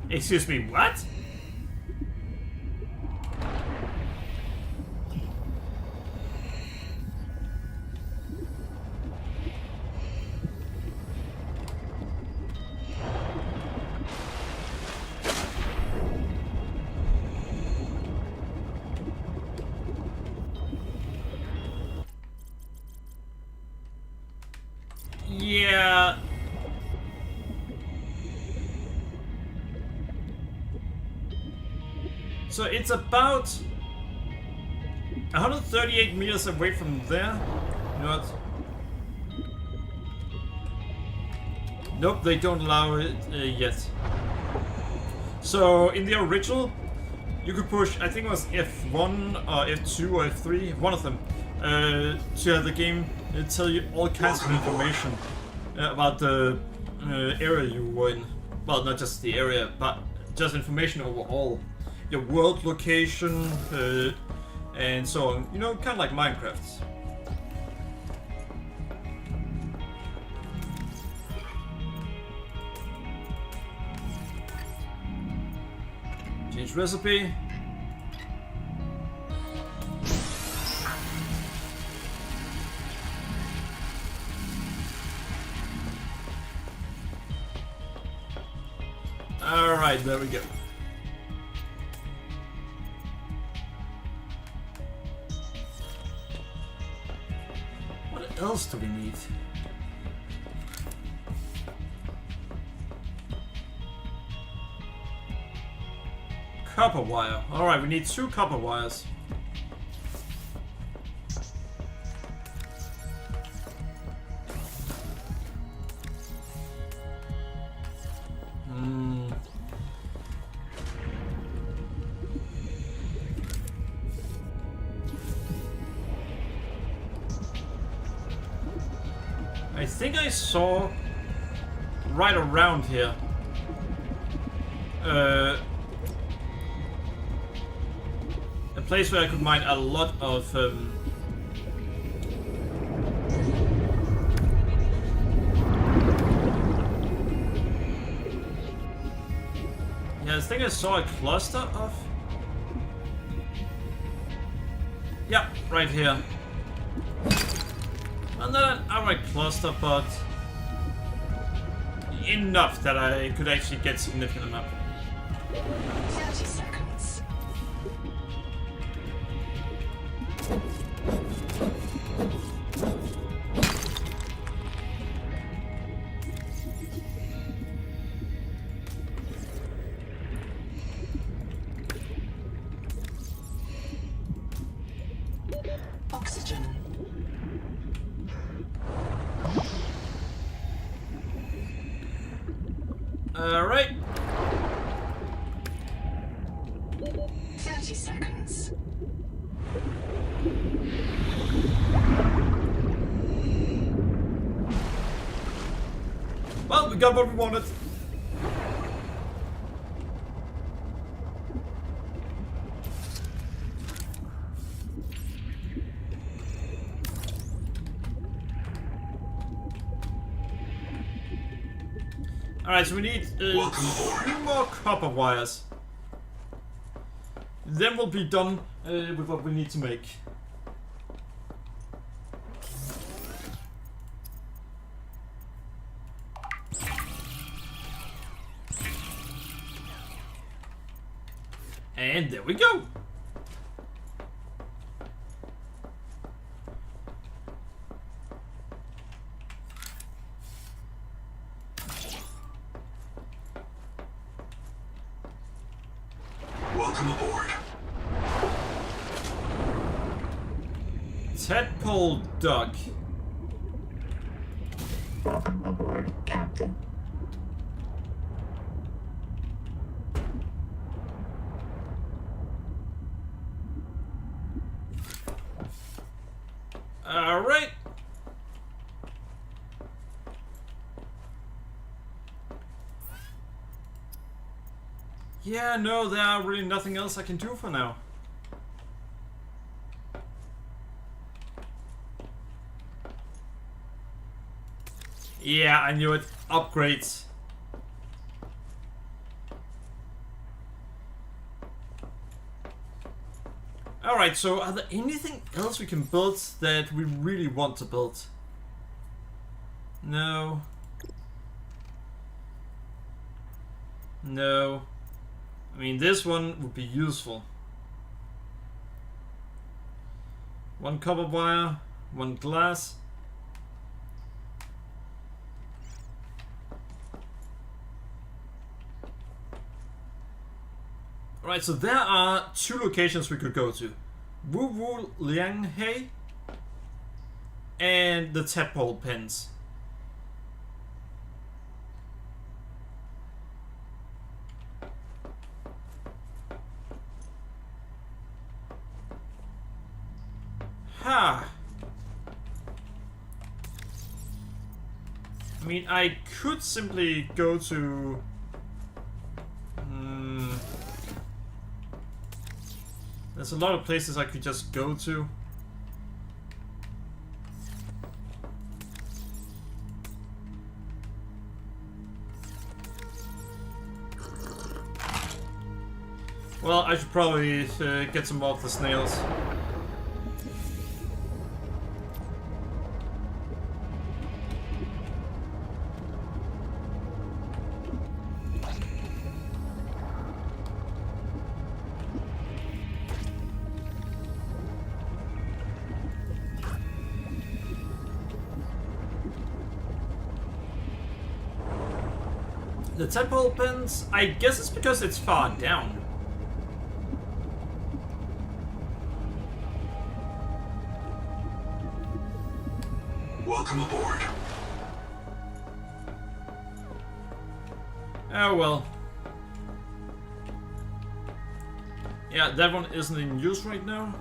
Excuse me, what? Yeah. So it's about 138 meters away from there. You know what? Nope, they don't allow it yet. So in the original, you could push, I think it was F1 or F2 or F3, one of them, to have the game tell you all kinds of information about the area you were in. Well, not just the area, but just information overall. Your world location, and so on. You know, kind of like Minecraft. Change recipe. Alright, there we go. What else do we need? Copper wire. Alright, we need 2 copper wires. I think I saw right around here a place where I could mine a lot of yeah, I think I saw a cluster of, yeah, right here. Not an outright cluster, but enough that I could actually get significant enough. 30 seconds. Oxygen. Alright. 30 seconds. Well, we got what we wanted. Alright, so we need 2 more copper wires. Then we'll be done with what we need to make. And there we go. Welcome aboard. Tadpole duck. Welcome aboard, Captain. Alright. Yeah, no, there are really nothing else I can do for now. Yeah, I knew it. Upgrades. Alright, so are there anything else we can build that we really want to build? No. No. I mean, this one would be useful. 1 copper wire, 1 glass. Alright, so there are 2 locations we could go to. Wu Wu Liang Hei and the tadpole pens. Ha! I mean, I could simply go to... There's a lot of places I could just go to. Well, I should probably get some more of the snails. The tadpole pens, I guess it's because it's far down. Welcome aboard. Oh well. Yeah, that one isn't in use right now.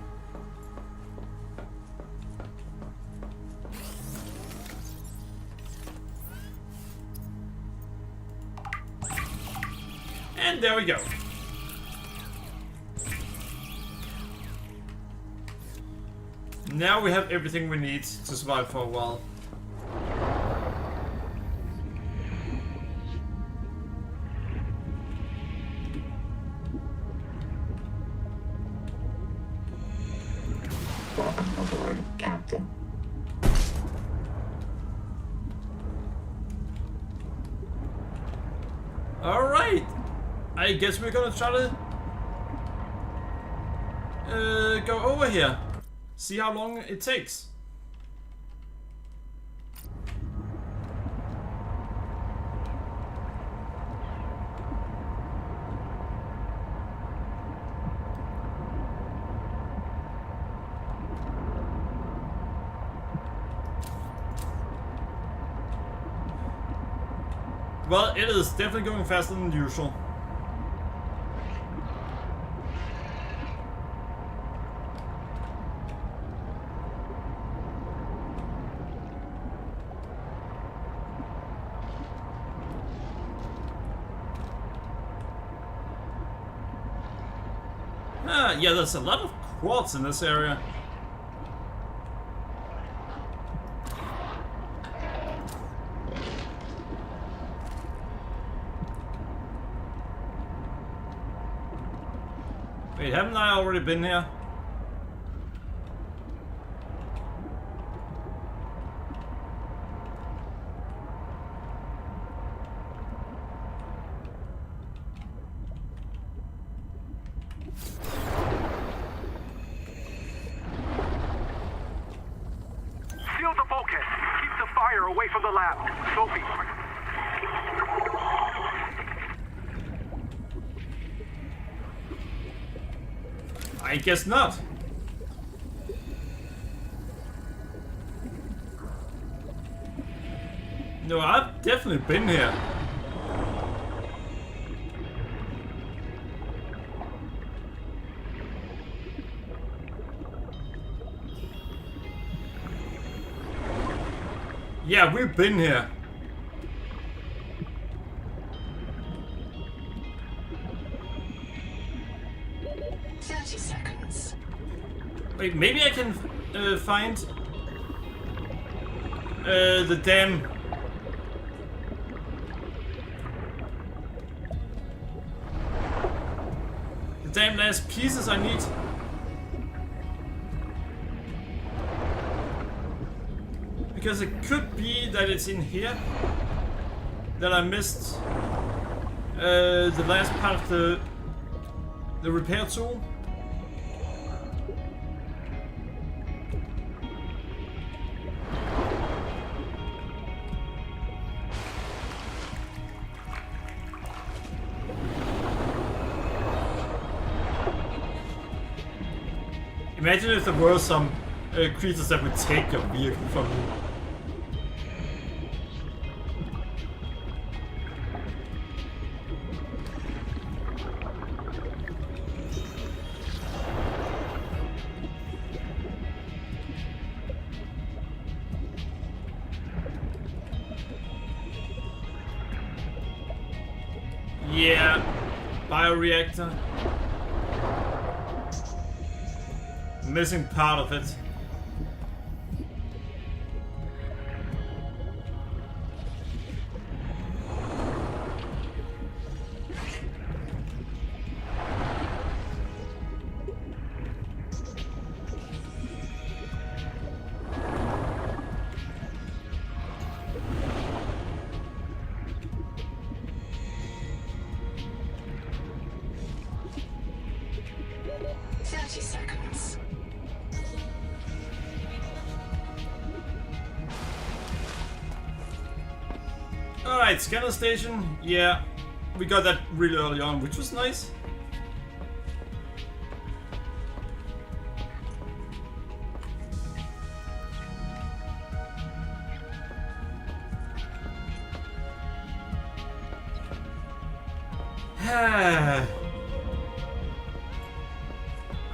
And there we go. Now we have everything we need to survive for a while. Welcome aboard, Captain. Alright! I guess we're gonna try to go over here. See how long it takes. Well, it is definitely going faster than usual. Yeah, there's a lot of quartz in this area. Wait, haven't I already been here? Shield the bulkhead. Keep the fire away from the lab. Sophie. I guess not. No, I've definitely been here. Yeah, we've been here. Wait, maybe I can find the damn last pieces I need. Because it could be that it's in here that I missed the last part of the repair tool. Imagine if there were some creatures that would take your vehicle from you. Yeah, bioreactor. Missing part of it. Alright, scanner station. Yeah, we got that really early on, which was nice.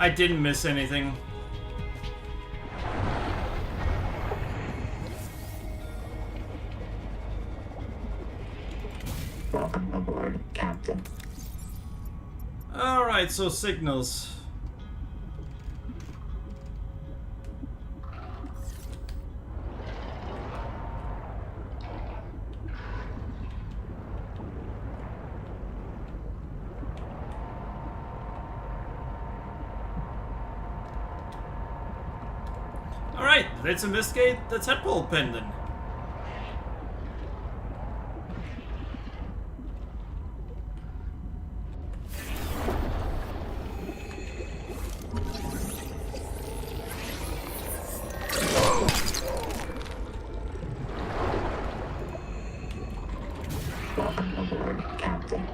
I didn't miss anything. Welcome aboard, Captain. Alright, so signals. Alright, let's investigate the tadpole pendant. Welcome aboard, Captain.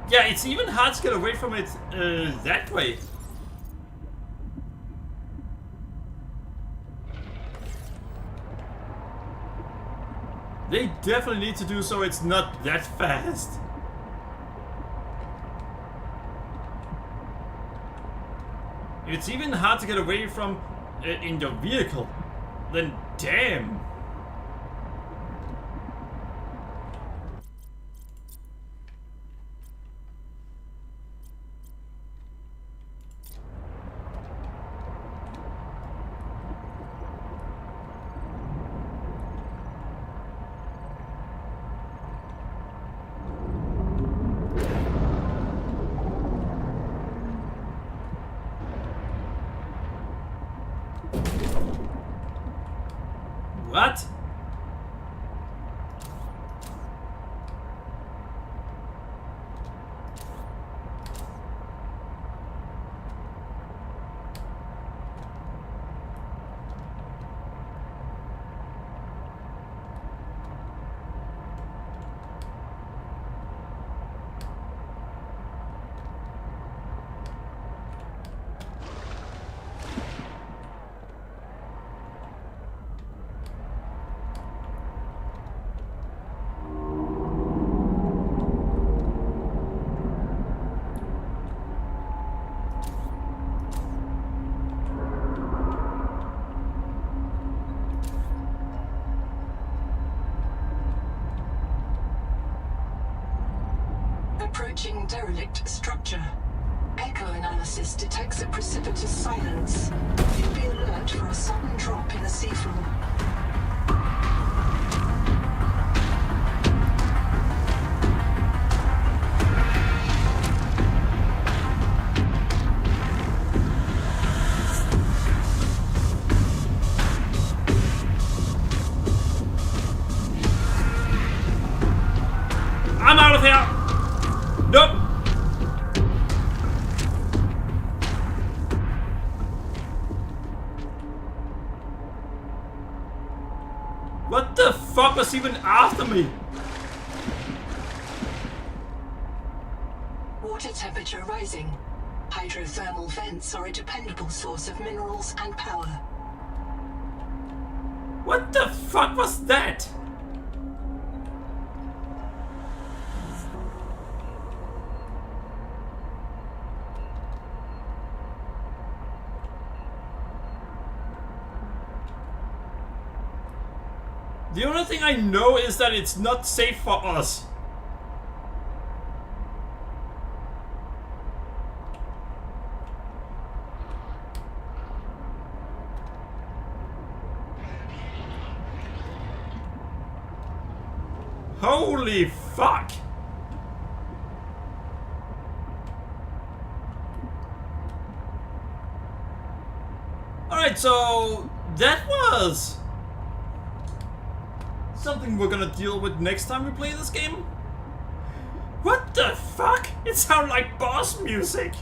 Yeah, it's even hard to get away from it that way. They definitely need to do so it's not that fast. If it's even hard to get away from in your vehicle, then damn. What? Approaching derelict structure. Echo analysis detects a precipitous silence. Be alert for a sudden drop in the seafloor. I'm out of here! Nope! What the fuck was even after me? Water temperature rising. Hydrothermal vents are a dependable source of minerals and power. What the fuck was that? The only thing I know is that it's not safe for us. Holy fuck! Alright, so that was something we're gonna deal with next time we play this game. What the fuck? It sounds like boss music!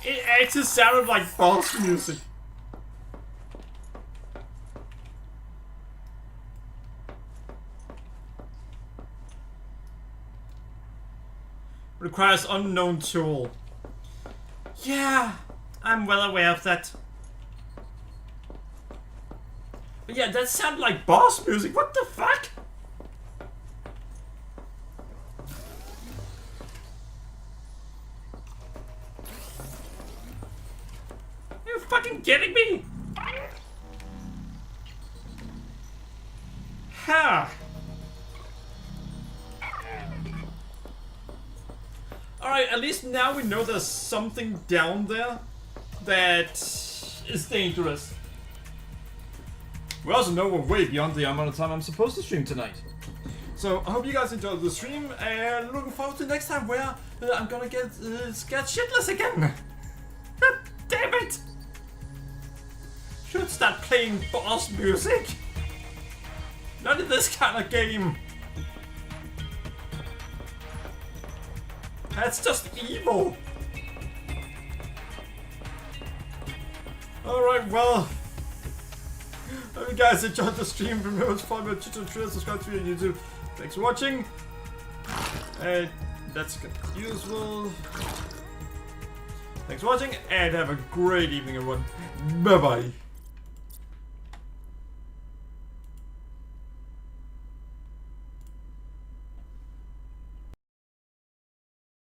It actually sounded like boss music. Requires unknown tool. Yeah, I'm well aware of that. But yeah, that sounded like boss music. What the fuck? Are you fucking kidding me? Ha! Alright, at least now we know there's something down there that is dangerous. We also know we're way beyond the amount of time I'm supposed to stream tonight. So, I hope you guys enjoyed the stream, and looking forward to next time where I'm gonna get scared shitless again. Damn it! Should start playing boss music. Not in this kind of game. That's just evil. Alright, well. Hope you guys enjoyed the stream. Remember to follow me on Twitter, subscribe to me on YouTube. Thanks for watching. And that's useful. Thanks for watching, and have a great evening, everyone. Bye bye.